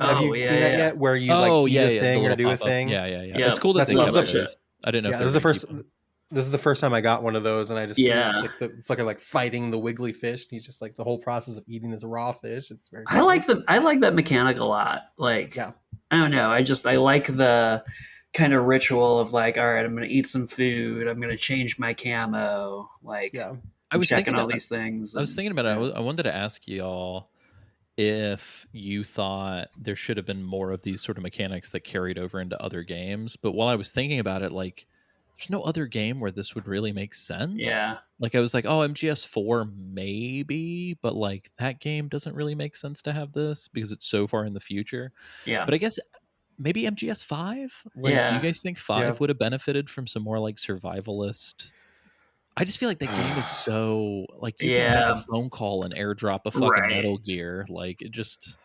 E: Have you seen that yet? Where you eat a thing or do a thing?
C: Yeah. It's cool that they kept those. I didn't know.
E: This is the first time I got one of those, and I just like the fucking like fighting the wiggly fish. And he's just like the whole process of eating this raw fish. It's very.
F: I like that mechanic a lot. Like, I don't know. I like the kind of ritual of like, all right, I'm gonna eat some food. I'm gonna change my camo. Like,
E: Yeah.
C: I was
F: checking
C: thinking
F: all
C: about,
F: these things.
C: I was
F: and-
C: thinking about it. I wanted to ask y'all if you thought there should have been more of these sort of mechanics that carried over into other games. But while I was thinking about it, like, there's no other game where this would really make sense.
F: Yeah.
C: Like, I was like, oh, MGS4 maybe, but like that game doesn't really make sense to have this because it's so far in the future.
F: Yeah.
C: But I guess maybe MGS5. Like, do you
F: Yeah.
C: guys think 5 would have benefited from some more like survivalist? I just feel like that game is so like you can make a phone call and airdrop a fucking
F: Right.
C: Metal Gear. Like it just.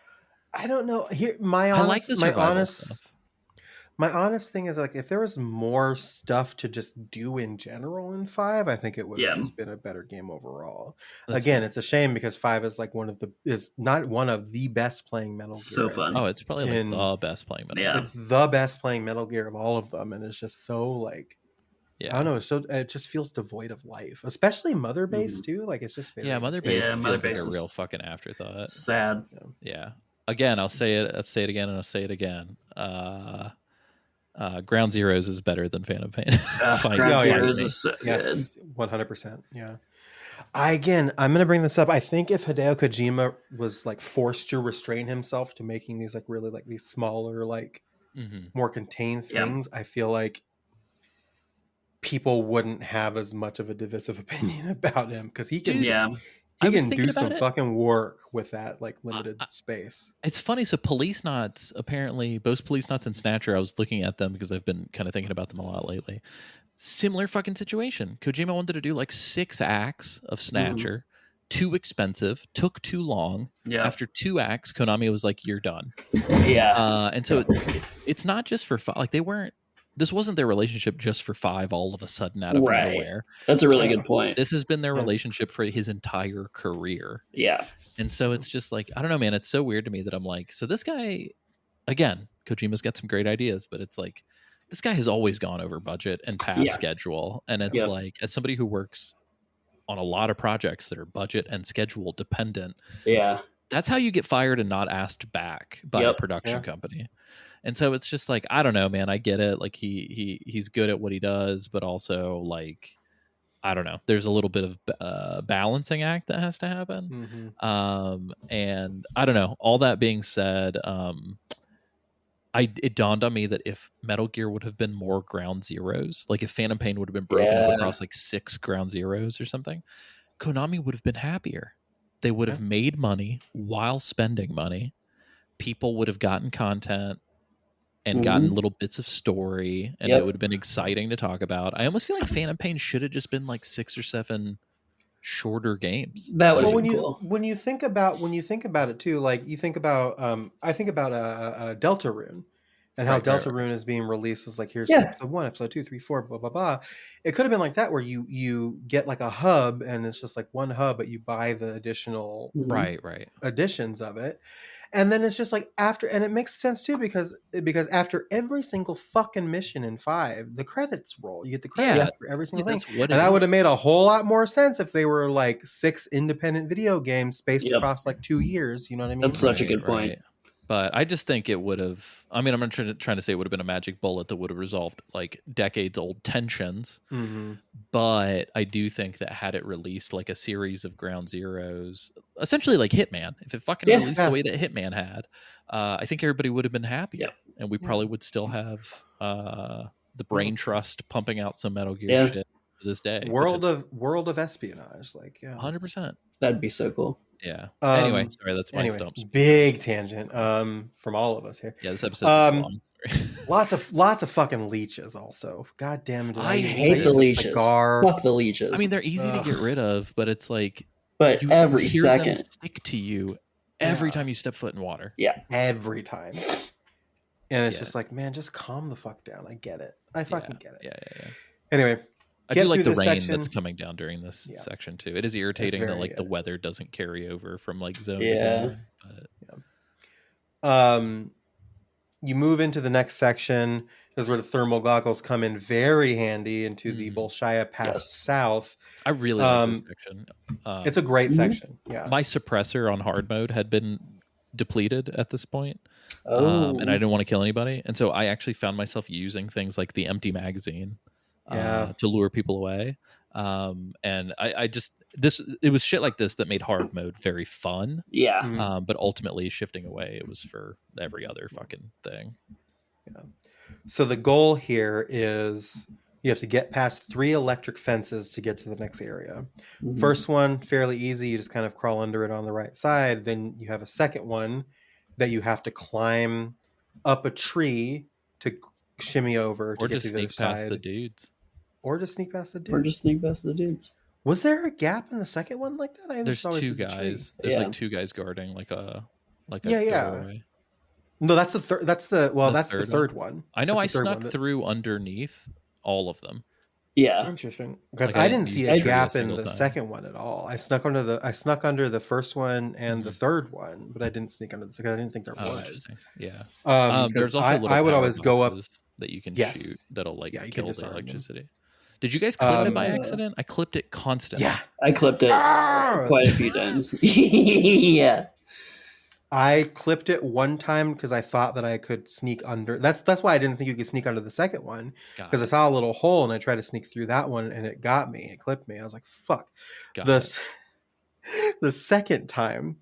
E: I don't know. Here,
C: I like the survival stuff.
E: my honest thing is like if there was more stuff to just do in general in 5, I think it would have just been a better game overall.
C: That's
E: Again,
C: fair.
E: it's a shame because 5 is like is not one of the best playing Metal Gear.
F: So fun.
C: Oh, it's probably like the best playing Metal Gear.
F: Yeah.
E: It's the best playing Metal Gear of all of them, and it's just so like I don't know. It just feels devoid of life, especially Mother Base too. Like it's just very,
C: Mother Base
F: Yeah,
C: feels
F: Mother
C: like
F: Base
C: a
F: is
C: real fucking afterthought.
F: Sad.
C: Yeah. Again, I'll say it again, and I'll say it again. Ground Zeroes is better than Phantom Pain.
F: Ground Zeroes is so good.
E: 100%. Yeah. I'm gonna bring this up. I think if Hideo Kojima was like forced to restrain himself to making these like really like these smaller like more contained things, I feel like people wouldn't have as much of a divisive opinion about him because he can he can do some fucking work with that like limited space.
C: It's funny. So Police Knots, apparently both Police Knots and Snatcher, I was looking at them because I've been kind of thinking about them a lot lately. Similar fucking situation. Kojima wanted to do like 6 acts of Snatcher. Too expensive, took too long. After 2 acts, Konami was like, "You're done." And so it's not just for like they weren't. This wasn't their relationship just for 5 all of a sudden out of nowhere.
F: That's a really good point.
C: This has been their relationship for his entire career.
F: Yeah.
C: And so it's just like, I don't know, man. It's so weird to me that I'm like, so this guy, again, Kojima's got some great ideas, but it's like, this guy has always gone over budget and past schedule. And it's like, as somebody who works on a lot of projects that are budget and schedule dependent, that's how you get fired and not asked back by a production company. And so it's just like, I don't know, man. I get it. Like he's good at what he does, but also like, I don't know. There's a little bit of balancing act that has to happen. And I don't know. All that being said, it dawned on me that if Metal Gear would have been more Ground Zeroes, like if Phantom Pain would have been broken up across like 6 Ground Zeroes or something, Konami would have been happier. They would have made money while spending money. People would have gotten content and gotten little bits of story, and it would have been exciting to talk about. I almost feel like Phantom Pain should have just been like 6 or 7 shorter games.
F: That would
E: well,
F: be cool.
E: when you think about it too, like you think about I think about Deltarune and how Deltarune is being released as like here's episode 1, episode 2, 3, 4, blah blah blah. It could have been like that where you get like a hub and it's just like one hub, but you buy the additional additions of it. And then it's just like after, and it makes sense too because after every single fucking mission in 5, the credits roll. You get the credits for every single thing, and that would have made a whole lot more sense if they were like 6 independent video games spaced across like 2 years. You know what I mean?
F: That's such a good point.
C: But I just think it would have. I mean, I'm not trying to say it would have been a magic bullet that would have resolved like decades old tensions. But I do think that had it released like a series of Ground Zeroes, essentially like Hitman, if it fucking released the way that Hitman had, I think everybody would have been happy, and we probably would still have the brain trust pumping out some Metal Gear shit to this day.
E: World of espionage, like
C: 100%.
F: That'd be so cool.
C: Yeah. Anyway, sorry, that's my stumps.
E: Big tangent from all of us here.
C: Yeah, this episode's long.
E: lots of fucking leeches also. God damn it.
F: I hate the leeches. Fuck the leeches.
C: I mean, they're easy to get rid of, but it's like
F: every
C: hear
F: second
C: them stick to you every time you step foot in water.
F: Yeah.
E: Every time. And it's just like, man, just calm the fuck down. I get it. I fucking get it.
C: Yeah.
E: Anyway,
C: I do like the rain that's coming down during this section too. It is irritating that like the weather doesn't carry over from like zone to zone. But...
E: you move into the next section. This is where the thermal goggles come in very handy into the Bolshaya Pass South.
C: I really like this section.
E: It's a great section. Yeah,
C: my suppressor on hard mode had been depleted at this point. And I didn't want to kill anybody, and so I actually found myself using things like the empty magazine to lure people away. And I just it was shit like this that made hard mode very fun.
F: Yeah.
C: But ultimately shifting away, it was for every other fucking thing.
E: Yeah. So the goal here is you have to get past 3 electric fences to get to the next area.
F: Mhm.
E: First one, fairly easy. You just kind of crawl under it on the right side. Then you have a second one that you have to climb up a tree to shimmy over to
C: Or
E: get
C: just
E: to the other
C: sneak past
E: side.
C: the dudes.
E: Or just sneak past the dudes.
F: Or just sneak past the dudes.
E: Was there a gap in the second one like that? I
C: There's
E: just always
C: 2
E: did the tree.
C: guys. There's
F: Yeah.
C: like 2 guys guarding like a
E: Yeah.
C: doorway.
E: No, that's the third. That's the
C: third
E: third one.
C: I know I
E: That's the third
C: snuck
E: one.
C: through underneath all of them.
F: Yeah.
E: Interesting, because
C: Like, I
E: I
C: didn't
E: didn't see
C: use
E: a
C: the tree a
E: gap in
C: single
E: the
C: time.
E: second one at all. I snuck under the first one and the third one, but I didn't sneak under the second. I didn't think there
C: Oh,
E: was.
C: interesting. Yeah.
E: 'Cause
C: There's also little
E: I would
C: power
E: always go up.
C: boxes that you can
E: Yes.
C: shoot that'll like
E: Yeah, you can
C: kill the
E: disarm them.
C: electricity. Did you guys clip it by
F: Uh,
C: accident? I clipped it constantly.
E: Yeah,
F: I clipped it quite a few times. Yeah.
E: I clipped it one time because I thought that I could sneak under. That's why I didn't think you could sneak under the second one,
C: Got
E: because I
C: it.
E: saw a little hole and I tried to sneak through that one and it got me. It clipped me. I was like, "Fuck."
C: Got
E: The
C: it.
E: the second time,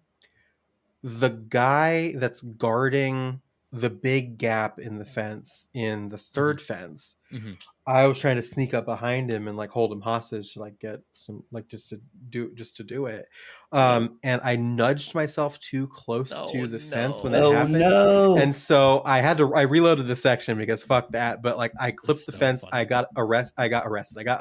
E: the guy that's guarding the big gap in the fence in the third fence,
C: Mhm.
E: I was trying to sneak up behind him and like hold him hostage to like get some like just to do it. And I nudged myself too close to the fence when that
F: Oh
E: happened.
F: no.
E: And so I reloaded the section because fuck that. But like I clipped the
C: so
E: fence.
C: funny.
E: I got arrested. I got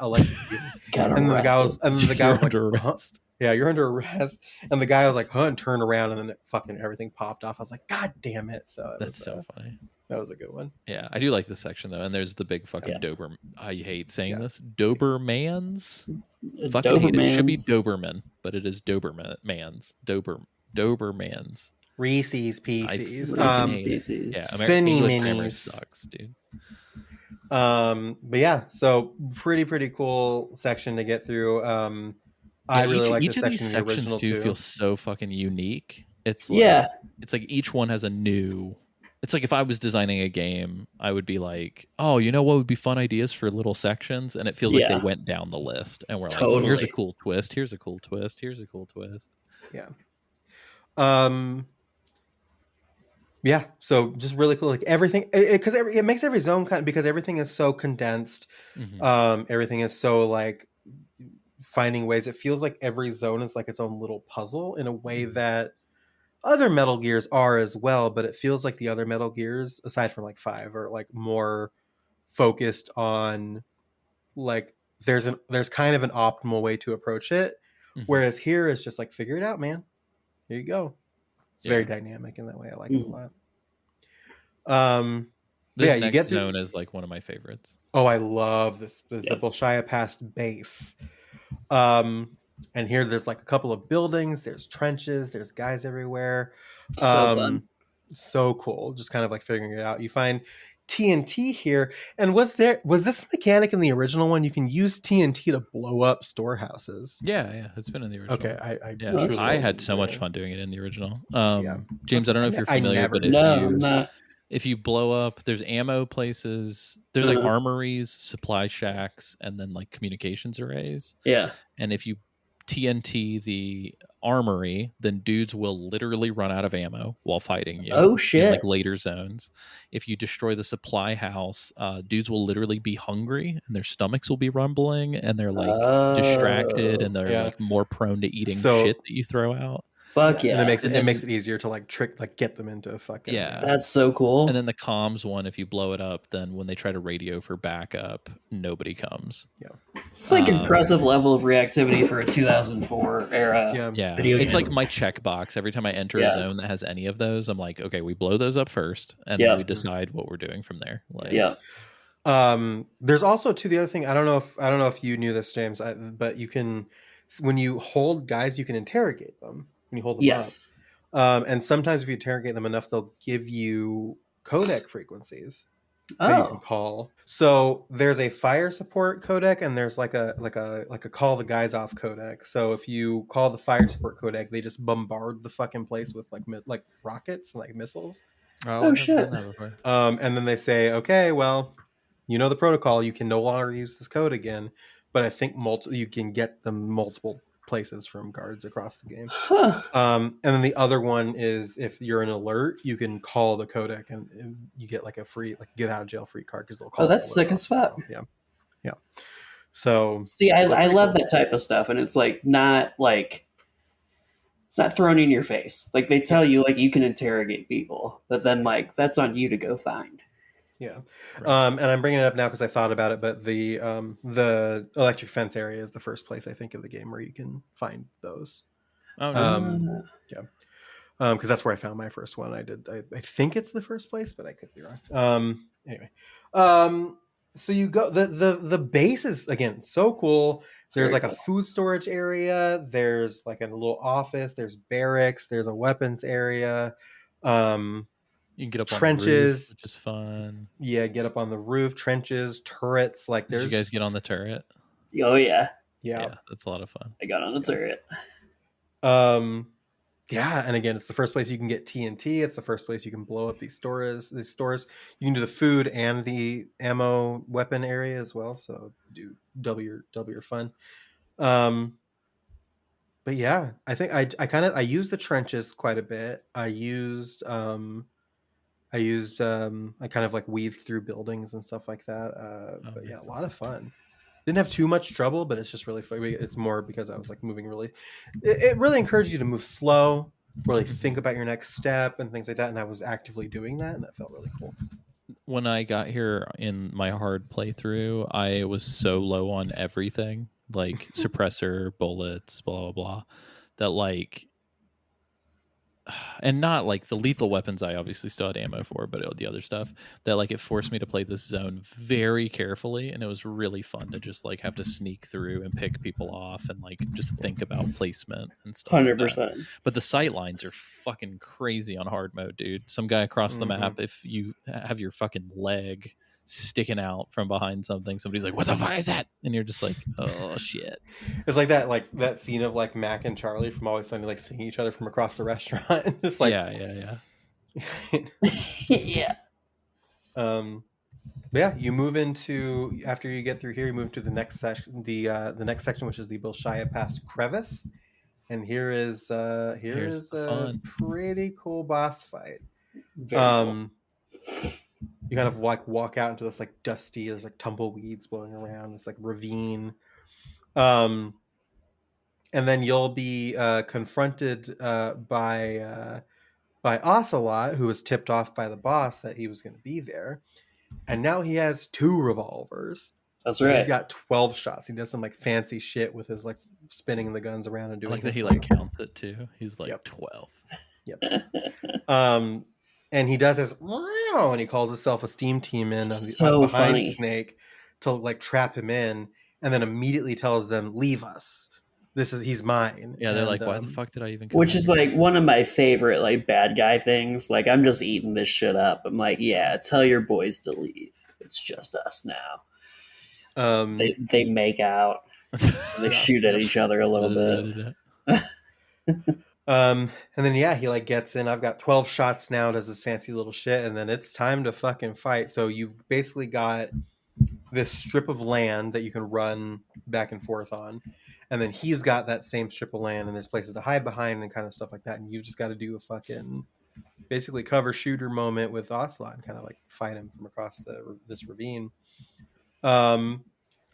E: electrocuted.
F: Got
E: And then the guy
F: arrested.
E: was like,
C: You're under
E: huh?
C: arrest.
E: Yeah, you're under arrest. And the guy was like, huh, and turned around and then it fucking everything popped off. I was like, God damn it. So
C: That's so funny.
E: that was a good one.
C: Yeah, I do like this section though, and there's the big fucking
F: Yeah.
C: Dober. I hate saying
E: Yeah.
C: this. Dobermans. Fucking hate it. It should be
F: Dobermans.
C: Doberman, but it is Dobermans. Dobermans.
E: Reese's Pieces.
C: fucking hate it.
F: Pieces.
C: Yeah,
E: Cinny
C: English grammar
E: Minis.
C: sucks, dude.
E: But yeah, so pretty cool section to get through. I really like
C: each
E: this
C: of these
E: section in the
C: sections
E: original
C: too
E: too.
C: feels so fucking unique. It's like,
F: Yeah.
C: it's like each one has a new. It's like if I was designing a game, I would be like, oh, you know what would be fun ideas for little sections, and it feels like
F: Yeah.
C: they went down the list, and we're like,
F: Totally.
C: here's a cool twist, here's a cool twist, here's a cool twist.
E: Yeah. Yeah, so just really cool, like everything, because it makes every zone kind of, because everything is so condensed.
C: Mhm.
E: Everything is so like finding ways. It feels like every zone is like its own little puzzle in a way that other Metal Gears are as well. But it feels like the other Metal Gears, aside from like 5, are like more focused on like there's kind of an optimal way to approach it,
C: Mhm.
E: whereas here is just like figure it out, man. Here you go. It's very
C: Yeah.
E: dynamic in that way. I like it a lot. But
C: This
E: yeah,
C: next
E: you get through.
C: zone is like one of my favorites.
E: Oh, I love this the
F: Yep.
E: Bolshaya Pass base. And here there's like a couple of buildings, there's trenches, there's guys everywhere.
F: So fun.
E: So cool. Just kind of like figuring it out. You find TNT here. And was this mechanic in the original one? You can use TNT to blow up storehouses.
C: Yeah, it's been in the original.
E: Okay, I
C: Yeah,
E: truly
C: I had
E: wasn't
C: so much
E: aware.
C: fun doing it in the original.
E: Yeah.
C: James, I don't know if you're
E: I
C: familiar,
E: never
C: but if
E: did.
F: No,
C: you
F: I'm not.
C: if you blow up, there's ammo places, there's like
F: Uh-huh.
C: armories, supply shacks, and then like communications arrays.
F: Yeah.
C: And if you TNT the armory, then dudes will literally run out of ammo while fighting you.
F: Oh
C: In
F: shit.
C: like later zones. If you destroy the supply house, dudes will literally be hungry and their stomachs will be rumbling and they're like distracted and they're
E: Yeah.
C: like more prone to eating
E: So-
C: shit that you throw out.
F: Fuck yeah.
E: And it
C: And then-
E: makes it easier to like get them into fucking
C: Yeah.
F: That's so cool.
C: And then the comms one, if you blow it up, then when they try to radio for backup, nobody comes.
F: It's like impressive level of reactivity for a 2004 era.
C: Yeah,
F: Video
C: it's
F: game.
C: like my checkbox. Every time I enter
F: Yeah.
C: a zone that has any of those, I'm like, okay, we blow those up first, and
F: Yeah.
C: then we decide what we're doing from there. Like,
F: Yeah.
E: There's also the other thing. I don't know if you knew this, James, but you can, when you hold guys, you can interrogate them when you hold them
F: Yes.
E: up. And sometimes if you interrogate them enough, they'll give you codec frequencies that you can
F: Oh.
E: call. So there's a fire support codec and there's like a call the guys off codec. So if you call the fire support codec, they just bombard the fucking place with like rockets, like missiles.
C: Oh, I've never
F: shit.
C: done that before.
E: And then they say, okay, well, you know the protocol. You can no longer use this code again. But I think you can get them multiple places from guards across the game.
F: Huh.
E: And then the other one is if you're an alert, you can call the codec and you get like a free get out of jail free card because they'll call.
F: Oh, that's
E: the
F: sick
E: alert
F: as fuck.
E: yeah. So
F: See, I love that type of stuff, and it's like not like it's not thrown in your face. Like they tell you like you can interrogate people, but then like that's on you to go find.
E: Yeah.
C: Right.
E: And I'm bringing it up now because I thought about it, but the electric fence area is the first place I think of the game where you can find those.
C: Oh, no.
E: Because that's where I found my first one. I think it's the first place, but I could be wrong. Anyway, so you go the base is again so cool. There's
F: Very
E: like
F: cool.
E: a food storage area. There's like a little office. There's barracks. There's a weapons area.
C: You can get up on the
E: Trenches.
C: roof, which is fun.
E: Yeah, get up on the roof. Trenches, turrets. Like
C: Did
E: there's
C: you guys get on the turret?
F: Oh yeah,
E: yeah.
C: That's a lot of fun.
F: I got on the turret.
E: Yeah, and again, it's the first place you can get TNT. It's the first place you can blow up these stores. You can do the food and the ammo weapon area as well. So do double your fun. But yeah, I think I used the trenches quite a bit. I kind of like weaved through buildings and stuff like that. But yeah, a lot of fun. Didn't have too much trouble, but it's just really fun. It's more because I was like moving it really encouraged you to move slow, really think about your next step and things like that. And I was actively doing that, and that felt really cool.
C: When I got here in my hard playthrough, I was so low on everything, like suppressor, bullets, blah, blah, blah, that like, and not like the lethal weapons I obviously still had ammo for, but the other stuff that like it forced me to play this zone very carefully, and it was really fun to just like have to sneak through and pick people off and like just think about placement and stuff.
F: 100%.
C: But the sight lines are fucking crazy on hard mode, dude. Some guy across the map, if you have your fucking leg sticking out from behind something, somebody's like, "What the fuck is that?" And you're just like, "Oh shit!"
E: It's like that scene of like Mac and Charlie from Always Sunny, like seeing each other from across the restaurant. Just like
C: yeah.
F: Yeah.
E: Yeah, you move into after you get through here, you move to the next section, the next section, which is the Bolshaya Pass crevice, and here's
C: Here's the
E: a
C: fun.
E: pretty cool boss fight.
F: Very cool.
E: You kind of like walk out into this like dusty, there's like tumbleweeds blowing around, this like ravine, and then you'll be confronted by Ocelot, who was tipped off by the boss that he was going to be there. And now he has 2 revolvers.
F: That's
E: so
F: right.
E: He's got 12 shots. He does some like fancy shit with his like spinning the guns around and
C: I
E: doing
C: like that
E: this,
C: he like counts it too. He's like 12.
E: Yep. And he does this, and he calls himself a steam team in
F: So
E: behind
F: funny.
E: Snake to like trap him in, and then immediately tells them, "Leave us. He's mine."
C: Yeah, they're
E: and,
C: like, "Why the fuck did I even?" Come
F: Which
C: in
F: is
C: here?"
F: like one of my favorite like bad guy things. Like I'm just eating this shit up. I'm like, yeah, tell your boys to leave. It's just us now. They make out. They shoot at each other a little bit.
E: And then he like gets in. I've got 12 shots now, does this fancy little shit, and then it's time to fucking fight. So you've basically got this strip of land that you can run back and forth on, and then he's got that same strip of land, and there's places to hide behind and kind of stuff like that, and you've just got to do a fucking basically cover shooter moment with Ocelot and kind of like fight him from across this ravine.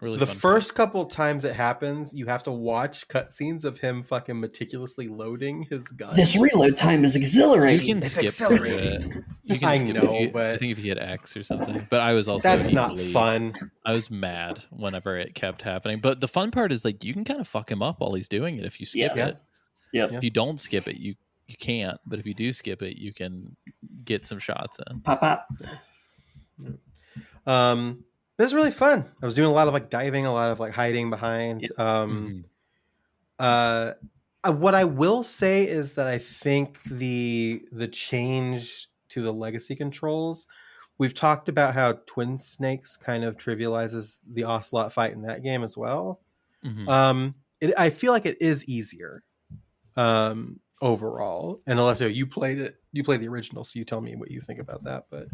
C: Really
E: the
C: fun
E: first couple times it happens, you have to watch cutscenes of him fucking meticulously loading his gun.
F: This reload time is exhilarating.
C: You can
E: It's
C: skip through it. You can
E: I
C: skip
E: know,
C: I
E: but
C: think if you hit X or something. But I was also
E: that's not
C: equally-
E: fun.
C: I was mad whenever it kept happening. But the fun part is like you can kind of fuck him up while he's doing it if you skip
F: Yes.
C: it.
F: Yep.
C: If you don't skip it, you can't. But if you do skip it, you can get some shots in.
F: Pop pop.
E: It was really fun. I was doing a lot of like diving, a lot of like hiding behind.
C: Mhm.
E: What I will say is that I think the change to the legacy controls, we've talked about how Twin Snakes kind of trivializes the Ocelot fight in that game as well.
C: Mhm.
E: I feel like it is easier. overall. And Alessio, you played the original, so you tell me what you think about that. But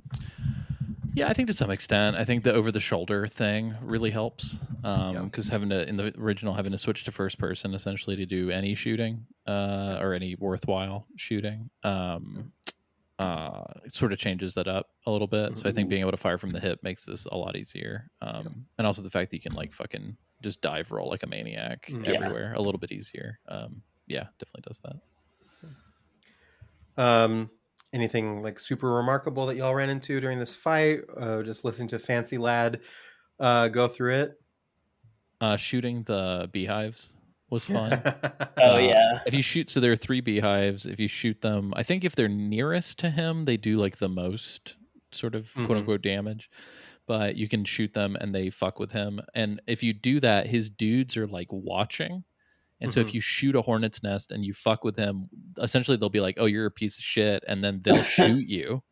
C: Yeah, I think to some extent, I think the over the shoulder thing really helps because having to in the original having to switch to first person essentially to do any shooting or any worthwhile shooting it sort of changes that up a little bit. So I think being able to fire from the hip makes this a lot easier. And also the fact that you can like fucking just dive roll like a maniac everywhere a little bit easier. Yeah, definitely does that.
E: Anything like super remarkable that y'all ran into during this fight? Just listening to Fancy Lad go through it.
C: Shooting the beehives was fun.
F: Oh yeah.
C: If you shoot, so there are 3 beehives. If you shoot them, I think if they're nearest to him, they do like the most sort of quote unquote damage. But you can shoot them and they fuck with him. And if you do that, his dudes are like watching. And so if you shoot a hornet's nest and you fuck with him, essentially they'll be like, "Oh, you're a piece of shit," and then they'll shoot you.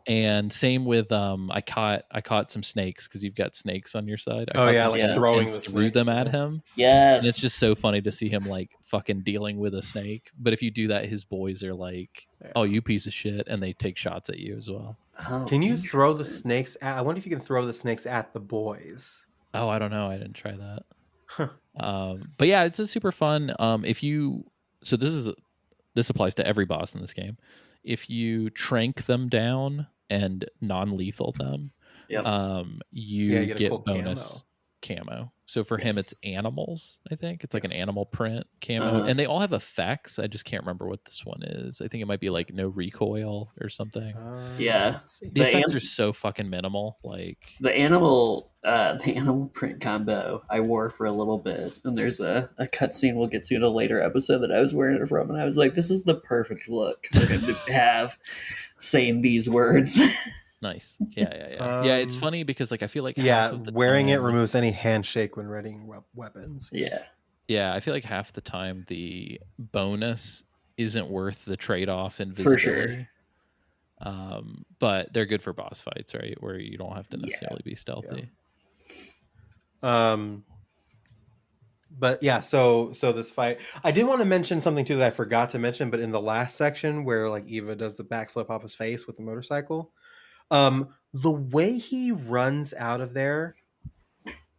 C: And same with I caught some snakes because you've got snakes on your side.
E: Throwing
C: the threw them at him.
F: Yes,
C: and it's just so funny to see him like fucking dealing with a snake. But if you do that, his boys are like, "Oh, you piece of shit," and they take shots at you as well.
E: Can you throw the snakes I wonder if you can throw the snakes at the boys.
C: Oh, I don't know. I didn't try that. But yeah, it's a super fun. This applies to every boss in this game. If you trank them down and non-lethal them, you get bonus camo. So for him, it's animals. I think it's like an animal print camo, and they all have effects. I just can't remember what this one is. I think it might be like no recoil or something.
F: Yeah,
C: the effects are so fucking minimal. Like
F: the animal print combo I wore for a little bit, and there's a cutscene we'll get to in a later episode that I was wearing it from, and I was like, "This is the perfect look for him to have saying these words."
C: Nice. Yeah. Yeah, it's funny because like I feel like
E: wearing it removes any handshake when readying weapons.
C: Yeah, I feel like half the time the bonus isn't worth the trade-off in visibility.
F: For sure.
C: But they're good for boss fights, right? Where you don't have to necessarily be stealthy.
E: But yeah, so this fight, I did want to mention something too that I forgot to mention, but in the last section where like Eva does the backflip off his face with the motorcycle, the way he runs out of there,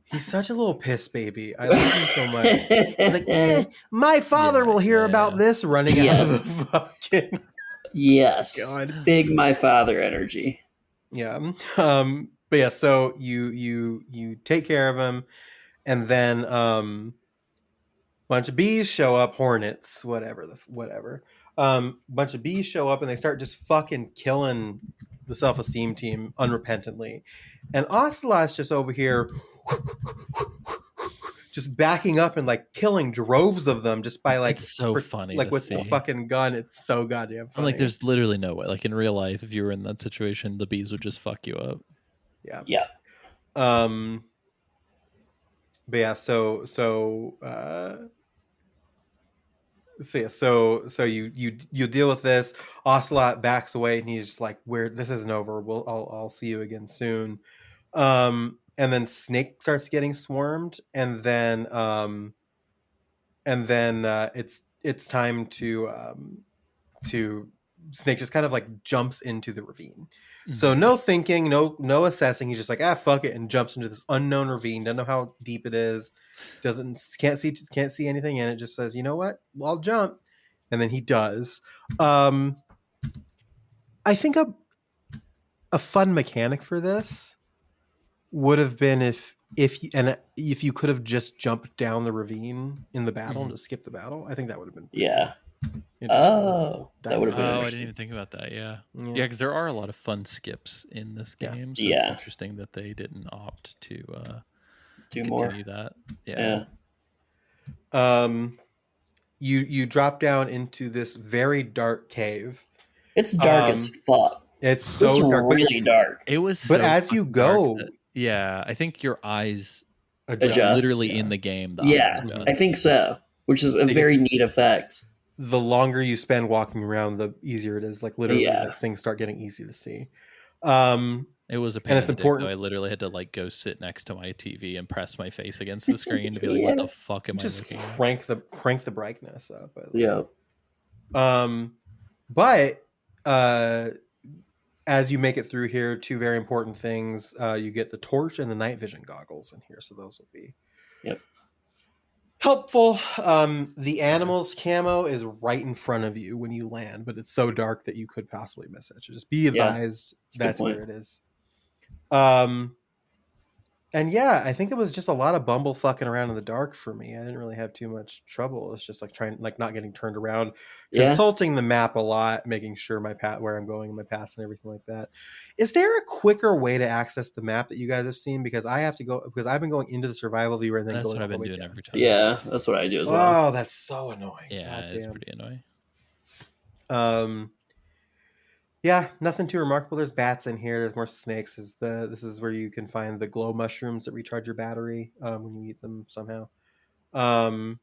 E: he's such a little piss baby. I love him so much. Like, my father will hear about this running out of the fucking.
F: Yes.
E: God.
F: Big my father energy.
E: Yeah. But yeah, so you take care of him, and then bunch of bees show up, hornets, whatever. Bunch of bees show up and they start just fucking killing the self-esteem team unrepentantly. And Ocelot's just over here just backing up and like killing droves of them just by like
C: it's so funny
E: like with the fucking gun. It's so goddamn funny.
C: I'm like there's literally no way. Like in real life, if you were in that situation, the bees would just fuck you up.
E: Yeah. But yeah, so you deal with this. Ocelot backs away and he's just like, this isn't over. I'll see you again soon. And then Snake starts getting swarmed, and then it's time to Snake just kind of like jumps into the ravine. Mm-hmm. So no thinking, no assessing. He's just like, fuck it, and jumps into this unknown ravine. Doesn't know how deep it is. Can't see anything in it. Just says, you know what? Well, I'll jump, and then he does. I think a fun mechanic for this would have been if you could have just jumped down the ravine in the battle and just skipped the battle. I think that would have been
F: Oh, that would have been.
C: I didn't even think about that. Yeah, because there are a lot of fun skips in this game. So it's interesting that they didn't opt to
F: do
C: continue
F: more.
C: That.
E: You drop down into this very dark cave.
F: It's dark as fuck.
E: It's dark,
F: really dark.
C: It was,
E: but as you go,
C: I think your eyes
F: adjust.
C: Literally in the game.
F: I think so, which is a very neat effect.
E: The longer you spend walking around, the easier it is. Like literally, like, things start getting easy to see.
C: And It was a pain
E: And
C: in
E: it's
C: the dick,
E: important.
C: though. I literally had to like go sit next to my TV and press my face against the screen to be like, "What the fuck am I
E: Just
C: looking at?"
E: crank the brightness up.
F: Yeah.
E: But as you make it through here, two very important things. You get the torch and the night vision goggles in here, so those will be helpful. The animal's camo is right in front of you when you land, but it's so dark that you could possibly miss it. So just be advised that's where it is. And yeah, I think it was just a lot of bumble fucking around in the dark for me. I didn't really have too much trouble. It's just like not getting turned around, consulting the map a lot, making sure where I'm going in my paths and everything like that. Is there a quicker way to access the map that you guys have seen? Because I've been going into the survival viewer and then
C: That's
E: going
C: what I've
E: all the
C: been
E: way
C: doing
E: down.
C: every time.
F: Yeah, that's what I do as well.
E: Oh, that's so annoying.
C: Yeah, it's pretty
E: annoying. Yeah, nothing too remarkable. There's bats in here. There's more snakes. This is where you can find the glow mushrooms that recharge your battery when you eat them somehow.
C: Well,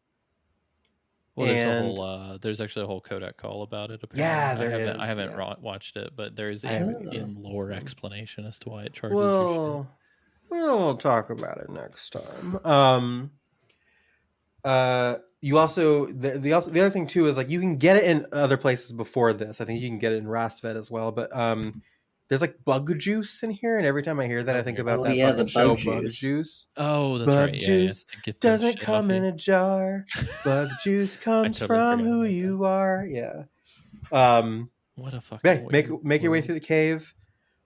C: there's actually a whole Kodak call about it. Apparently.
E: Yeah, there is.
C: I haven't watched it, but there is an in-lore explanation as to why it charges your shit.
E: We'll talk about it next time. You also the other thing too is like you can get it in other places before this. I think you can get it in Rasvet as well, but there's like bug juice in here, and every time I hear that, I think about that fucking show, Bug Juice.
C: Oh, that's
E: Bug
C: right.
E: juice doesn't come in a jar. Bug juice comes from who you are. Yeah.
C: What a fucking
E: make your way through the cave.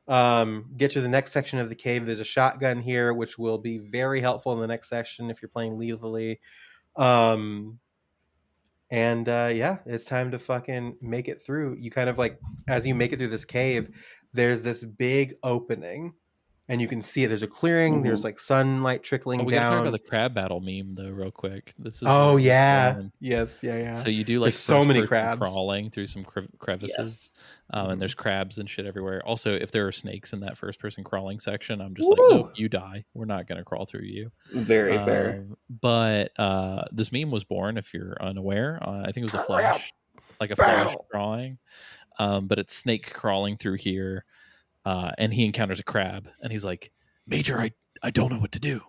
E: Get to the next section of the cave. There's a shotgun here, which will be very helpful in the next section if you're playing lethally. It's time to fucking make it through. You kind of like, as you make it through this cave, there's this big opening and you can see it. There's a clearing. Mm-hmm. There's like sunlight trickling down.
C: We gotta talk about the crab battle meme though, real quick. This is
E: yes, yeah.
C: So you do like
E: there's so many crabs
C: crawling through some crevices, and there's crabs and shit everywhere. Also, if there are snakes in that first person crawling section, I'm just like, nope, you die. We're not gonna crawl through you.
F: Very fair.
C: But this meme was born, if you're unaware. I think it was a flash, like a flash drawing. But it's Snake crawling through here. And he encounters a crab, and he's like, "Major, I don't know what to do.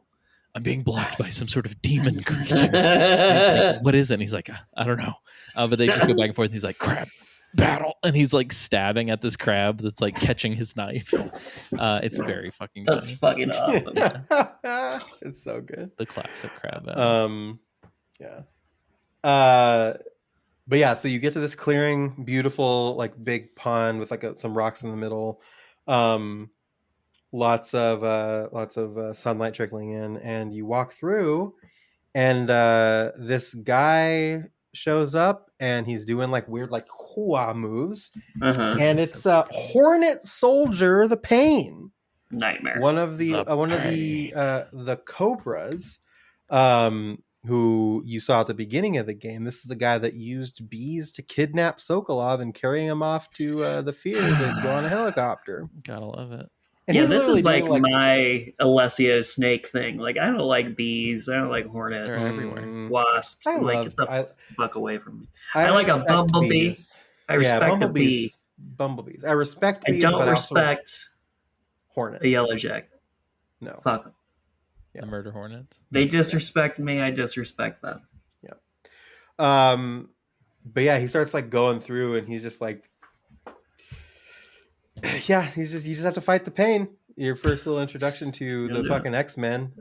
C: I'm being blocked by some sort of demon creature." Like, what is it? And he's like, "I don't know." But they just go back and forth, and he's like, "Crab battle," and he's like stabbing at this crab that's like catching his knife. It's very fucking funny.
F: That's fucking awesome.
E: Yeah. It's so good.
C: The classic crab battle.
E: But yeah, so you get to this clearing, beautiful, like big pond with like some rocks in the middle. Lots of sunlight trickling in, and you walk through, and this guy shows up, and he's doing like weird like hua moves, and it's Hornet Soldier, the Pain,
F: nightmare,
E: one of the cobras, who you saw at the beginning of the game. This is the guy that used bees to kidnap Sokolov and carry him off to the field to go on a helicopter.
C: Gotta love it.
E: And
F: yeah, this is like my Alessio snake thing. Like, I don't like bees. I don't like hornets.
C: They're everywhere.
F: Wasps. Get the fuck away from me. I like a bumblebee.
E: Bees.
F: I respect a bee.
E: Bumblebees. I respect bees,
F: I don't
E: but
F: respect
E: hornets.
F: A yellow jacket.
E: No.
F: Fuck them.
C: Yeah. The murder hornets.
F: They disrespect me. I disrespect them.
E: Yeah. But yeah, he starts like going through, and he's just like, yeah, you just have to fight the pain. Your first little introduction to the fucking X-Men.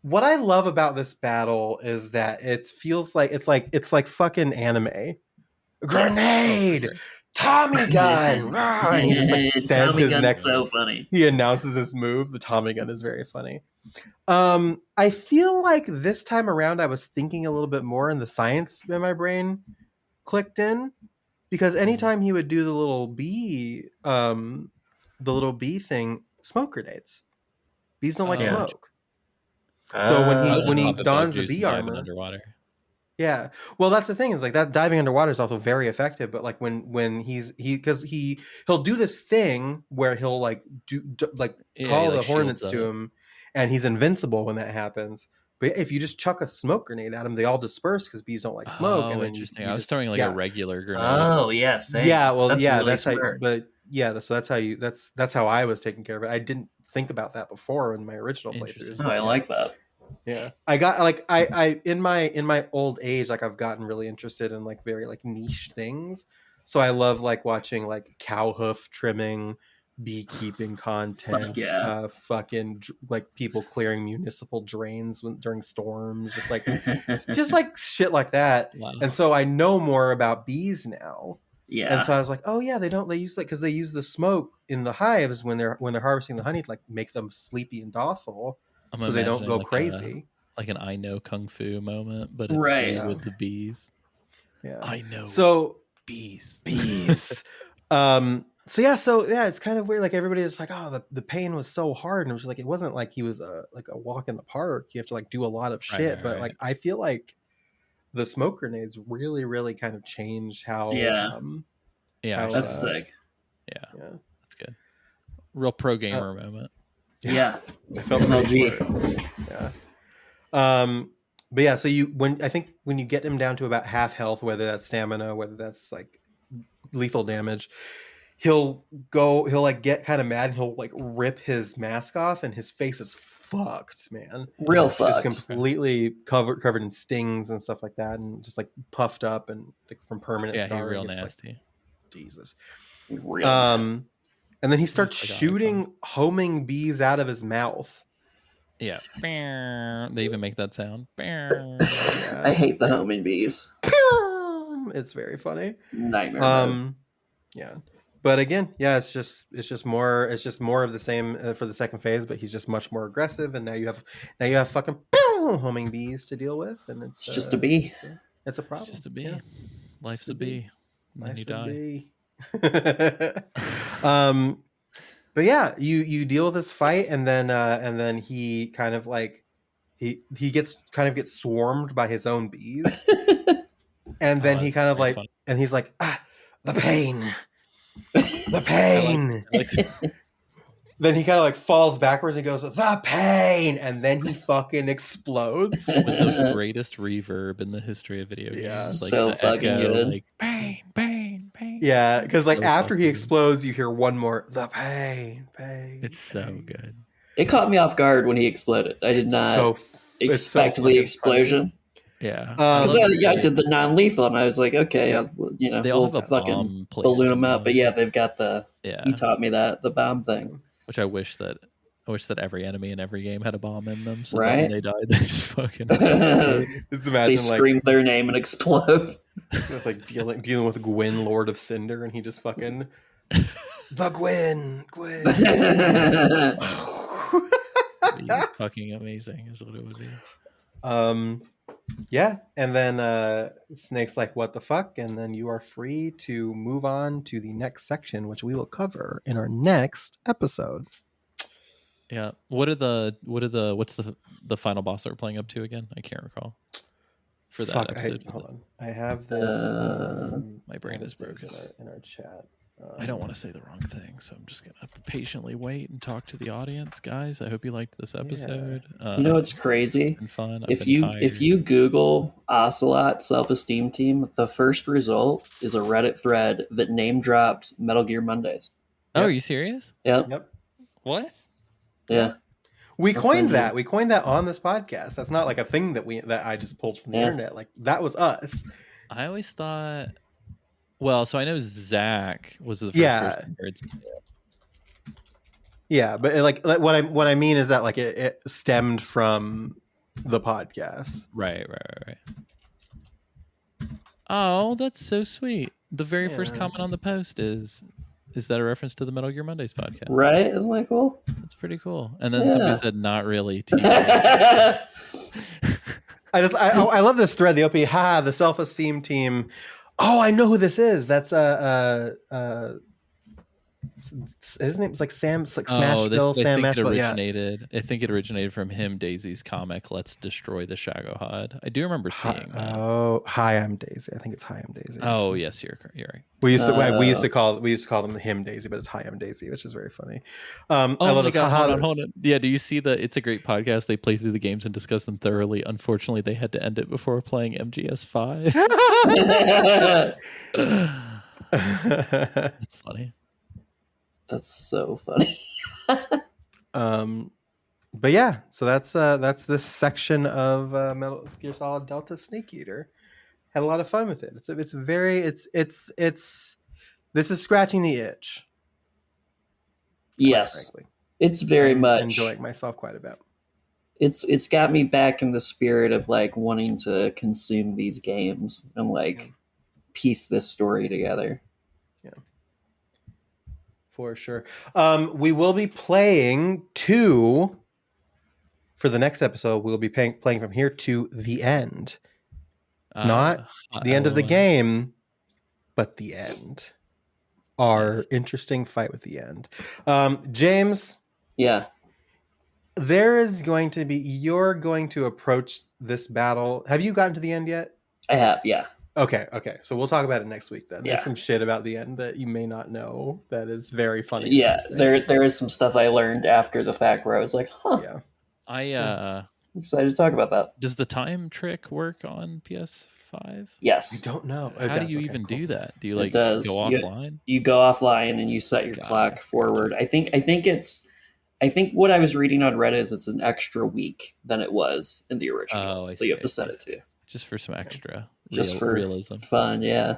E: What I love about this battle is that it feels like it's like fucking anime. Grenade, Tommy gun, and he just like stands his next.
F: So funny.
E: He announces his move. The Tommy gun is very funny. I feel like this time around I was thinking a little bit more, and the science in my brain clicked in, because anytime he would do the little bee thing, smoke grenades. Bees don't like smoke. So when he dons the bee armor
C: underwater.
E: Yeah, well, that's the thing, is like that diving underwater is also very effective. But like when he'll do this thing where he'll like call the hornets to him, and he's invincible when that happens. But if you just chuck a smoke grenade at them, they all disperse because bees don't like smoke.
C: Oh,
E: and then
C: interesting. I was throwing like a regular grenade.
F: Oh, yeah, same.
E: Yeah, well,
F: that's
E: yeah,
F: really
E: that's
F: smart.
E: but yeah, so that's how I was taking care of it. I didn't think about that before in my original playthroughs.
C: Interesting.
F: Oh, I like that.
E: Yeah, I got like I in my old age, like I've gotten really interested in like very like niche things. So I love like watching like cow hoof trimming, beekeeping content,
F: yeah.
E: fucking like people clearing municipal drains during storms, just like shit like that.
C: Wow.
E: And so I know more about bees now.
F: Yeah.
E: And so I was like, oh yeah, they use like because they use the smoke in the hives when they're harvesting the honey to like make them sleepy and docile,
C: I'm
E: so they don't
C: imagining
E: go
C: like
E: crazy.
C: like an I know kung fu moment, but it's
F: Right.
C: filled with the bees.
E: Yeah,
C: I know.
E: So
C: bees.
E: So yeah, it's kind of weird. Like everybody's like, oh, the pain was so hard, and it was like it wasn't like he was like a walk in the park. You have to like do a lot of shit,
C: Right,
E: but
C: right.
E: like I feel like the smoke grenades really kind of changed how
F: Yeah.
C: Yeah,
E: how,
F: That's sick.
C: yeah,
E: yeah.
C: that's good. Real pro gamer moment.
F: Yeah.
E: I felt the
F: MLG.
E: pain for it. Yeah. But yeah, so I think when you get him down to about half health, whether that's stamina, whether that's like lethal damage, he'll like get kind of mad and he'll like rip his mask off and his face is fucked, man.
F: Real
E: Just
F: fucked.
E: completely covered in stings and stuff like that, and just like puffed up and like, from permanent
C: Yeah, he's
E: scarring.
C: real
E: It's like,
C: nasty.
E: Jesus.
F: Real nasty.
E: And then he starts
C: Like a
E: shooting homing bees out of his mouth.
C: Yeah. They even make that sound.
F: I hate the homing bees.
E: It's very funny.
F: Nightmare mode.
E: Yeah. But again, yeah, it's just more of the same for the second phase, but he's just much more aggressive, and now you have fucking homing bees to deal with, and it's
F: just a bee.
E: It's a problem.
C: It's just a bee.
E: Yeah.
C: Life's
E: Just
C: a bee. And then you
E: Life's a
C: die.
E: bee. But yeah, you deal with this fight, and then he kind of like he gets swarmed by his own bees, and then he kind of like
C: funny.
E: and he's like, the pain. The pain.
C: I like
E: Then he kind of like falls backwards and goes, the pain, and then he fucking explodes.
C: with the greatest reverb in the history of video games.
E: Yeah.
C: Like
F: So
C: the
F: fucking
C: echo,
F: good.
C: like pain, pain, pain.
E: Yeah, because like
C: So
E: after he
C: fucking-
E: explodes, you hear one more, the pain.
C: It's so
E: pain."
C: good.
F: It caught me off guard when he exploded. I did not
E: it's so
F: expect the
E: fucking
F: explosion.
C: Yeah.
F: Because
E: funny.
F: I did the non-lethal, and I was like, okay,
E: Yeah.
F: we'll
C: They all have a
F: fucking
C: bomb placed
F: balloon
C: in
F: them up. But yeah, they've got the.
C: Yeah.
F: He taught me that the bomb thing.
C: Which I wish that every enemy in every game had a bomb in them, so that
F: Right?
C: when they died, they just fucking.
E: Just
F: They
E: imagine
F: scream their name and explode.
E: it's like dealing with Gwyn, Lord of Cinder, and he just fucking the Gwyn.
C: It'd be fucking amazing, is what it would be.
E: Yeah, and then Snake's like, what the fuck? And then you are free to move on to the next section, which we will cover in our next episode.
C: Yeah. What's the final boss that we're playing up to again? I can't recall. For that
E: Fuck,
C: episode.
E: hold on. I have this.
C: My brain is
E: it's
C: broken.
E: in our chat.
C: I don't want to say the wrong thing, so I'm just gonna patiently wait and talk to the audience, guys. I hope you liked this episode.
F: You know what's crazy?
C: It's been fun.
F: If you Google Ocelot self-esteem team, the first result is a Reddit thread that name drops Metal Gear Mondays.
C: Oh, are you serious?
F: Yep.
E: Yep.
C: What?
F: Yeah.
E: We
F: I'll
E: coined
F: send
E: that.
F: you-
E: We coined that on this podcast. That's not like a thing that I just pulled from the
F: Yeah.
E: internet. Like that was us.
C: I always thought. Well, so I know Zach was the first
E: Yeah.
C: person where it's
E: Yeah, but like what I mean is that like it stemmed from the podcast.
C: right. Oh, that's so sweet. The very first
E: Yeah.
C: comment on the post is that a reference to the Metal Gear Mondays podcast?
F: Right? Isn't that cool?
C: That's pretty cool. And then
F: Yeah.
C: somebody said, "Not really."
E: I love this thread. The OP, the self-esteem team. Oh, I know who this is. That's his name's like Sam. It's like Smashville. Sam Mashville. Yeah.
C: I think it originated from him, Daisy's comic "Let's Destroy the Shagohod." I do remember seeing that.
E: Oh, hi, I'm Daisy. I think it's Hi, I'm Daisy.
C: Oh yes, you're right.
E: We used to call them him Daisy, but it's Hi, I'm Daisy, which is very funny. I
C: Oh
E: love
C: my
E: this.
C: god, hold on. Yeah, do you see the It's a Great Podcast? They play through the games and discuss them thoroughly. Unfortunately, they had to end it before playing MGS5. That's funny.
F: That's so funny.
E: But yeah, so that's this section of Metal Gear Solid Delta Snake Eater. Had a lot of fun with it. It's this is scratching the itch. Quite
F: Yes,
E: frankly,
F: it's very
E: I'm
F: much
E: enjoying myself quite a bit.
F: It's got me back in the spirit of like wanting to consume these games and like piece this story together.
E: Yeah, for sure. We will be playing for the next episode. We'll be playing from here to the end, not the end of the game, but the end. Our interesting fight with the end. James,
F: Yeah,
E: there is going to be, you're going to approach this battle. Have you gotten to the end yet?
F: I have. Yeah,
E: Okay. So we'll talk about it next week then. There's
F: Yeah.
E: some shit about the end that you may not know that is very funny. and
F: yeah.
E: interesting.
F: There is some stuff I learned after the fact where I was like, huh.
E: Yeah.
F: I'm excited to talk about that.
C: Does the time trick work on PS5?
F: Yes,
E: I don't know. It
C: How do
E: does.
C: you
E: Okay,
C: even
E: cool.
C: do that? Do you
F: it
C: like
F: does.
C: go offline?
F: You go offline and you set your
C: Got
F: clock
C: it.
F: forward. I think what I was reading on Reddit is it's an extra week than it was in the original.
C: Oh, I
F: that
C: see,
F: you have
C: I
F: to set
C: see.
F: it to.
C: Just for some extra
F: Just for
C: realism.
F: fun, yeah.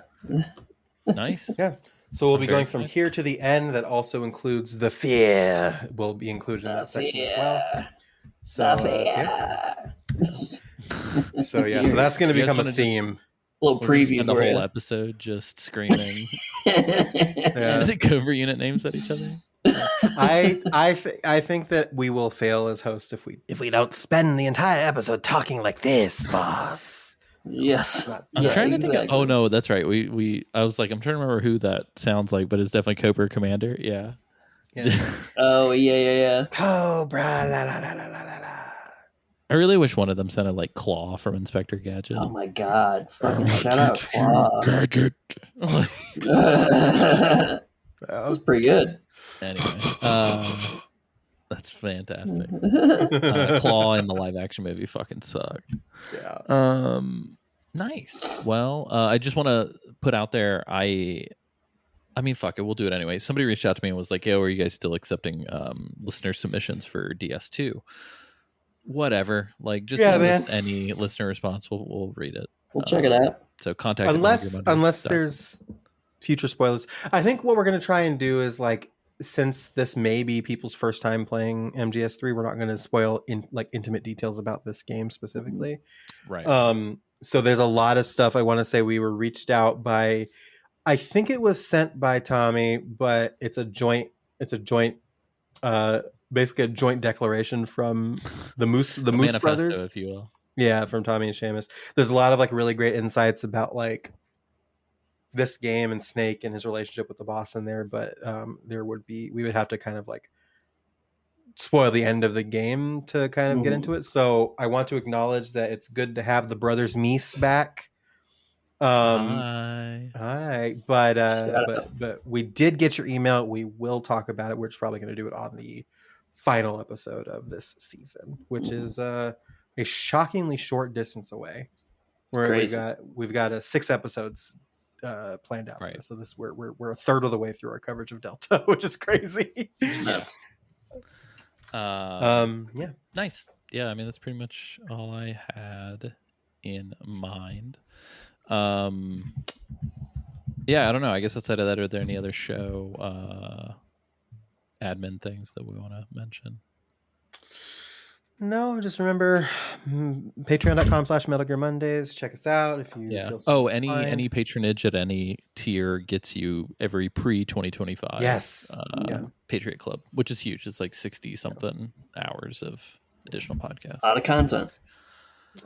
C: Nice.
E: Yeah. So we'll be
C: Very
E: going from
C: excited.
E: here to the end. That also includes the fear. Will be included in that section as well. So, so that's going to
C: You guys
E: become a
C: wanna just-
E: theme.
F: Little
C: We're gonna
F: preview
C: spend the
F: for
C: whole
F: you.
C: episode just screaming
E: Yeah.
C: the cover unit names at each other.
E: I think that we will fail as hosts if we don't spend the entire episode talking like this, boss.
F: Yes.
C: I'm
F: Yeah,
C: trying to think.
F: exactly.
C: Oh no, that's right. I was like, I'm trying to remember who that sounds like, but it's definitely Cobra Commander. Yeah.
F: Oh yeah.
E: Cobra la la la la la la la.
C: I really wish one of them sounded like Claw from Inspector Gadget.
F: Oh my god. Fucking shout out Claw.
C: Gadget.
F: That was pretty good.
C: Anyway, that's fantastic. Claw in the live action movie fucking sucked.
E: Yeah.
C: Nice. Well, I just want to put out there. I mean, fuck it, we'll do it anyway. Somebody reached out to me and was like, "Yo, are you guys still accepting listener submissions for DS2?" Whatever. Like, just send us any listener response. We'll read it.
F: We'll check it out.
C: So contact
E: unless there's future spoilers. I think what we're going to try and do is like, since this may be people's first time playing MGS3, we're not going to spoil intimate details about this game specifically.
C: Right.
E: So there's a lot of stuff. I want to say we were reached out by, I think it was sent by Tommy, but it's a joint, basically a joint declaration from the Moose brothers,
C: if you will.
E: Yeah, from Tommy and Seamus. There's a lot of like really great insights about like this game and Snake and his relationship with the boss in there, but we would have to kind of like spoil the end of the game to kind of get into it. So I want to acknowledge that it's good to have the brothers Meese back. Hi. But we did get your email. We will talk about it. We're just probably going to do it on the final episode of this season, which is a shockingly short distance away. Where we've got 6 episodes planned out for this. So we're a third of the way through our coverage of Delta, which is crazy. Yeah.
C: Nice. Yeah, I mean that's pretty much all I had in mind. Yeah, I don't know. I guess outside of that, are there any other show admin things that we want to mention?
E: No, just remember patreon.com/Metal Gear Mondays. Check us out if you feel so
C: any patronage at any tier gets you every pre-2025 Patriot Club, which is huge. It's like 60 something hours of additional podcasts.
F: A lot of content.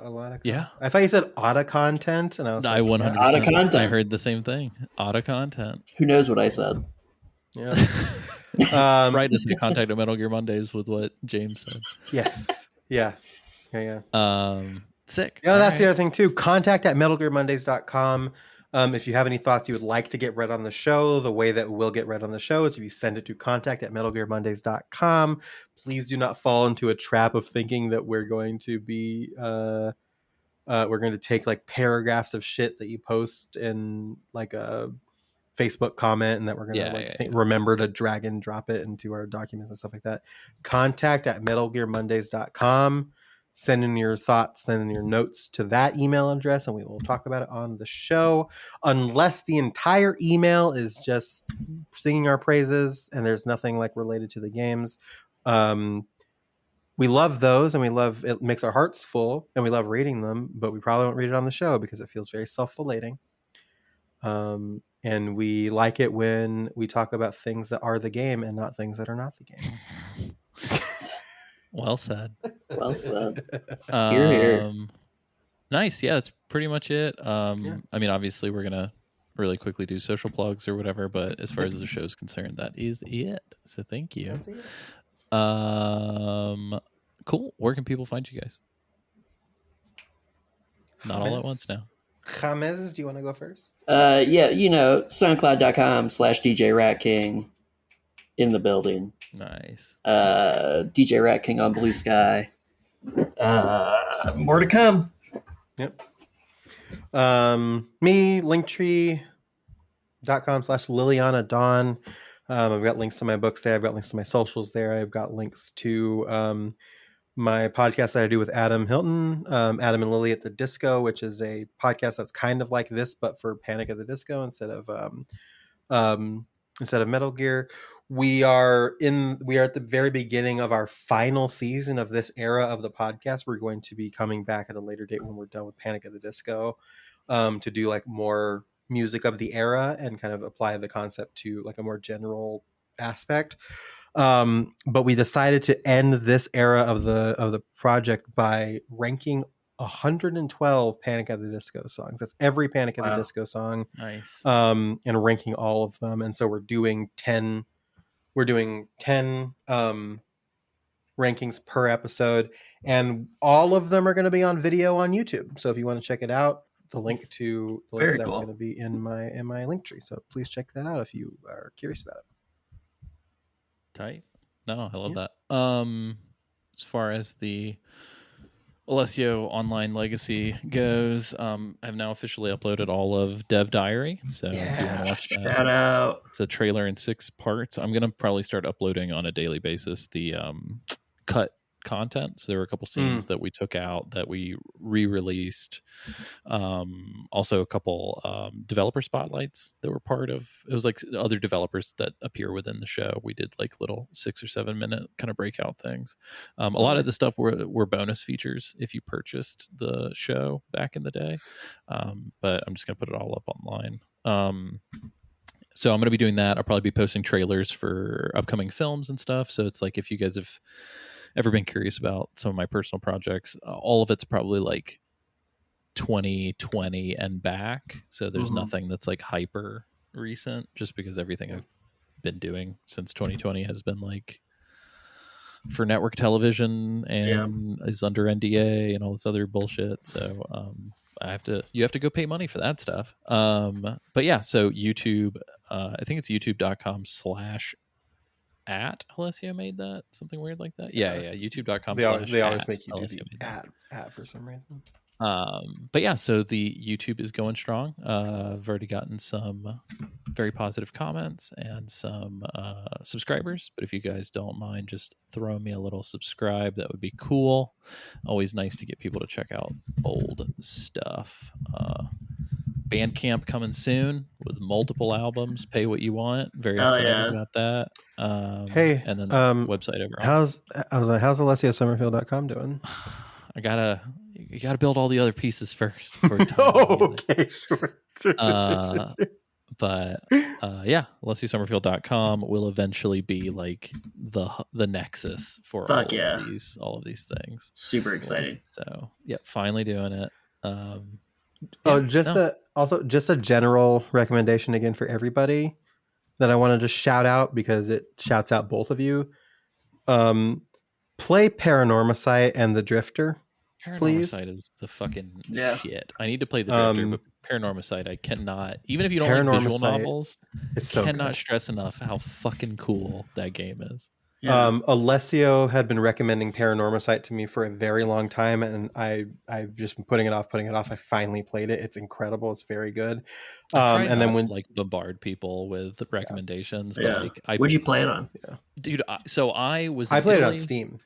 E: A lot of content. I thought you said auto content, and I was like,
C: 100%.
F: Auto content.
C: I heard the same thing. Auto content.
F: Who knows what I said?
E: Yeah.
C: Right, just contact at Metal Gear Mondays with what James said.
E: Yes. Yeah.
C: Sick.
E: Yeah, that's the other thing too. Contact at metalgearmondays.com. If you have any thoughts you would like to get read on the show, the way that we'll get read on the show is if you send it to contact at metalgearmondays.com. Please do not fall into a trap of thinking that we're going to be we're going to take like paragraphs of shit that you post in like a Facebook comment and that we're gonna remember to drag and drop it into our documents and stuff like that. contact@metalgearmondays.com. Send in your thoughts, send in your notes to that email address, and we will talk about it on the show. Unless the entire email is just singing our praises and there's nothing like related to the games. We love those, and we love it. Makes our hearts full, and we love reading them. But we probably won't read it on the show because it feels very self-relating. And we like it when we talk about things that are the game and not things that are not the game.
C: Well said.
F: Well said. Hear, hear.
C: Nice. Yeah, that's pretty much it. I mean, obviously, we're gonna really quickly do social plugs or whatever, but as far as the show's concerned, that is it. So thank you.
E: That's it.
C: Cool. Where can people find you guys? Not all at once now.
E: James, do you want to go first?
F: Yeah, soundcloud.com/DJ Rat King in the building.
C: Nice.
F: DJ Rat King on Blue Sky. More to come.
E: Yep. Me, linktree.com/Liliana Dawn. I've got links to my books there. I've got links to my socials there. I've got links to my podcast that I do with Adam Hilton, Adam and Lily at the Disco, which is a podcast that's kind of like this, but for Panic at the Disco instead of Metal Gear. We are at the very beginning of our final season of this era of the podcast. We're going to be coming back at a later date when we're done with Panic at the Disco, to do like more music of the era and kind of apply the concept to like a more general aspect. But we decided to end this era of the project by ranking 112 Panic at the Disco songs. That's every Panic at the Disco song.
C: Nice.
E: And ranking all of them. And so we're doing 10 rankings per episode, and all of them are going to be on video on YouTube. So if you want to check it out, the link to that's going to be in my link tree. So please check that out if you are curious about it.
C: Tight. No, I love that. As far as the Alessio Online Legacy goes, I've now officially uploaded all of Dev Diary. So if you want to watch that,
F: shout out.
C: It's a trailer in 6 parts. I'm gonna probably start uploading on a daily basis the cut content. So there were a couple scenes that we took out that we re-released. Also a couple developer spotlights that were part of it. Was like other developers that appear within the show. We did like little 6 or 7 minute kind of breakout things. A lot of the stuff were bonus features if you purchased the show back in the day. But I'm just gonna put it all up online. So I'm going to be doing that. I'll probably be posting trailers for upcoming films and stuff. So it's like, if you guys have ever been curious about some of my personal projects, all of it's probably like 2020 and back. So there's nothing that's like hyper recent, just because everything I've been doing since 2020 has been like for network television and is under NDA and all this other bullshit. So you have to go pay money for that stuff. But yeah, so YouTube, I think it's youtube.com/ Alessio made that, something weird like that. Yeah. youtube.com/
E: They always make you do the at for some reason.
C: But yeah, so the YouTube is going strong. I've already gotten some very positive comments and some subscribers, but if you guys don't mind just throwing me a little subscribe, that would be cool. Always nice to get people to check out old stuff. Bandcamp coming soon with multiple albums. Pay what you want. Very excited about that.
E: Hey,
C: and then the website overall.
E: How's AlessioSummerfield.com doing?
C: You gotta build all the other pieces first.
E: Okay, sure.
C: But yeah, AlessioSummerfield.com will eventually be like the nexus for all of these things.
F: Super exciting.
C: So yeah, finally doing it.
E: Just a general recommendation again for everybody that I want to just shout out, because it shouts out both of you. Play Paranormicite and the Drifter.
C: Paranormicite is the fucking shit. I need to play the Drifter, but Paranormicite I cannot. Even if you don't like visual novels, I cannot stress enough how fucking cool that game is.
E: Alessio had been recommending Paranormasight to me for a very long time, and I've just been putting it off. I finally played it. It's incredible. It's very good.
C: And then when like bombard people with recommendations, but like
F: what'd you play it on?
C: Dude, so I
E: played it on Steam.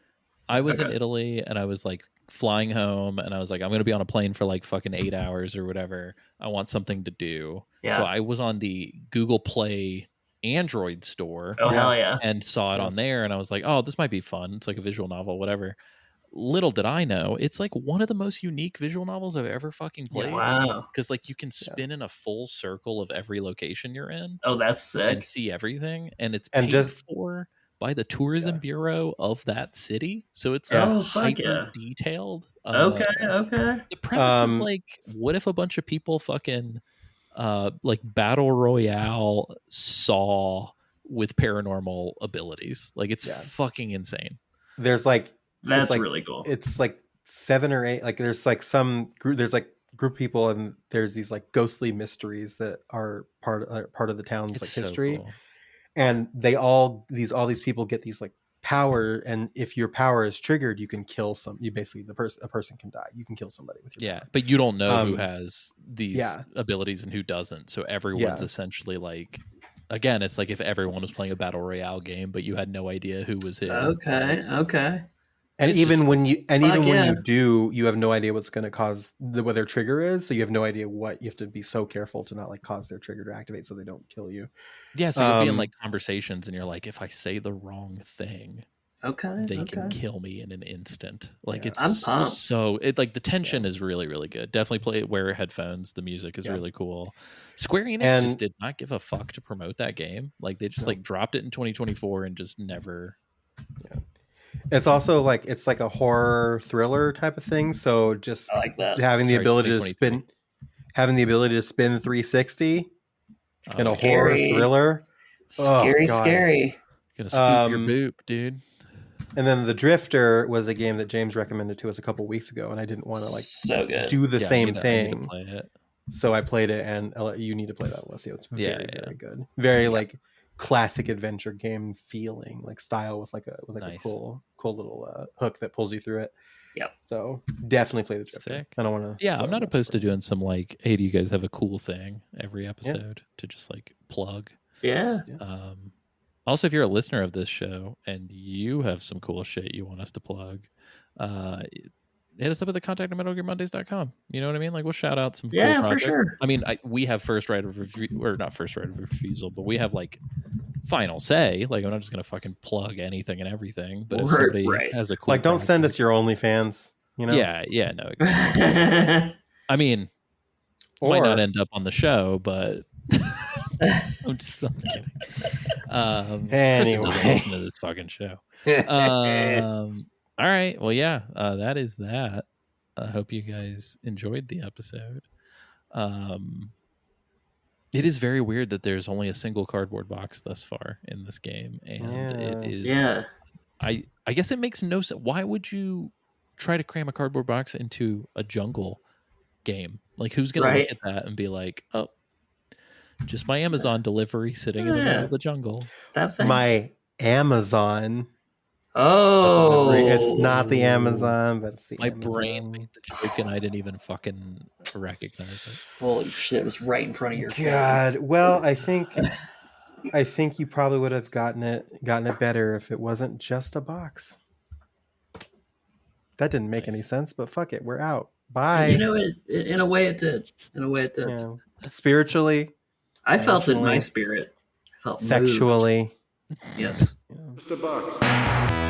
C: I was in Italy, and I was like flying home, and I was like, I'm gonna be on a plane for like fucking 8 hours or whatever. I want something to do. So I was on the Google Play Android store.
F: Oh hell yeah!
C: And saw it on there, and I was like, oh, this might be fun. It's like a visual novel, whatever. Little did I know, it's like one of the most unique visual novels I've ever fucking played.
F: Wow!
C: Because like you can spin in a full circle of every location you're in.
F: Oh, that's sick!
C: And see everything, and it's paid for by the tourism bureau of that city, so it's hyper detailed.
F: Okay.
C: The premise is like, what if a bunch of people fucking like battle royale Saw with paranormal abilities? Like it's fucking insane.
E: There's like
F: that's like, really cool.
E: It's like 7 or 8. Like there's like some group. There's like group of people, and there's these like ghostly mysteries that are part of the town's like history. So cool. And these people get these like power, and if your power is triggered, you can kill a person can die. You can kill somebody with your power.
C: But you don't know who has these abilities and who doesn't. So everyone's essentially like, again, it's like if everyone was playing a battle royale game, but you had no idea who was who.
F: Okay.
E: And when you do, you have no idea what's going to cause what their trigger is. So you have no idea what you have to be so careful to not like cause their trigger to activate so they don't kill you.
C: Yeah. So you'll be in like conversations, and you're like, if I say the wrong thing, they can kill me in an instant. Like I'm pumped. So like the tension is really, really good. Definitely wear headphones. The music is really cool. Square Enix just did not give a fuck to promote that game. Like they just like dropped it in 2024 and just never.
E: Yeah. It's also like it's like a horror thriller type of thing. So just
F: I like that.
E: having the ability to spin 360 in a horror thriller.
F: Scary.
C: Gonna spook your boop, dude.
E: And then The Drifter was a game that James recommended to us a couple weeks ago, and I didn't want to like do the same thing. So I played it, and you need to play that, Alessio. It's very good. Very like classic adventure game feeling, like style with a cool little hook that pulls you through it.
F: Yep.
E: So definitely play The Drifter.
C: Sick.
E: I don't want to.
C: Yeah, I'm not opposed to doing some like, hey, do you guys have a cool thing every episode to just like plug?
F: Yeah.
C: Also, if you're a listener of this show and you have some cool shit you want us to plug, hit us up at the contact at metalgearmondays.com. You know what I mean? Like we'll shout out some cool projects.
F: For sure.
C: I mean, we have first right of review, or not first right of refusal, but we have like final say. Like I'm not just gonna fucking plug anything and everything. But if somebody has a cool
E: like, don't send us your OnlyFans. You know?
C: Yeah, no. Exactly. I mean, might not end up on the show, but I'm kidding.
E: Anyway,
C: Kristen doesn't listen to this fucking show. All right. Well, yeah, that is that. I hope you guys enjoyed the episode. It is very weird that there's only a single cardboard box thus far in this game, and it is.
F: Yeah.
C: I guess it makes no sense. Why would you try to cram a cardboard box into a jungle game? Like, who's gonna look at that and be like, "Oh, just my Amazon delivery sitting in the middle of the jungle."
F: That thing.
E: My Amazon.
F: Oh,
E: it's not the Amazon, but it's the
C: my
E: Amazon.
C: brain made the joke, and I didn't even fucking recognize it.
F: Holy shit! It was right in front of your
E: God. Face. Well, I think you probably would have gotten it better if it wasn't just a box. That didn't make any sense, but fuck it, we're out. Bye.
F: You know, in a way it did.
E: Yeah. Spiritually,
F: I felt it in my spirit. I felt
E: sexually.
F: Moved. Yes.
E: Yeah.
A: Just a box.